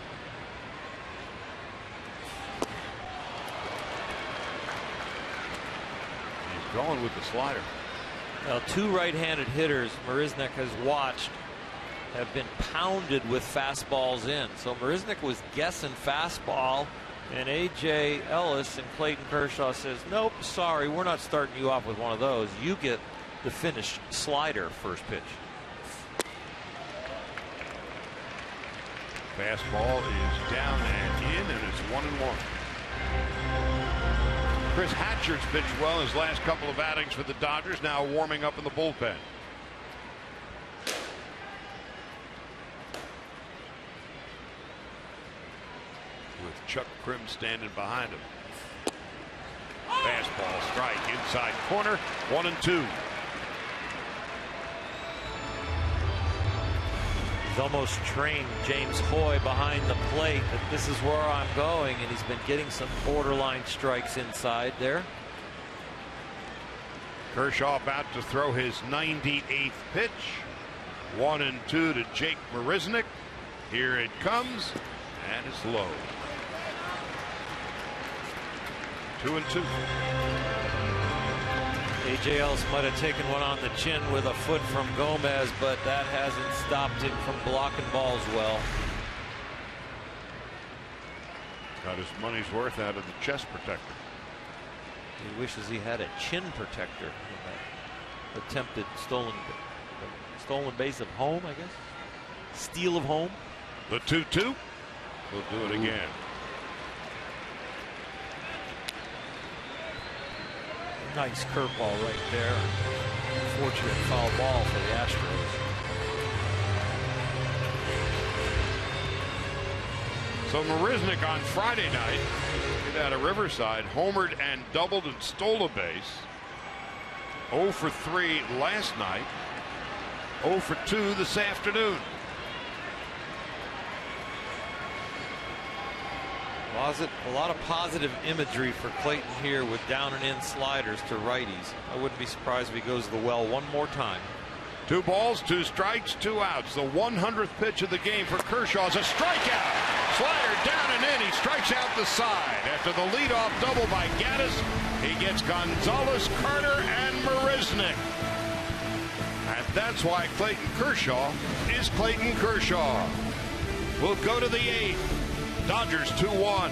Going with the slider. Now, 2 right-handed hitters Marisnick has watched have been pounded with fastballs in. So Marisnick was guessing fastball, and A.J. Ellis and Clayton Kershaw says, nope, sorry, we're not starting you off with one of those. You get the finished slider first pitch. Fastball is down and in, and it's 1-1. Chris Hatcher's pitched well his last couple of outings for the Dodgers, now warming up in the bullpen. With Chuck Krim standing behind him. Fastball strike inside corner, 1-2. almost trained James Hoy behind the plate that this is where I'm going, and he's been getting some borderline strikes inside there. Kershaw about to throw his 98th pitch. 1-2 to Jake Marisnick. Here it comes, and it's low. 2-2. A.J. Ellis might have taken one on the chin with a foot from Gomez, but that hasn't stopped him from blocking balls well. Got his money's worth out of the chest protector. He wishes he had a chin protector in that attempted stolen base of home, I guess. Steal of home. The 2-2. We'll do it again. Nice curveball right there. Unfortunate foul ball for the Astros. So Marisnick on Friday night, hit out of Riverside, homered and doubled and stole a base. 0 for 3 last night. 0 for 2 this afternoon. A lot of positive imagery for Clayton here with down and in sliders to righties. I wouldn't be surprised if he goes to the well one more time. 2 balls, 2 strikes, 2 outs. The 100th pitch of the game for Kershaw is a strikeout. Slider down and in. He strikes out the side. After the leadoff double by Gaddis, he gets Gonzalez, Carter, and Marisnick. And that's why Clayton Kershaw is Clayton Kershaw. We'll go to the 8th. Dodgers 2-1.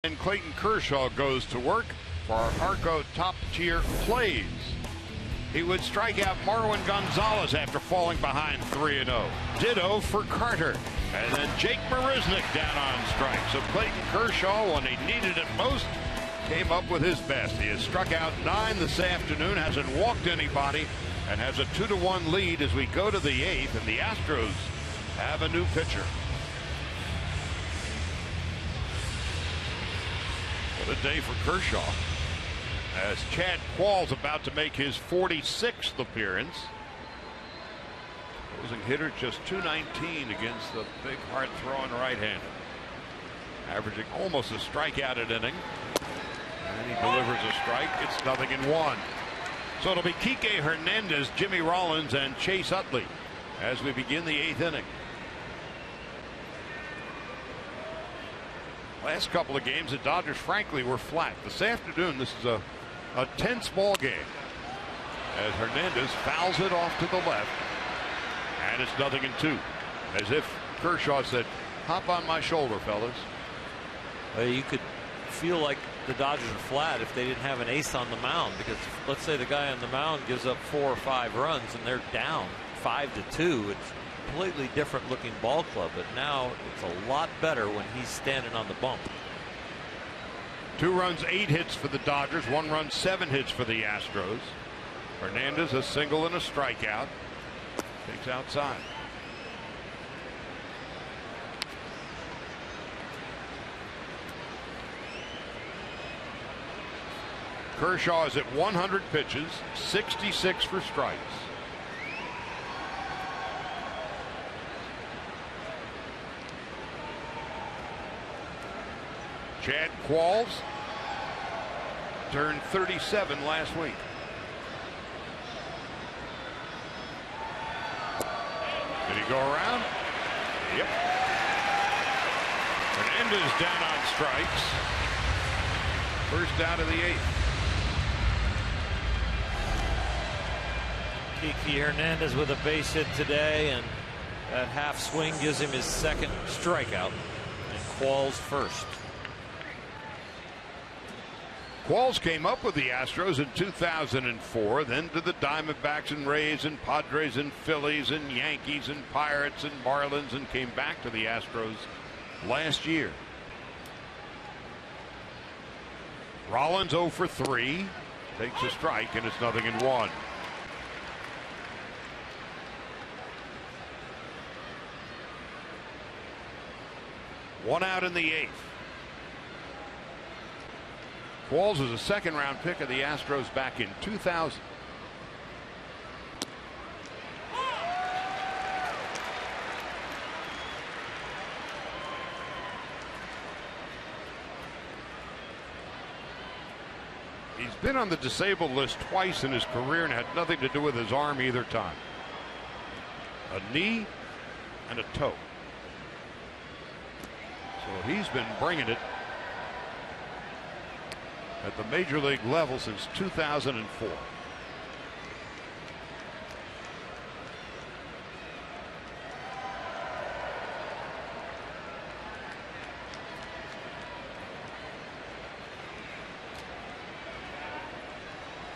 And Clayton Kershaw goes to work for Arco top-tier plays. He would strike out Marwin Gonzalez after falling behind 3-0. Ditto for Carter. And then Jake Marisnick down on strike. So Clayton Kershaw, when he needed it most, came up with his best. He has struck out 9 this afternoon, hasn't walked anybody, and has a 2-1 lead as we go to the 8th, and the Astros have a new pitcher. What a day for Kershaw, as Chad Quall's about to make his 46th appearance. Opposing hitter just .219 against the big hard-throwing right-hander, averaging almost a strikeout an inning. And he delivers a strike. It's 0-1. So it'll be Kike Hernandez, Jimmy Rollins, and Chase Utley as we begin the 8th inning. Last couple of games, the Dodgers, frankly, were flat. This afternoon, this is a tense ball game as Hernandez fouls it off to the left, and it's 0-2. As if Kershaw said, "Hop on my shoulder, fellas." You could feel like the Dodgers are flat if they didn't have an ace on the mound, because let's say the guy on the mound gives up 4 or 5 runs and they're down 5-2. It's a completely different looking ball club, but now it's a lot better when he's standing on the bump. 2 runs, 8 hits for the Dodgers. 1 run, 7 hits for the Astros. Hernandez a single and a strikeout. Takes outside. Kershaw is at 100 pitches, 66 for strikes. Chad Qualls turned 37 last week. Did he go around? Yep. Hernandez down on strikes. First out of the 8th. Kiki Hernandez with a base hit today, and that half swing gives him his 2nd strikeout, and Qualls first. Qualls came up with the Astros in 2004, then to the Diamondbacks and Rays and Padres and Phillies and Yankees and Pirates and Marlins, and came back to the Astros last year. Rollins 0 for 3, takes a strike, and it's 0-1. One out in the 8th. Qualls was a 2nd-round pick of the Astros back in 2000. He's been on the disabled list twice in his career and had nothing to do with his arm either time. A knee and a toe. So he's been bringing it at the major league level since 2004.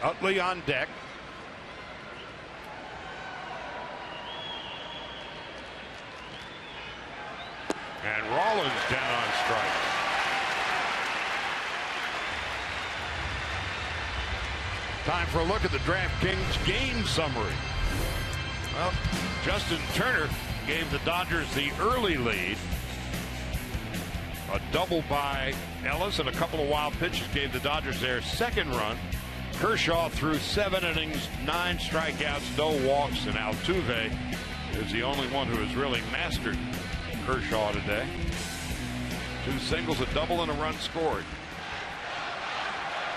Utley on deck. And Rollins down on strike. Time for a look at the DraftKings game summary. Well, Justin Turner gave the Dodgers the early lead. A double by Ellis and a couple of wild pitches gave the Dodgers their 2nd run. Kershaw threw 7 innings, 9 strikeouts, no walks, and Altuve is the only one who has really mastered Kershaw today. 2 singles, a double, and a run scored.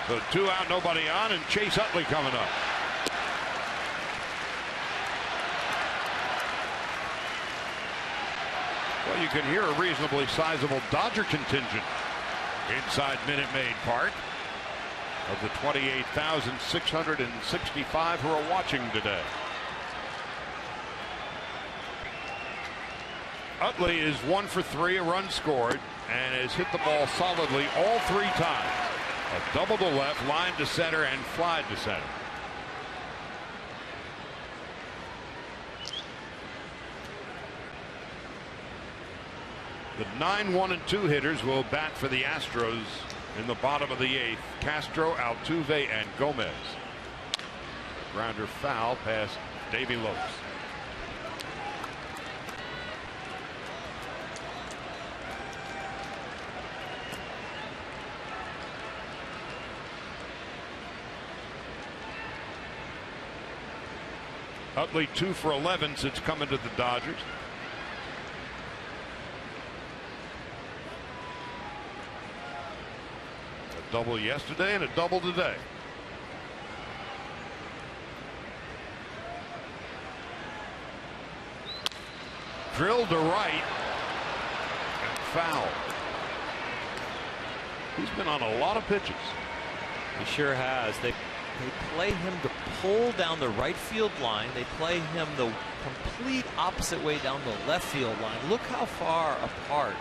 So 2 out, nobody on, and Chase Utley coming up. Well, you can hear a reasonably sizable Dodger contingent inside Minute Maid Park of the 28,665 who are watching today. Utley is 1 for 3, a run scored, and has hit the ball solidly all 3 times. A double to left, line to center, and fly to center. The 9, 1, and 2 hitters will bat for the Astros in the bottom of the 8th. Castro, Altuve, and Gomez. Grounder foul past Davey Lopes. Utley 2 for 11 since coming to the Dodgers. A double yesterday and a double today. Drilled to right and foul. He's been on a lot of pitches. He sure has. They play him to pull down the right field line. They play him the complete opposite way down the left field line. Look how far apart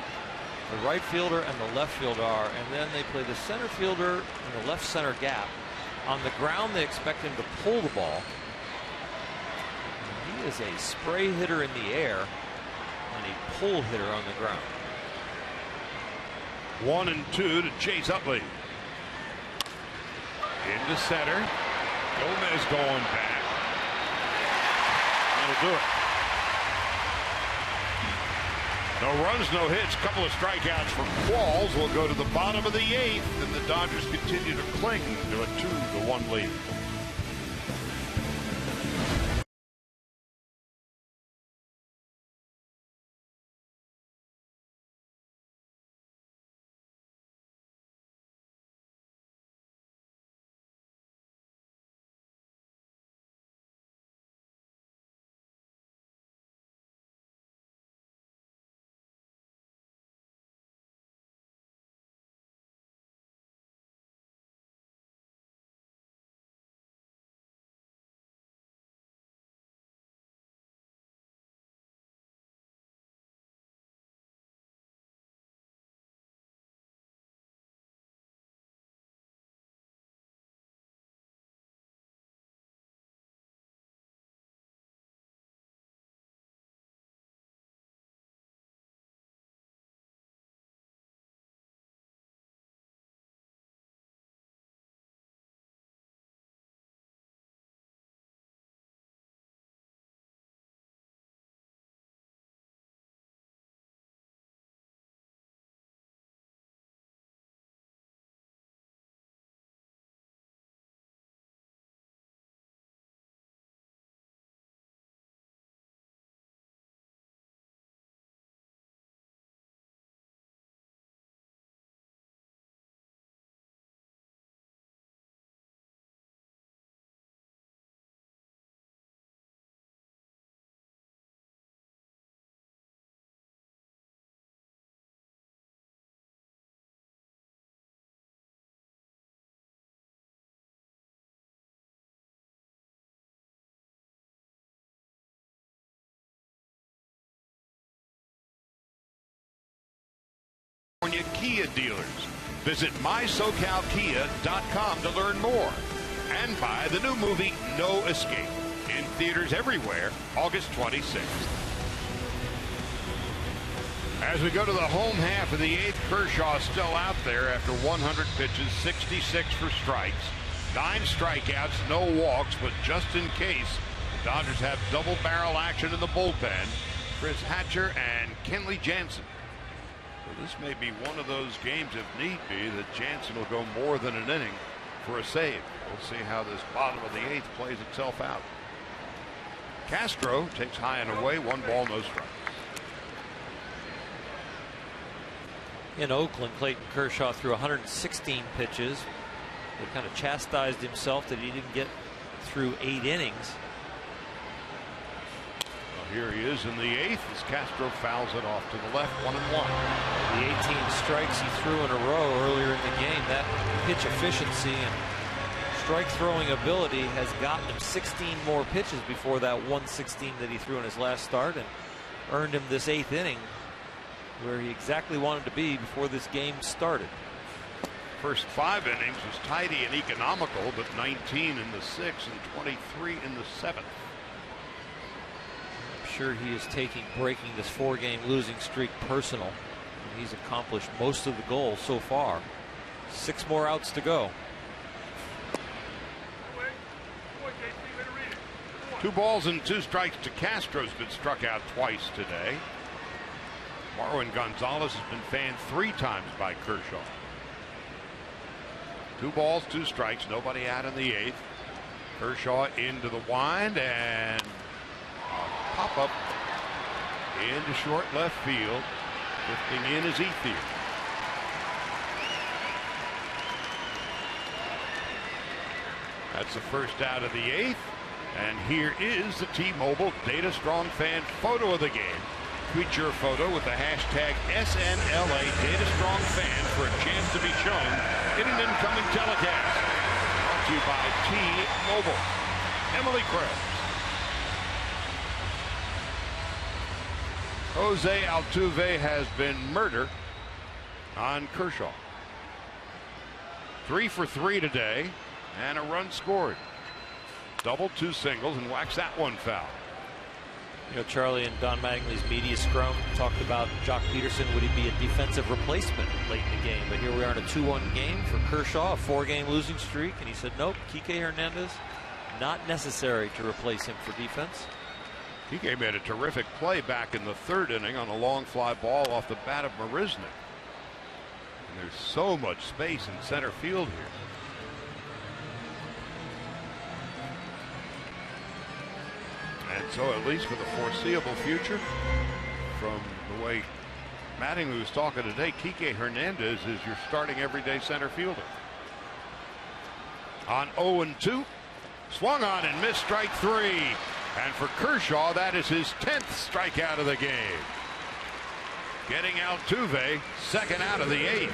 The right fielder and the left fielder are, and then they play the center fielder in the left center gap. On the ground, they expect him to pull the ball. And he is a spray hitter in the air and a pull hitter on the ground. 1-2 to Chase Utley. Into center. Gomez going back. That'll do it. No runs, no hits. Couple of strikeouts for Qualls. Will go to the bottom of the 8th, and the Dodgers continue to cling to a 2-1 lead. Kia dealers. Visit mysocalkia.com to learn more. And buy the new movie No Escape, in theaters everywhere, August 26th. As we go to the home half of the 8th, Kershaw still out there after 100 pitches, 66 for strikes, 9 strikeouts, no walks, but just in case, the Dodgers have double barrel action in the bullpen. Chris Hatcher and Kenley Jansen. So this may be one of those games, if need be, that Jansen will go more than an inning for a save. We'll see how this bottom of the 8th plays itself out. Castro takes high and away, 1 ball, no strikes. In Oakland, Clayton Kershaw threw 116 pitches. He kind of chastised himself that he didn't get through 8 innings. Here he is in the 8th as Castro fouls it off to the left, 1-1. The 18 strikes he threw in a row earlier in the game, that pitch efficiency and strike throwing ability has gotten him 16 more pitches before that 116 that he threw in his last start, and earned him this 8th inning where he exactly wanted to be before this game started. First 5 innings was tidy and economical, but 19 in the 6th and 23 in the 7th. Sure, he is taking breaking this 4-game losing streak personal, and he's accomplished most of the goals so far. 6 more outs to go. 2 balls and 2 strikes to Castro's been struck out twice today. Marwin Gonzalez has been fanned 3 times by Kershaw. 2 balls, 2 strikes, nobody out in the 8th. Kershaw into the wind, and pop up into short left field. Drifting in is Ethier. That's the first out of the 8th. And here is the T-Mobile Data Strong fan photo of the game. Tweet your photo with the hashtag SNLA Data Strong fan for a chance to be shown in an incoming telecast. Brought to you by T-Mobile. Emily Krebs. Jose Altuve has been murdered on Kershaw. 3 for 3 today, and a run scored. Double, 2 singles, and whacks that one foul. You know, Charlie and Don Mattingly's media scrum talked about Jock Peterson. Would he be a defensive replacement late in the game? But here we are in a 2-1 game for Kershaw, a 4-game losing streak. And he said, nope, Kike Hernandez, not necessary to replace him for defense. Kike made a terrific play back in the 3rd inning on a long fly ball off the bat of Marisnik. And there's so much space in center field here. And so, at least for the foreseeable future, from the way Mattingly was talking today, Kike Hernandez is your starting everyday center fielder. On 0-2, swung on and missed, strike 3. And for Kershaw, that is his 10th strikeout of the game. Getting Altuve, 2nd out of the 8th.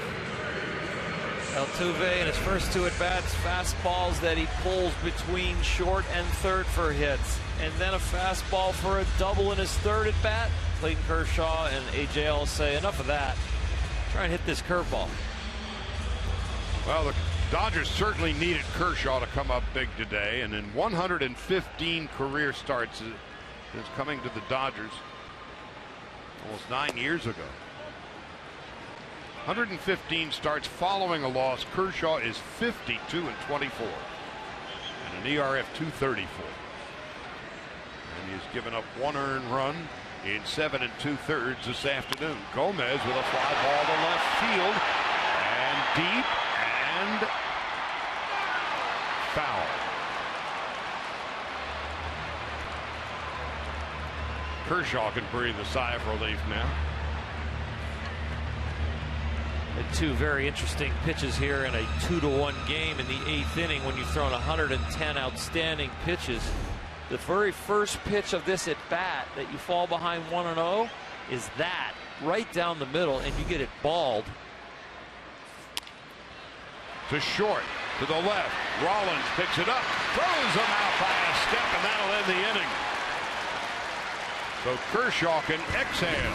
Altuve in his first 2 at-bats, fastballs that he pulls between short and third for hits. And then a fastball for a double in his 3rd at-bat. Clayton Kershaw and AJ will say, enough of that. Try and hit this curveball. Well, the Dodgers certainly needed Kershaw to come up big today. And in 115 career starts since coming to the Dodgers almost 9 years ago. 115 starts following a loss. Kershaw is 52-24 and an ERA of 2.34. And he's given up 1 earned run in 7 2/3 this afternoon. Gomez with a fly ball to left field and deep and foul. Kershaw can breathe a sigh of relief now. And 2 very interesting pitches here in a 2-1 game in the 8th inning when you've thrown 110 outstanding pitches. The very first pitch of this at bat that you fall behind 1-0 is that right down the middle, and you get it balled. To short, to the left. Rollins picks it up, throws him out by a step, and that'll end the inning. So Kershaw can exhale.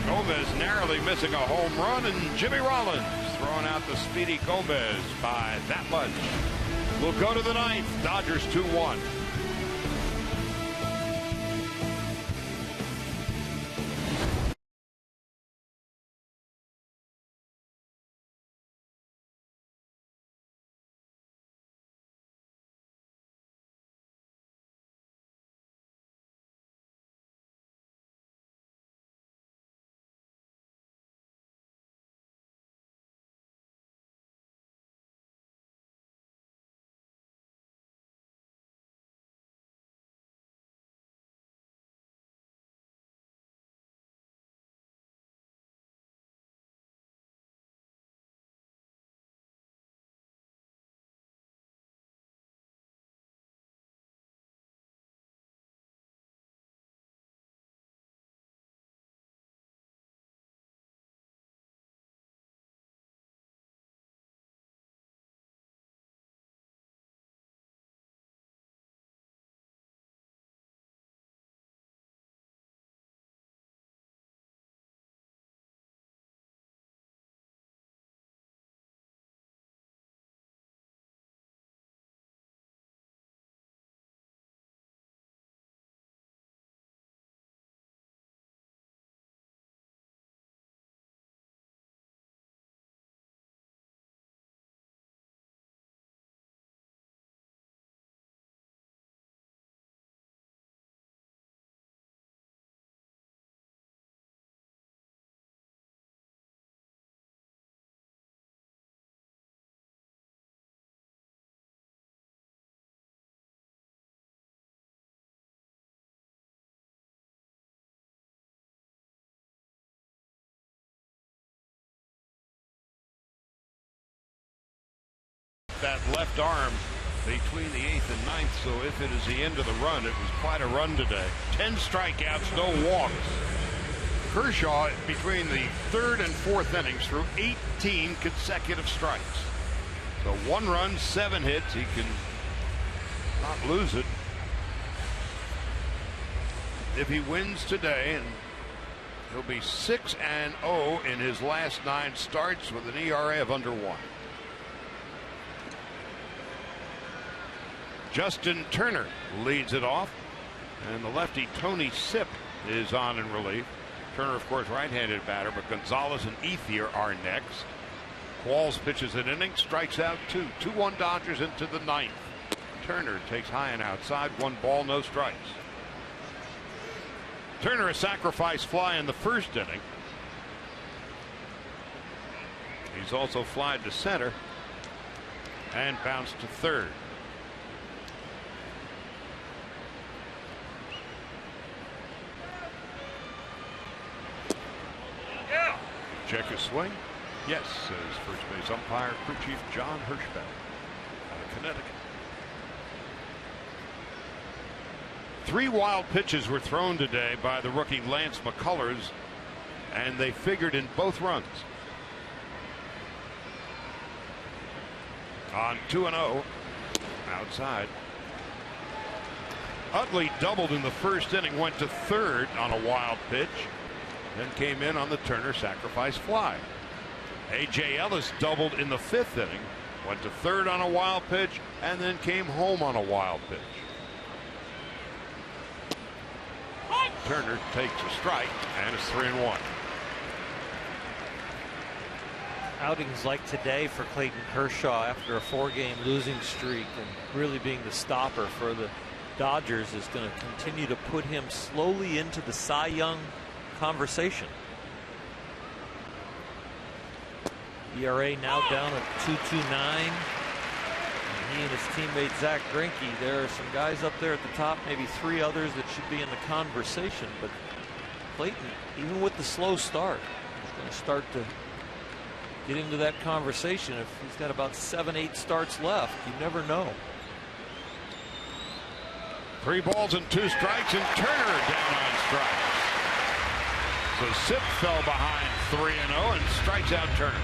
Gomez narrowly missing a home run, and Jimmy Rollins throwing out the speedy Gomez by that much. We'll go to the 9th. Dodgers 2-1. That left arm between the 8th and 9th, so if it is the end of the run, it was quite a run today. 10 strikeouts, no walks. Kershaw, between the 3rd and 4th innings, threw 18 consecutive strikes. So 1 run, 7 hits. He can not lose it. If he wins today and He'll be 6-0 in his last 9 starts with an ERA of under 1. Justin Turner leads it off, and the lefty Tony Sipp is on in relief. Turner, of course, right-handed batter, but Gonzalez and Ethier are next. Qualls pitches an inning, strikes out 2. 2-1 Dodgers into the 9th. Turner takes high and outside, 1 ball, no strikes. Turner a sacrifice fly in the first inning. He's also flied to center and bounced to third. Check his swing. Yes, says first base umpire, crew chief John Hirschfeld out of Connecticut. 3 wild pitches were thrown today by the rookie Lance McCullers, and they figured in both runs. On 2-0, outside. Utley doubled in the first inning, went to third on a wild pitch, then came in on the Turner sacrifice fly. A.J. Ellis doubled in the 5th inning, went to third on a wild pitch, and then came home on a wild pitch. Turner takes a strike, and it's 3-1. Outings like today for Clayton Kershaw after a 4-game losing streak and really being the stopper for the Dodgers is going to continue to put him slowly into the Cy Young conversation. ERA now down at 2.29. He and his teammate Zach Greinke, there are some guys up there at the top, maybe 3 others that should be in the conversation, but Clayton, even with the slow start, is going to start to get into that conversation. If he's got about 7-8 starts left, you never know. 3 balls and 2 strikes, and Turner down on strikes. So Sipp fell behind 3-0 and strikes out Turner.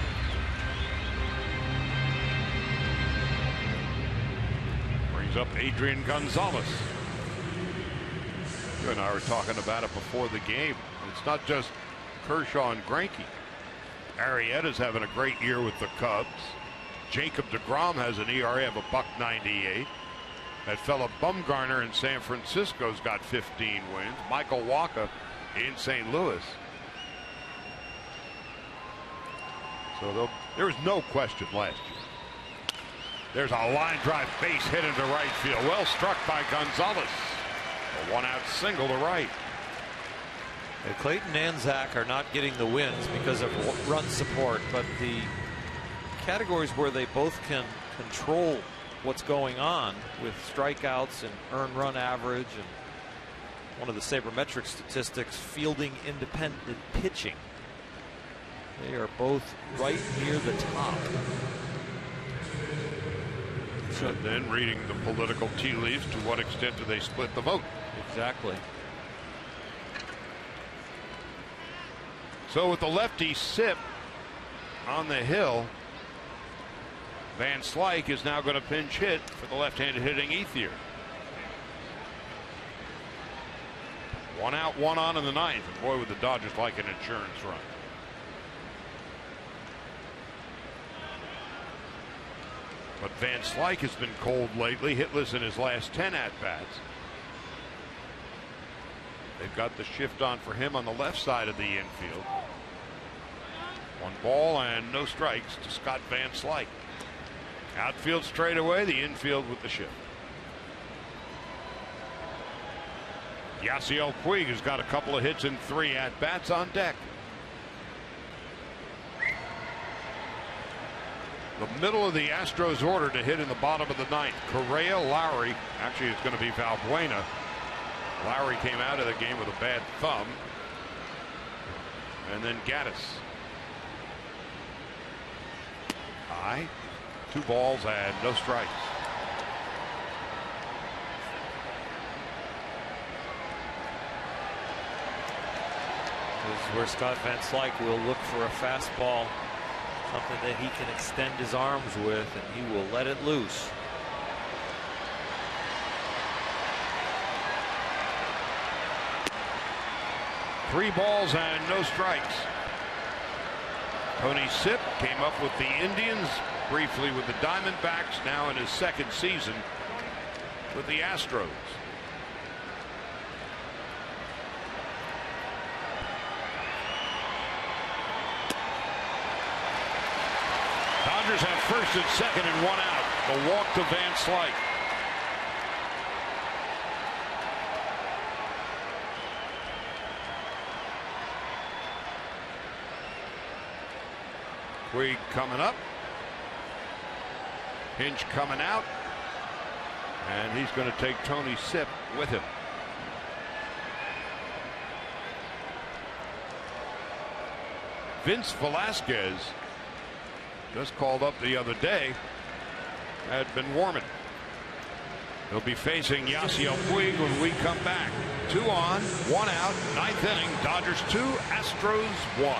Up Adrian Gonzalez. You and I were talking about it before the game. It's not just Kershaw and Greinke. Arrieta's having a great year with the Cubs. Jacob deGrom has an ERA of $1.98. That fella Bumgarner in San Francisco's got 15 wins. Michael Wacha in St. Louis. So there was no question last year. There's a line drive base hit into right field. Well struck by Gonzalez. A 1-out single to right. And Clayton and Zach are not getting the wins because of run support, but the categories where they both can control what's going on with strikeouts and earned run average and one of the sabermetric statistics, fielding independent pitching. They are both right near the top. And then reading the political tea leaves, to what extent do they split the vote? Exactly. So with the lefty Sipp on the hill, Van Slyke is now going to pinch hit for the left-handed hitting Ethier. 1 out, 1 on in the 9th. And boy, would the Dodgers like an insurance run. But Van Slyke has been cold lately, hitless in his last 10 at-bats. They've got the shift on for him on the left side of the infield. 1 ball and no strikes to Scott Van Slyke. Outfield straight away, the infield with the shift. Yasiel Puig has got a couple of hits in 3 at-bats on deck. The middle of the Astros order to hit in the bottom of the 9th. Correa, Lowry. Actually, it's going to be Valbuena. Lowry came out of the game with a bad thumb. And then Gaddis. High. 2 balls and no strikes. This is where Scott Van Slyke will look for a fastball. Something that he can extend his arms with, and he will let it loose. 3 balls and no strikes. Tony Sipp came up with the Indians, briefly with the Diamondbacks, now in his 2nd season with the Astros. Dodgers have 1st and 2nd and 1 out. The walk to Van Slyke. Puig coming up. Hinch coming out. And he's going to take Tony Sipp with him. Vince Velasquez, just called up the other day, had been warming. He'll be facing Yasiel Puig when we come back. 2 on, 1 out, 9th inning. Dodgers 2, Astros 1.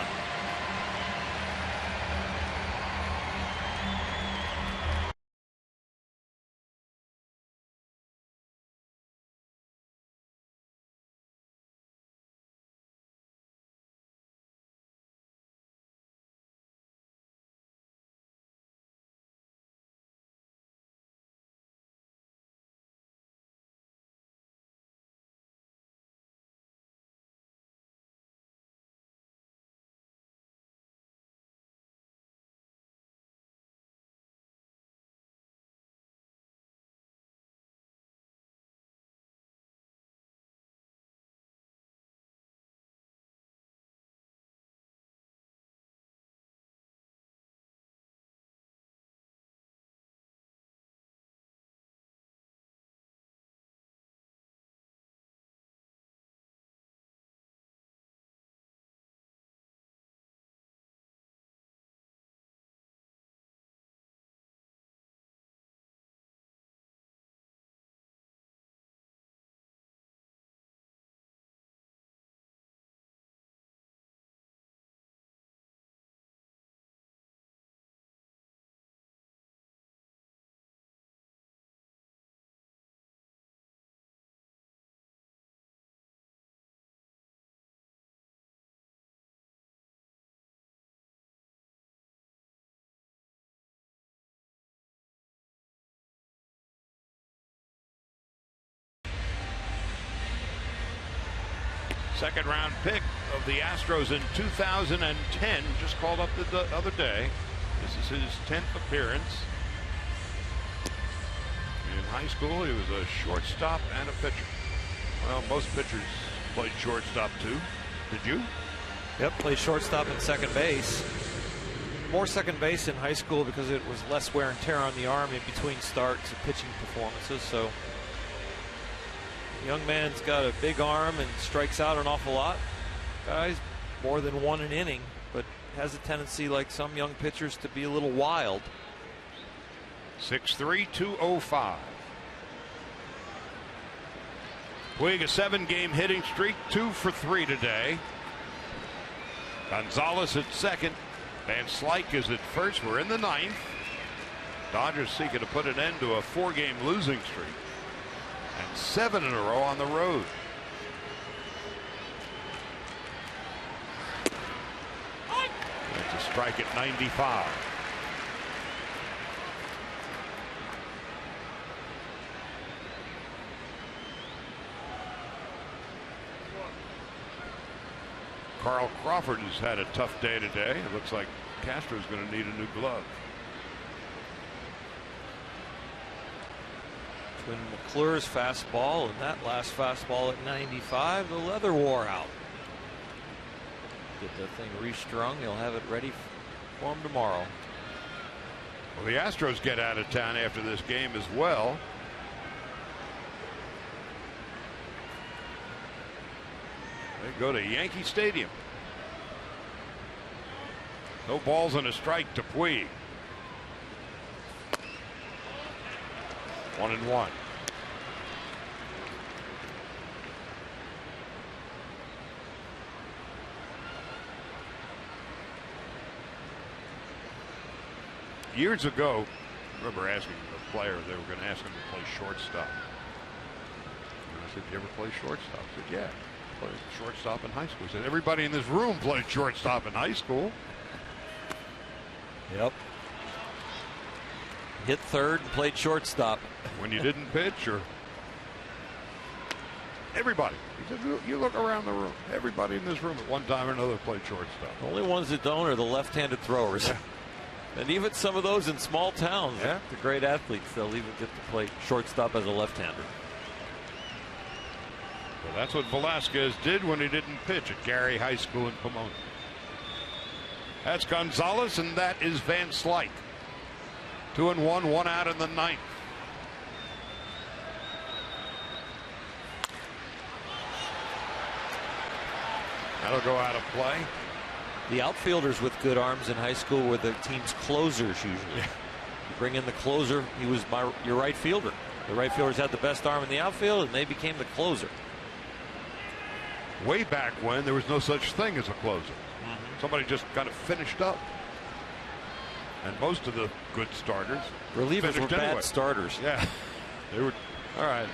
Second round pick of the Astros in 2010, just called up the other day. This is his 10th appearance. In high school, he was a shortstop and a pitcher. Well, most pitchers played shortstop too. Did you? Yep, played shortstop and second base. More second base in high school because it was less wear and tear on the arm in between starts and pitching performances. So young man's got a big arm and strikes out an awful lot. Guys, more than 1 an inning, but has a tendency, like some young pitchers, to be a little wild. 6'3", 205. Puig, a 7-game hitting streak, 2 for 3 today. Gonzalez at second. Van Slyke is at first. We're in the 9th. Dodgers seeking to put an end to a 4-game losing streak. And 7 in a row on the road. That's a strike at 95. Carl Crawford has had a tough day today. It looks like Castro's going to need a new glove. Between McClure's fastball and that last fastball at 95, the leather wore out. Get that thing restrung. He'll have it ready for him tomorrow. Well, the Astros get out of town after this game as well. They go to Yankee Stadium. No balls and a strike to Puig. 1-1. Years ago, I remember asking a player, they were going to ask him to play shortstop. And I said, "Do you ever play shortstop?" I said, "Yeah." Played shortstop in high school. He said everybody in this room played shortstop in high school. Yep. Hit third, played shortstop. When you didn't pitch, or everybody. He said, you look around the room. Everybody in this room at one time or another played shortstop. The only ones that don't are the left-handed throwers. Yeah. And even some of those in small towns, yeah, the great athletes, they'll even get to play shortstop as a left-hander. Well, that's what Velasquez did when he didn't pitch at Gary High School in Pomona. That's Gonzalez, and that is Van Slyke. 2-1, 1 out in the ninth. That'll go out of play. The outfielders with good arms in high school were the team's closers usually. Yeah. You bring in the closer, he was your right fielder. The right fielders had the best arm in the outfield, and they became the closer. Way back when, there was no such thing as a closer. Somebody just kind of finished up. And most of the good starters, relievers were bad anyway. starters. Yeah, they were. All right,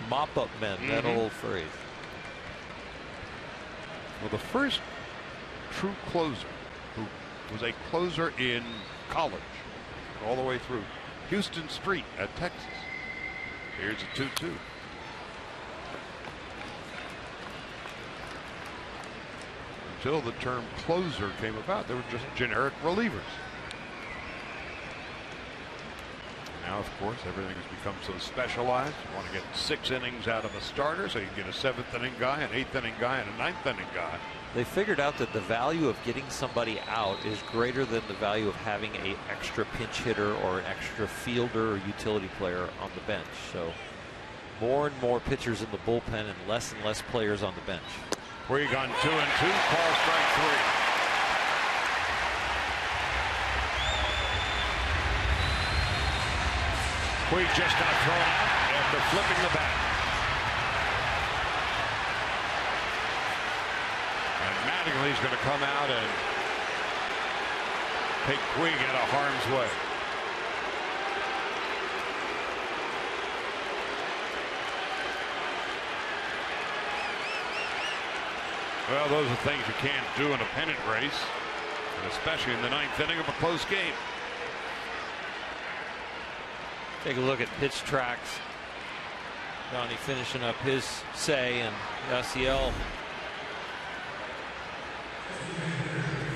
mop-up men, that old phrase. Well, the first true closer who was a closer in college all the way through Houston Street at Texas. Here's a 2-2. Until the term closer came about, they were just generic relievers. Now, of course, everything has become so specialized. You want to get 6 innings out of a starter, so you can get a 7th inning guy, an 8th inning guy, and a 9th inning guy. They figured out that the value of getting somebody out is greater than the value of having an extra pinch hitter or an extra fielder or utility player on the bench. So more and more pitchers in the bullpen and less players on the bench. Puig on 2-2, call strike 3. Puig just got thrown out after flipping the bat. And Mattingly's going to come out and take Puig out of harm's way. Well, those are things you can't do in a pennant race, and especially in the 9th inning of a close game. Take a look at pitch tracks. Johnny finishing up his say, and Yasiel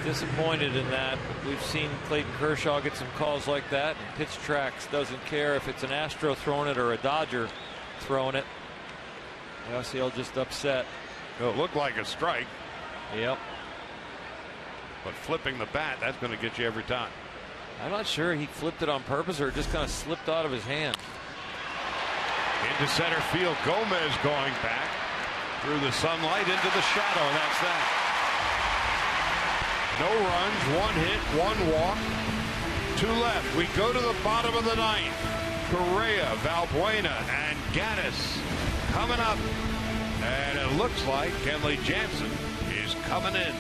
disappointed in that. We've seen Clayton Kershaw get some calls like that, and pitch tracks doesn't care if it's an Astro throwing it or a Dodger throwing it. Yasiel just upset. It looked like a strike. Yep. But flipping the bat, that's going to get you every time. I'm not sure he flipped it on purpose or it just kind of slipped out of his hand. Into center field, Gomez going back through the sunlight into the shadow. That's that. No runs, 1 hit, 1 walk, 2 left. We go to the bottom of the 9th. Correa, Valbuena, and Gaddis coming up. And it looks like Kenley Jansen is coming in.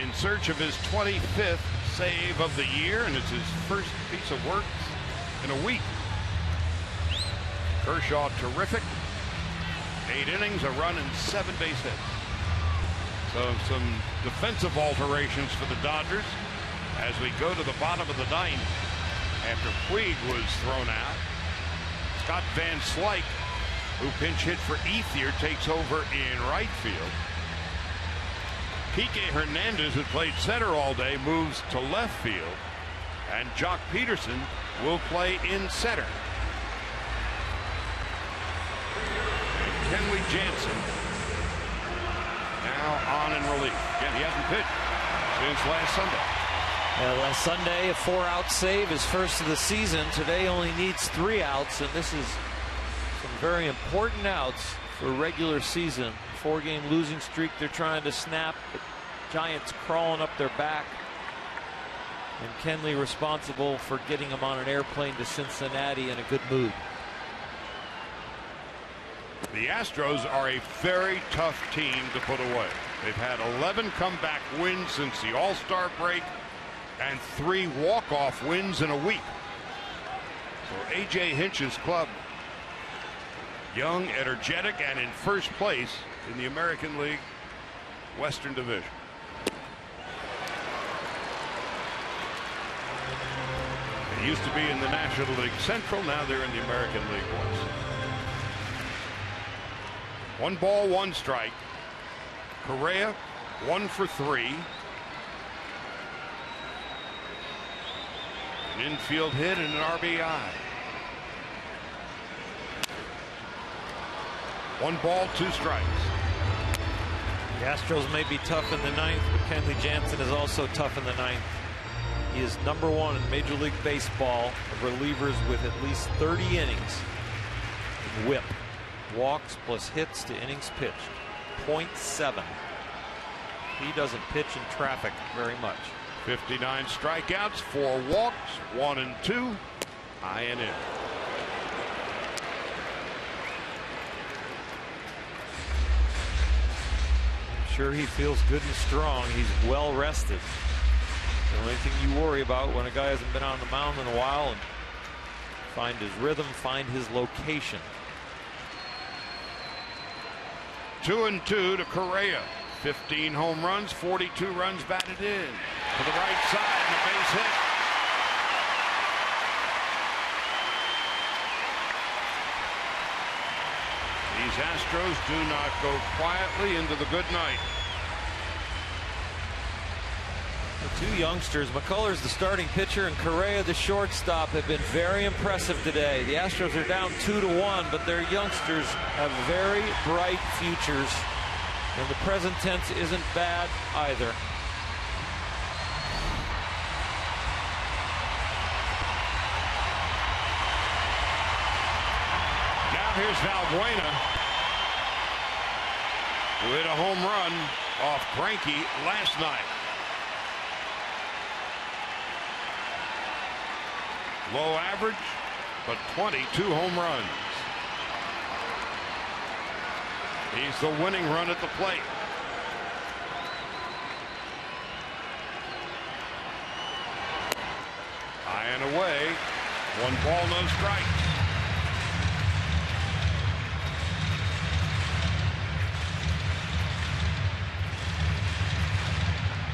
in search of his 25th save of the year, and it's his first piece of work in a week. Kershaw terrific. 8 innings, a run, and 7 base hits. So some defensive alterations for the Dodgers as we go to the bottom of the 9th after Puig was thrown out. Scott Van Slyke, who pinch hit for Ethier, takes over in right field. Kike Hernandez, who played center all day, moves to left field. And Jock Peterson will play in center. And Kenley Jansen now on in relief. Again, he hasn't pitched since last Sunday. Last Sunday, a 4-out save, his first of the season. Today only needs 3 outs, and this is some very important outs for regular season. 4-game losing streak they're trying to snap. The Giants crawling up their back. And Kenley responsible for getting him on an airplane to Cincinnati in a good mood. The Astros are a very tough team to put away. They've had 11 comeback wins since the All-Star break and 3 walk-off wins in a week. So A.J. Hinch's club, young, energetic, and in first place in the American League Western Division. They used to be in the National League Central. Now they're in the American League West. 1 ball, 1 strike. Correa 1 for 3. An infield hit and an RBI. 1 ball, 2 strikes. The Astros may be tough in the 9th, but Kenley Jansen is also tough in the 9th. He is #1 in Major League Baseball of relievers with at least 30 innings in WHIP. Walks plus hits to innings pitched. .7. He doesn't pitch in traffic very much. 59 strikeouts, 4 walks, 1 and 2. High and in. I'm sure he feels good and strong. He's well rested. The only thing you worry about when a guy hasn't been on the mound in a while, and find his rhythm, find his location. 2 and 2 to Correa. 15 home runs, 42 runs batted in. To the right side, and a base hit. These Astros do not go quietly into the good night. The 2 youngsters, McCullers the starting pitcher and Correa the shortstop, have been very impressive today. The Astros are down 2-1, but their youngsters have very bright futures, and the present tense isn't bad either. Now here's Valbuena, who hit a home run off Greinke last night. Low average, but 22 home runs. He's the winning run at the plate. High and away. 1 ball, no strikes.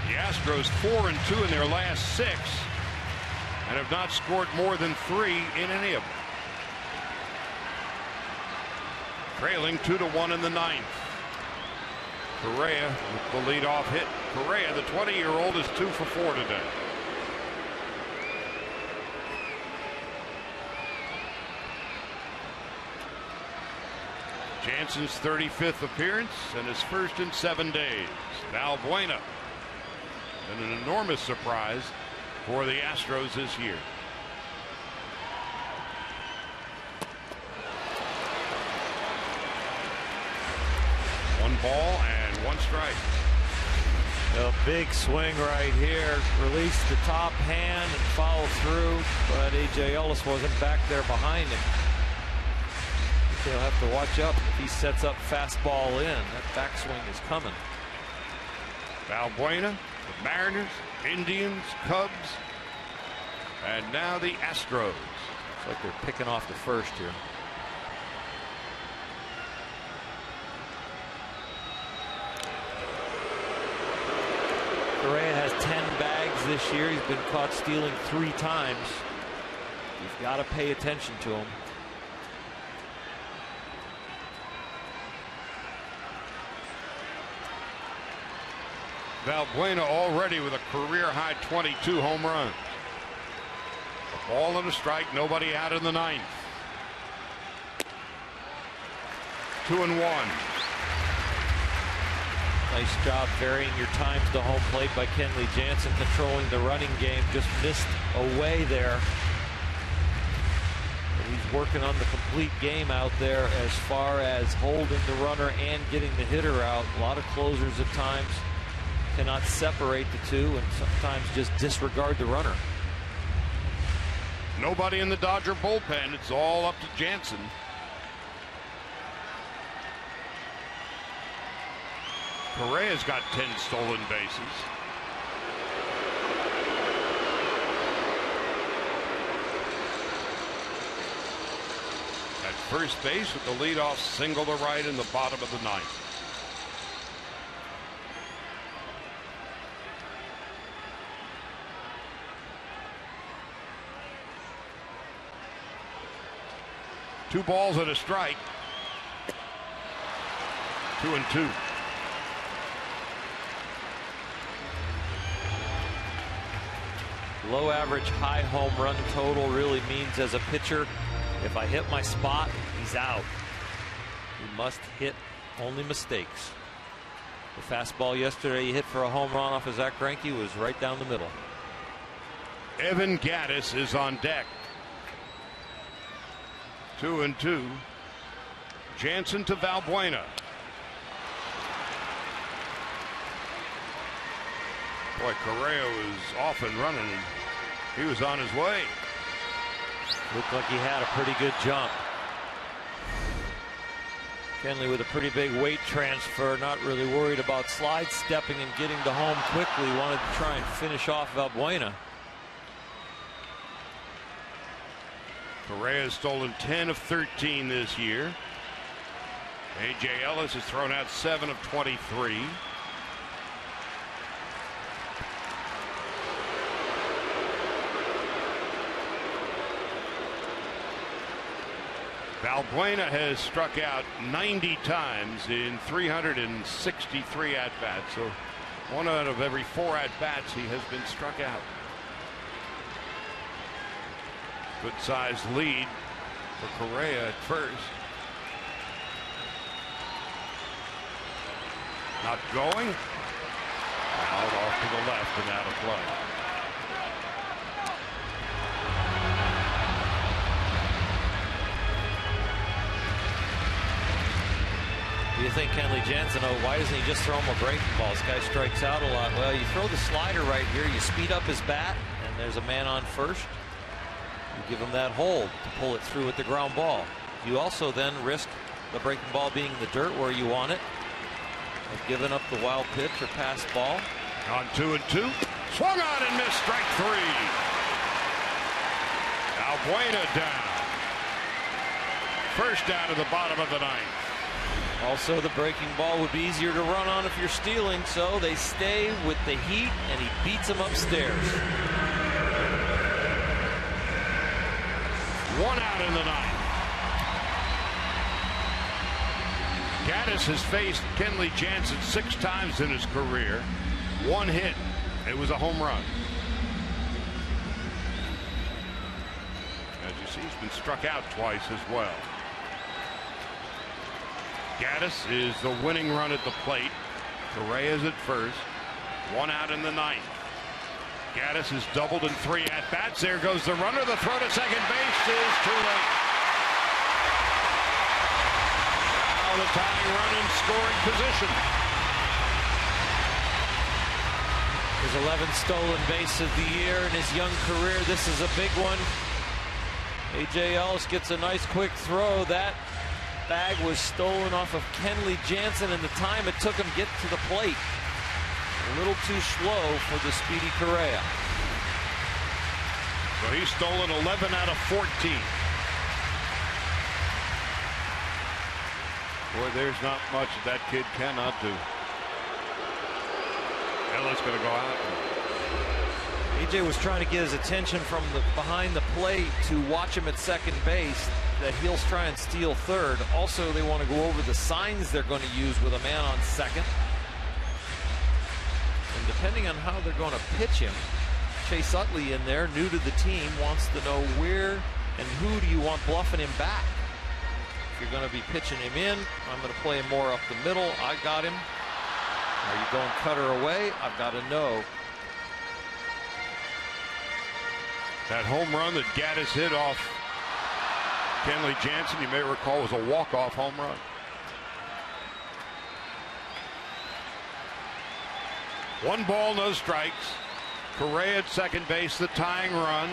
The Astros 4 and 2 in their last 6. And have not scored more than 3 in any of them. Trailing 2-1 in the 9th. Correa with the leadoff hit. Correa, the 20-year-old, is 2 for 4 today. Jansen's 35th appearance and his first in 7 days. Valbuena, and an enormous surprise for the Astros this year. One ball and 1 strike. A big swing right here. Released the top hand and fouled through, but A.J. Ellis wasn't back there behind him. They'll have to watch up if he sets up fastball in. That backswing is coming. Valbuena the Mariners, Indians, Cubs, and now the Astros. It's like they're picking off the first here. Correa has 10 bags this year. He's been caught stealing 3 times. You've got to pay attention to him. Valbuena already with a career-high 22 home runs. A ball and a strike, nobody out in the 9th. 2-1. Nice job varying your times to home plate by Kenley Jansen, controlling the running game. Just missed away there. But he's working on the complete game out there as far as holding the runner and getting the hitter out. A lot of closers at times cannot separate the two and sometimes just disregard the runner. Nobody in the Dodger bullpen. It's all up to Jansen. Correa's got 10 stolen bases. At first base with the leadoff single to right in the bottom of the 9th. Two balls and a strike. 2-2. Low average, high home run total really means as a pitcher, if I hit my spot, he's out. He must hit only mistakes. The fastball yesterday he hit for a home run off of Zach Greinke was right down the middle. Evan Gattis is on deck. 2-2. Jansen to Valbuena. Boy, Correa was off and running, and he was on his way. Looked like he had a pretty good jump. Kenley with a pretty big weight transfer, not really worried about slide stepping and getting to home quickly. Wanted to try and finish off Valbuena. Correa has stolen 10 of 13 this year. A.J. Ellis has thrown out 7 of 23. Valbuena has struck out 90 times in 363 at-bats. So 1 out of every 4 at-bats he has been struck out. Good sized lead for Correa at first. Not going. Out off to the left and out of play. You think Kenley Jansen, why doesn't he just throw him a breaking ball? This guy strikes out a lot. Well, you throw the slider right here, you speed up his bat, and there's a man on first. You give him that hold to pull it through with the ground ball. You also then risk the breaking ball being in the dirt where you want it. They've given up the wild pitch or pass ball. On 2-2. Swung on and missed, strike 3. Valbuena down. First down to the bottom of the 9th. Also, the breaking ball would be easier to run on if you're stealing, so they stay with the heat, and he beats him upstairs. 1 out in the 9th. Gattis has faced Kenley Jansen 6 times in his career. 1 hit. It was a home run. As you see, he's been struck out twice as well. Gattis is the winning run at the plate. Correa's at first. 1 out in the 9th. Gattis has doubled in 3 at-bats. There goes the runner. The throw to second base is too late. Now the tying run in scoring position. His 11th stolen base of the year in his young career. This is a big one. A.J. Ellis gets a nice quick throw. That bag was stolen off of Kenley Jansen, and the time it took him to get to the plate. A little too slow for the speedy Correa. So he's stolen 11 out of 14. Boy, there's not much that kid cannot do. Ella's going to go out. AJ was trying to get his attention from behind the plate to watch him at second base, that he'll try and steal third. Also, they want to go over the signs they're going to use with a man on second. And depending on how they're going to pitch him, Chase Utley in there, new to the team, wants to know where and who do you want bluffing him back. If you're going to be pitching him in, I'm going to play him more up the middle. I got him. Are you going cutter away? I've got to know. That home run that Gaddis hit off Kenley Jansen, you may recall, was a walk-off home run. One ball, no strikes. Correa at second base, the tying run.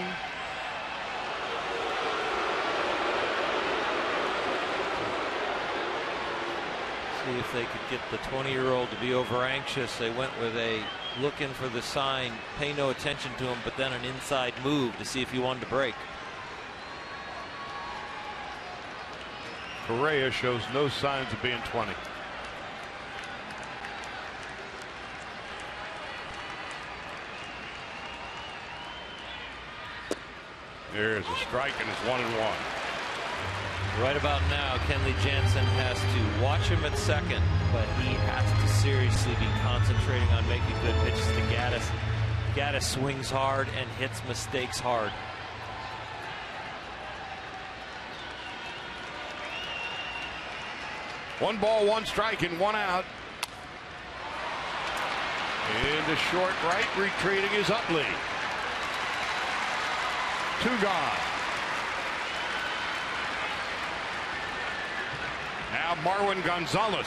See if they could get the 20-year-old to be over anxious. They went with a looking for the sign, pay no attention to him, but then an inside move to see if he wanted to break. Correa shows no signs of being 20. There's a strike and it's 1-1. Right about now, Kenley Jansen has to watch him at second, but he has to seriously be concentrating on making good pitches to Gaddis. Gaddis swings hard and hits mistakes hard. One ball, one strike, and one out. Into short right, retreating is Utley. Two gone. Now Marwin Gonzalez.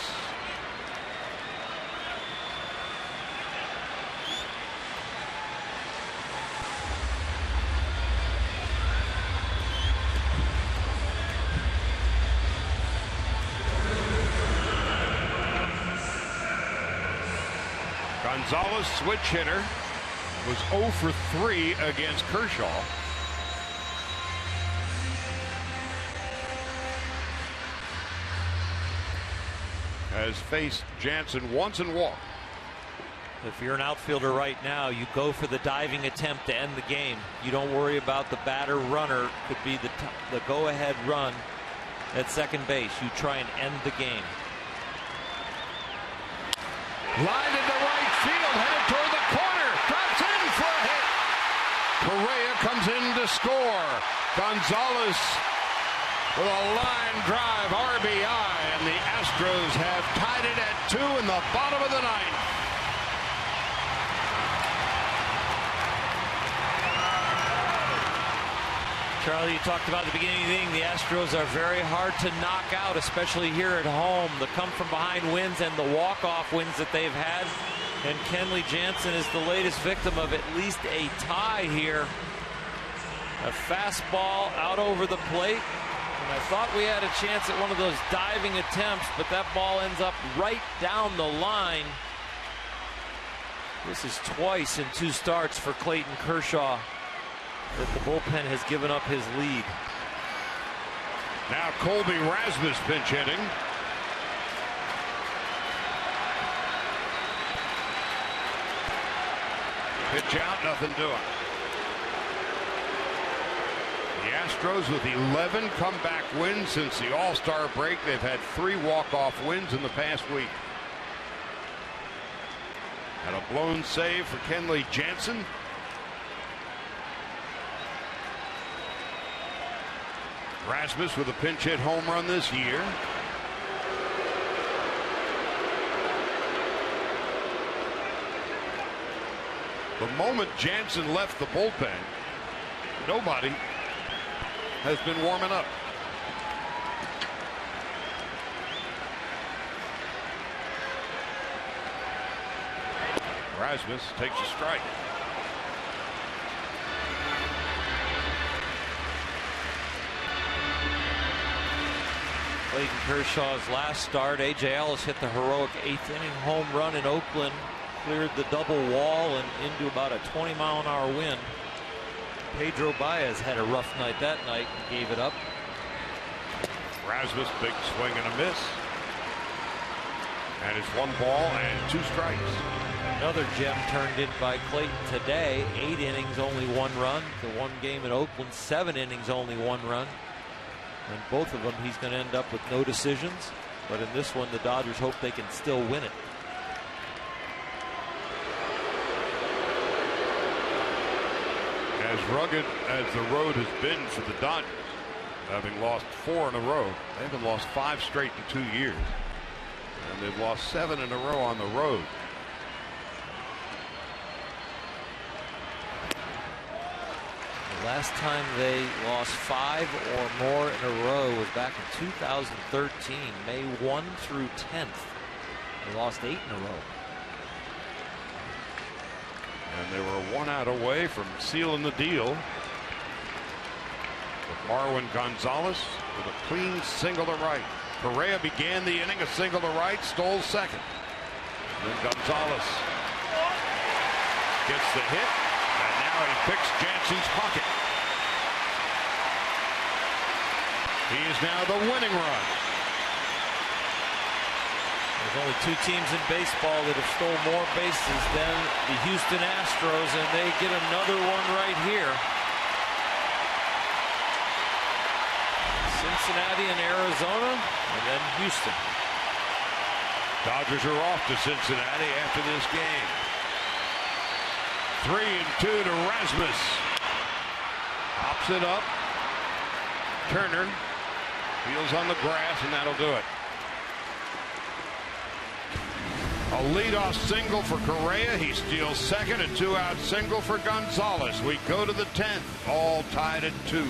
Gonzalez, switch hitter, was 0 for 3 against Kershaw. Has faced Jansen once and walked. If you're an outfielder right now, you go for the diving attempt to end the game. You don't worry about the batter runner. Could be the go-ahead run at second base. You try and end the game. Line into right field, headed toward the corner, drops in for a hit. Correa comes in to score. Gonzalez with a line drive RBI, and the Astros have tied it at 2 in the bottom of the ninth. Charlie, you talked about at the beginning of the inning, the Astros are very hard to knock out, especially here at home. The come-from-behind wins and the walk-off wins that they've had. And Kenley Jansen is the latest victim of at least a tie here. A fastball out over the plate. And I thought we had a chance at one of those diving attempts, but that ball ends up right down the line. This is twice in 2 starts for Clayton Kershaw that the bullpen has given up his lead. Now Colby Rasmus pinch hitting. Pitch out, nothing doing. The Astros with 11 comeback wins since the All-Star break. They've had 3 walk-off wins in the past week. And a blown save for Kenley Jansen. Rasmus with a pinch hit home run this year. The moment Jansen left the bullpen, nobody has been warming up. Rasmus takes a strike. Clayton Kershaw's last start, A.J. Ellis hit the heroic 8th inning home run in Oakland cleared the double wall and into about a 20-mile-an-hour wind. Pedro Baez had a rough night that night and gave it up. Rasmus, big swing and a miss. And it's 1 ball and 2 strikes. Another gem turned in by Clayton today. 8 innings, only 1 run. The one game in Oakland, 7 innings, only 1 run. And both of them, he's going to end up with no decisions. But in this one, the Dodgers hope they can still win it. As rugged as the road has been for the Dodgers, having lost 4 in a row, they haven't lost 5 straight in 2 years. And they've lost 7 in a row on the road. The last time they lost 5 or more in a row was back in 2013, May 1 through 10th. They lost 8 in a row. And they were 1 out away from sealing the deal with Marwin Gonzalez with a clean single to right. Correa began the inning a single to right, stole second. Then Gonzalez gets the hit, and now he picks Jansen's pocket. He is now the winning run. There's only 2 teams in baseball that have stole more bases than the Houston Astros, and they get another one right here. Cincinnati and Arizona, and then Houston. Dodgers are off to Cincinnati after this game. 3-2 to Rasmus. Pops it up. Turner feels on the grass, and that'll do it. A leadoff single for Correa. He steals second. A 2-out single for Gonzalez. We go to the 10th, all tied at 2.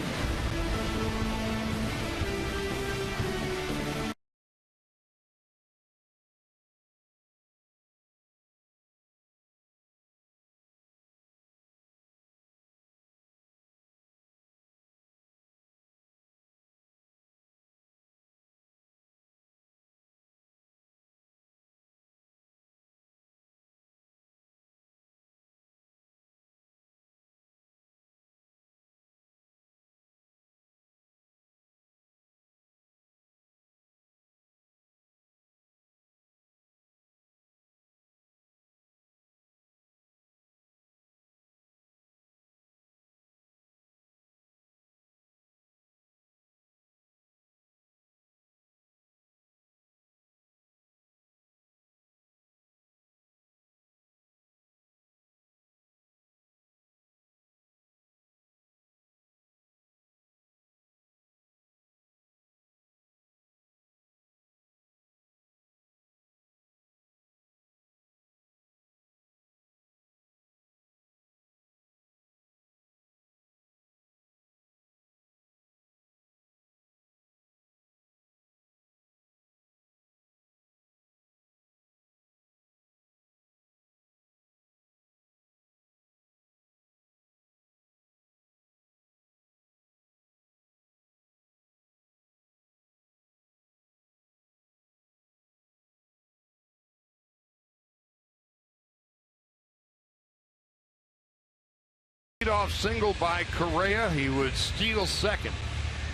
Leadoff single by Correa. He would steal second.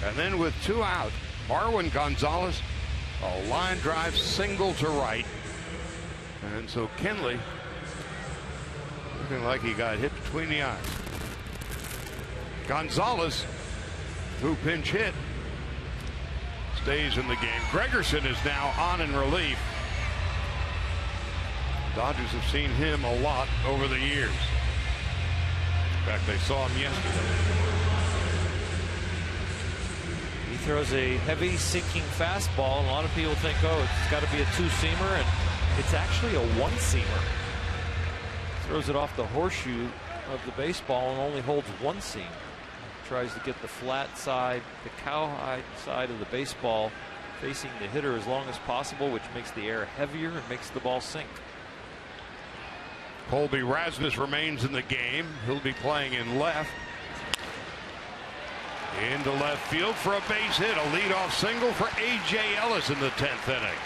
And then with 2 out, Marwin Gonzalez, a line drive single to right. And so Kenley looking like he got hit between the eyes. Gonzalez, who pinch hit, stays in the game. Gregerson is now on in relief. Dodgers have seen him a lot over the years. In fact, they saw him yesterday. He throws a heavy sinking fastball, and a lot of people think, oh, it's got to be a 2-seamer, and it's actually a 1-seamer. Throws it off the horseshoe of the baseball and only holds 1 seam. Tries to get the flat side, the cowhide side of the baseball facing the hitter as long as possible, which makes the air heavier and makes the ball sink. Colby Rasmus remains in the game. He'll be playing in left. Into left field for a base hit. A leadoff single for A.J. Ellis in the 10th inning.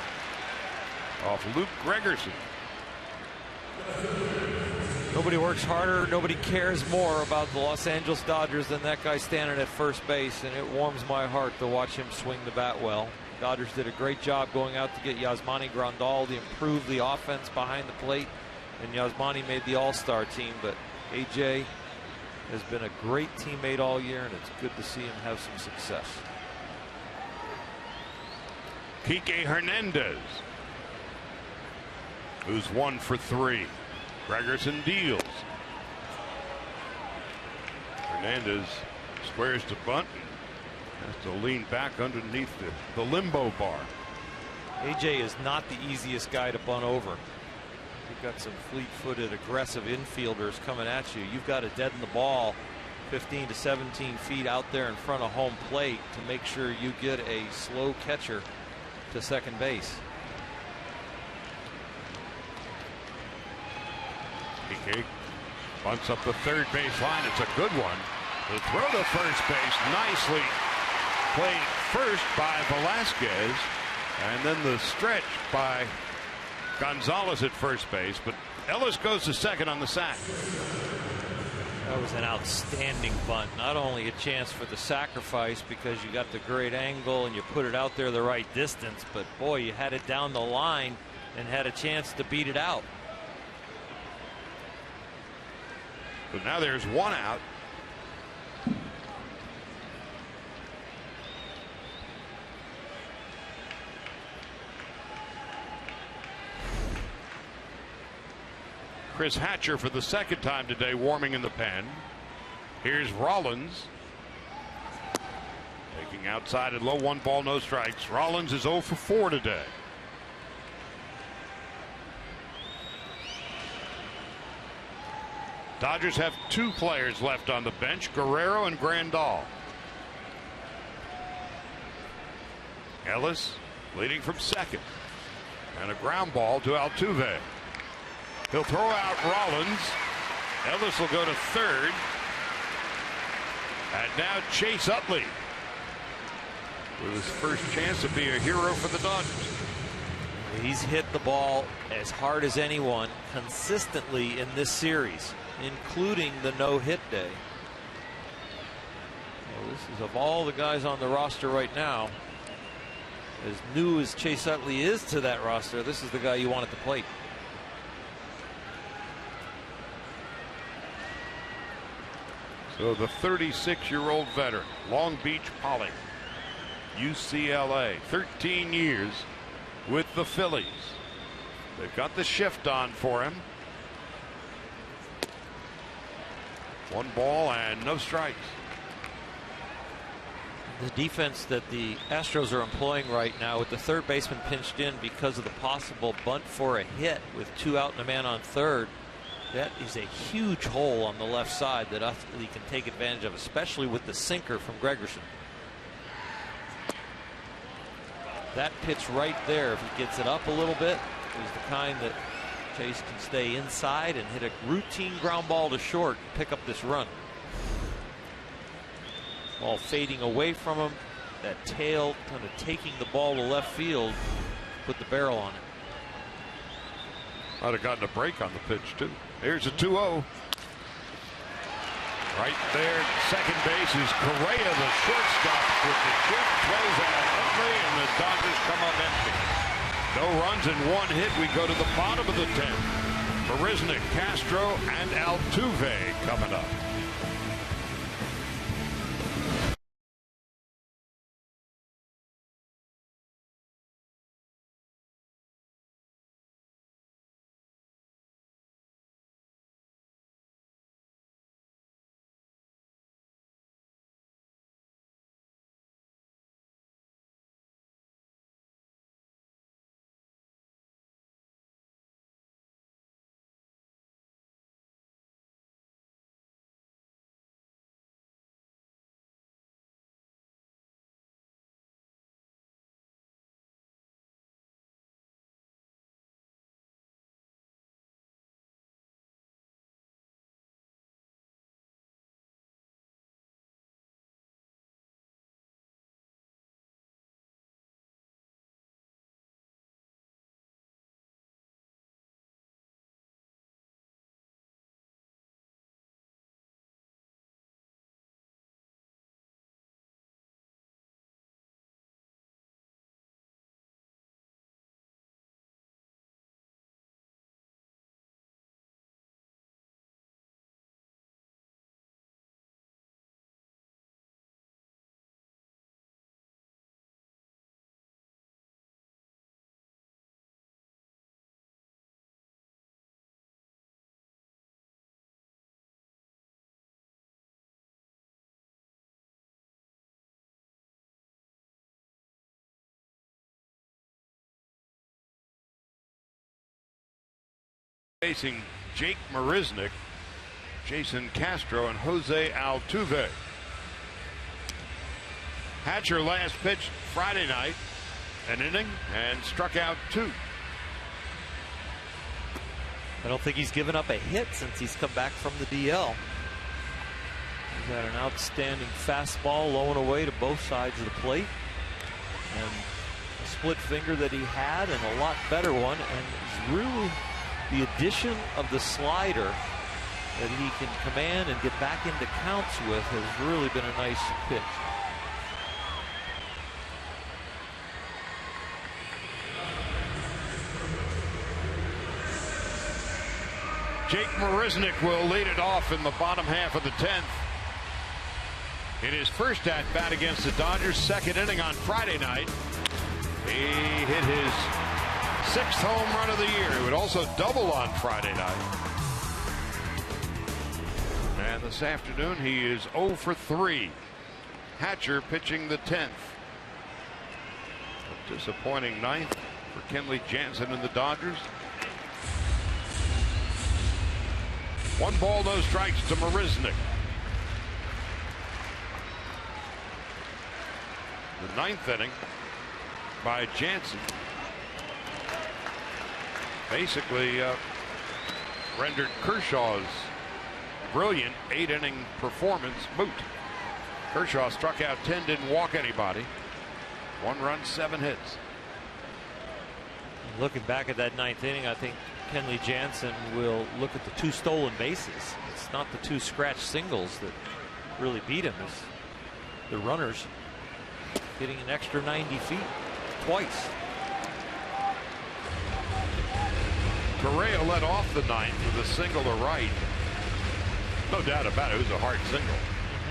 Off Luke Gregerson. Nobody works harder, nobody cares more about the Los Angeles Dodgers than that guy standing at first base, and it warms my heart to watch him swing the bat well. Dodgers did a great job going out to get Yasmani Grandal to improve the offense behind the plate, and Yasmani made the All-Star team, but AJ has been a great teammate all year, and it's good to see him have some success. Kike Hernandez, who's 1 for 3. Gregerson deals. Hernandez squares to bunt. Has to lean back underneath the limbo bar. AJ is not the easiest guy to bunt over. You've got some fleet-footed, aggressive infielders coming at you. You've got to deaden the ball 15 to 17 feet out there in front of home plate to make sure you get a slow catcher to second base. Kike bunts up the third base line. It's a good one. The throw to first base, nicely played first by Velasquez, and then the stretch by Gonzalez at first base, but Ellis goes to second on the sac. That was an outstanding bunt. Not only a chance for the sacrifice because you got the great angle and you put it out there the right distance, but boy, you had it down the line and had a chance to beat it out. But now there's one out. Chris Hatcher for the second time today warming in the pen. Here's Rollins. Taking outside at low, 1 ball, no strikes. Rollins is 0 for 4 today. Dodgers have 2 players left on the bench, Guerrero and Grandal. Ellis leading from second. And a ground ball to Altuve. He'll throw out Rollins. Ellis will go to third. And now Chase Utley with his first chance to be a hero for the Dodgers. He's hit the ball as hard as anyone consistently in this series, including the no-hit day. Well, this is, of all the guys on the roster right now, as new as Chase Utley is to that roster, this is the guy you want at the plate. So the 36-year-old veteran, Long Beach Poly, UCLA, 13 years with the Phillies. They've got the shift on for him. 1 ball and no strikes. The defense that the Astros are employing right now, with the third baseman pinched in because of the possible bunt for a hit with 2 out and a man on third, that is a huge hole on the left side that Utley can take advantage of, especially with the sinker from Gregerson. That pitch right there, if he gets it up a little bit, is the kind that Chase can stay inside and hit a routine ground ball to short and pick up this run. Ball fading away from him, that tail kind of taking the ball to left field, put the barrel on it. Might have gotten a break on the pitch too. Here's a 2-0. Right there, second base is Correa, the shortstop, with the chip, throws at Utley, and the Dodgers come up empty. No runs and 1 hit. We go to the bottom of the 10th. Marisnick, Castro, and Altuve coming up. Facing Jake Marisnick, Jason Castro, and Jose Altuve. Hatcher last pitched Friday night, an inning, and struck out 2. I don't think he's given up a hit since he's come back from the DL. He's had an outstanding fastball low and away to both sides of the plate, and a split finger that he had, and a lot better one. And it's really the addition of the slider that he can command and get back into counts with has really been a nice pitch. Jake Marisnick will lead it off in the bottom half of the 10th. In his first at-bat against the Dodgers, second inning on Friday night, he hit his 6th home run of the year. He would also double on Friday night. And this afternoon, he is 0 for 3. Hatcher pitching the 10th. A disappointing 9th for Kenley Jansen and the Dodgers. 1 ball, no strikes to Marisnick. The 9th inning by Jansen basically rendered Kershaw's brilliant 8-inning performance moot. Kershaw struck out 10, didn't walk anybody. 1 run, 7 hits. Looking back at that 9th inning, I think Kenley Jansen will look at the 2 stolen bases. It's not the 2 scratch singles that really beat him. It's the runners getting an extra 90 feet twice. Correa led off the 9th with a single to right. No doubt about it, it was a hard single.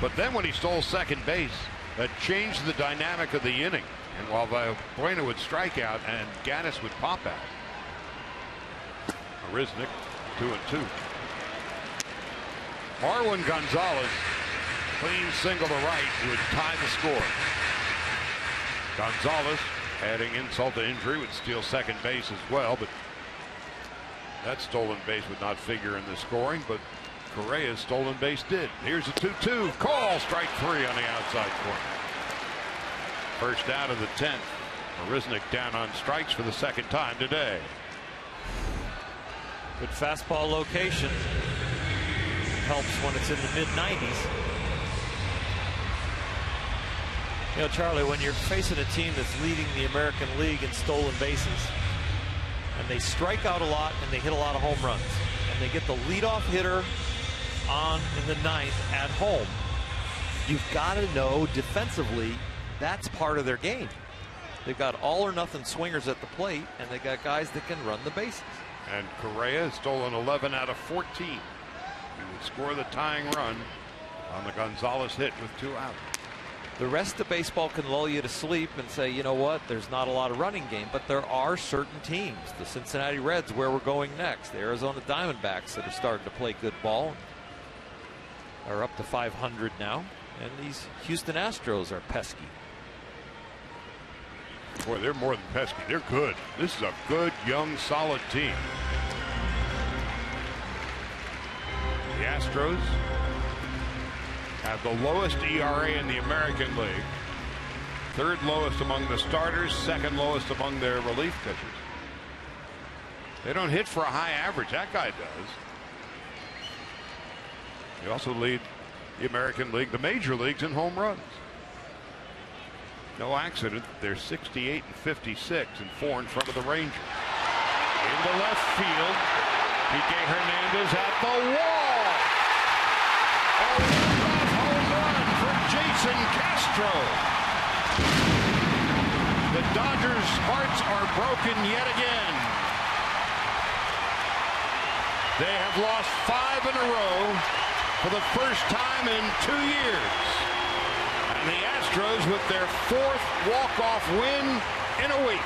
But then when he stole second base, that changed the dynamic of the inning. And while Valbuena would strike out and Gaddis would pop out. Marisnick 2-2. Marwin Gonzalez, clean single to right, would tie the score. Gonzalez, adding insult to injury, would steal second base as well, but that stolen base would not figure in the scoring, but Correa's stolen base did. Here's a 2-2 call, strike 3 on the outside corner. First out of the 10th. Marisnick down on strikes for the 2nd time today. Good fastball location. Helps when it's in the mid-90s. You know, Charlie, when you're facing a team that's leading the American League in stolen bases, and they strike out a lot and they hit a lot of home runs, and they get the leadoff hitter on in the 9th at home, you've got to know defensively that's part of their game. They've got all or nothing swingers at the plate, and they got guys that can run the bases. And Correa has stolen 11 out of 14. He would score the tying run on the Gonzalez hit with 2 out. The rest of baseball can lull you to sleep and say, you know what, there's not a lot of running game, but there are certain teams. The Cincinnati Reds, where we're going next. The Arizona Diamondbacks that are starting to play good ball, are up to 500 now. And these Houston Astros are pesky. Boy, they're more than pesky. They're good. This is a good, young, solid team. The Astros have the lowest ERA in the American League. 3rd lowest among the starters, 2nd lowest among their relief pitchers. They don't hit for a high average. That guy does. They also lead the American League, the major leagues, in home runs. No accident. They're 68 and 56 and 4 in front of the Rangers. Into left field. Pique Hernandez at the wall. A walk-off home run for Jason Castro. The Dodgers' hearts are broken yet again. They have lost 5 in a row for the first time in 2 years. And the Astros with their 4th walk-off win in a week.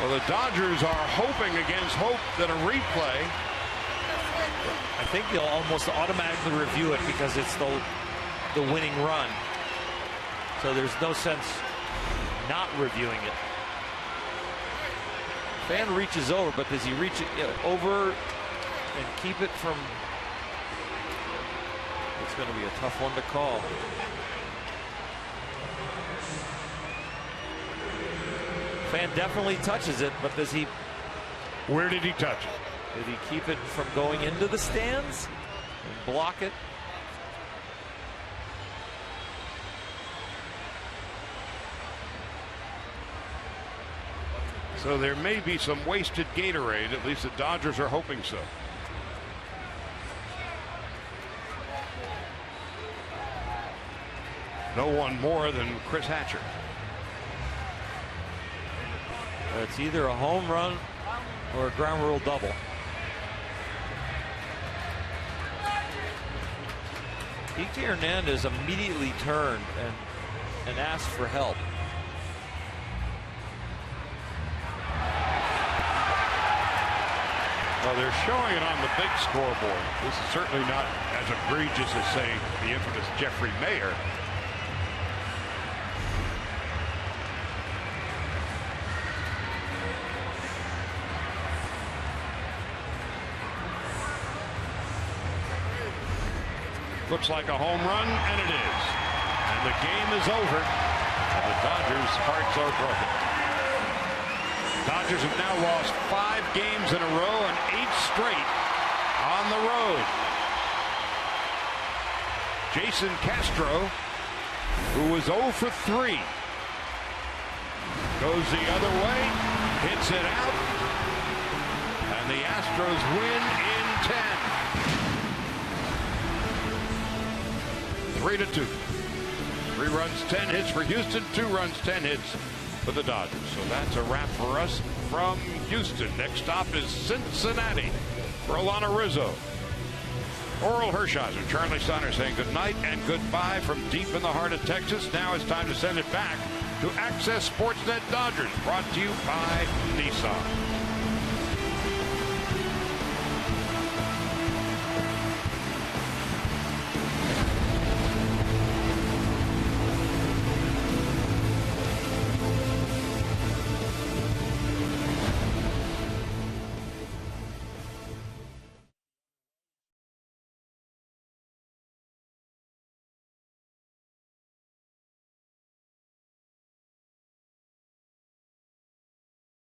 Well, the Dodgers are hoping against hope that a replay. I think they'll almost automatically review it because it's the winning run. So there's no sense not reviewing it. Fan reaches over, but does he reach it over and keep it from? It's going to be a tough one to call. Fan definitely touches it, but does he? Where did he touch it? Did he keep it from going into the stands and block it? So there may be some wasted Gatorade. At least the Dodgers are hoping so. No one more than Chris Hatcher. It's either a home run or a ground rule double. Ike Hernandez immediately turned and asked for help. Well, they're showing it on the big scoreboard. This is certainly not as egregious as, say, the infamous Jeffrey Mayer. Looks like a home run, and it is. And the game is over. And the Dodgers' hearts are broken. Dodgers have now lost 5 games in a row and 8 straight on the road. Jason Castro, who was 0 for 3, goes the other way, hits it out, and the Astros win in 10. 3-2. 3 runs, 10 hits for Houston, 2 runs, 10 hits for the Dodgers. So that's a wrap for us from Houston. Next stop is Cincinnati for Alana Rizzo. Oral Hershiser, Charlie Steiner saying good night and goodbye from deep in the heart of Texas. Now it's time to send it back to Access Sportsnet Dodgers, brought to you by Nissan.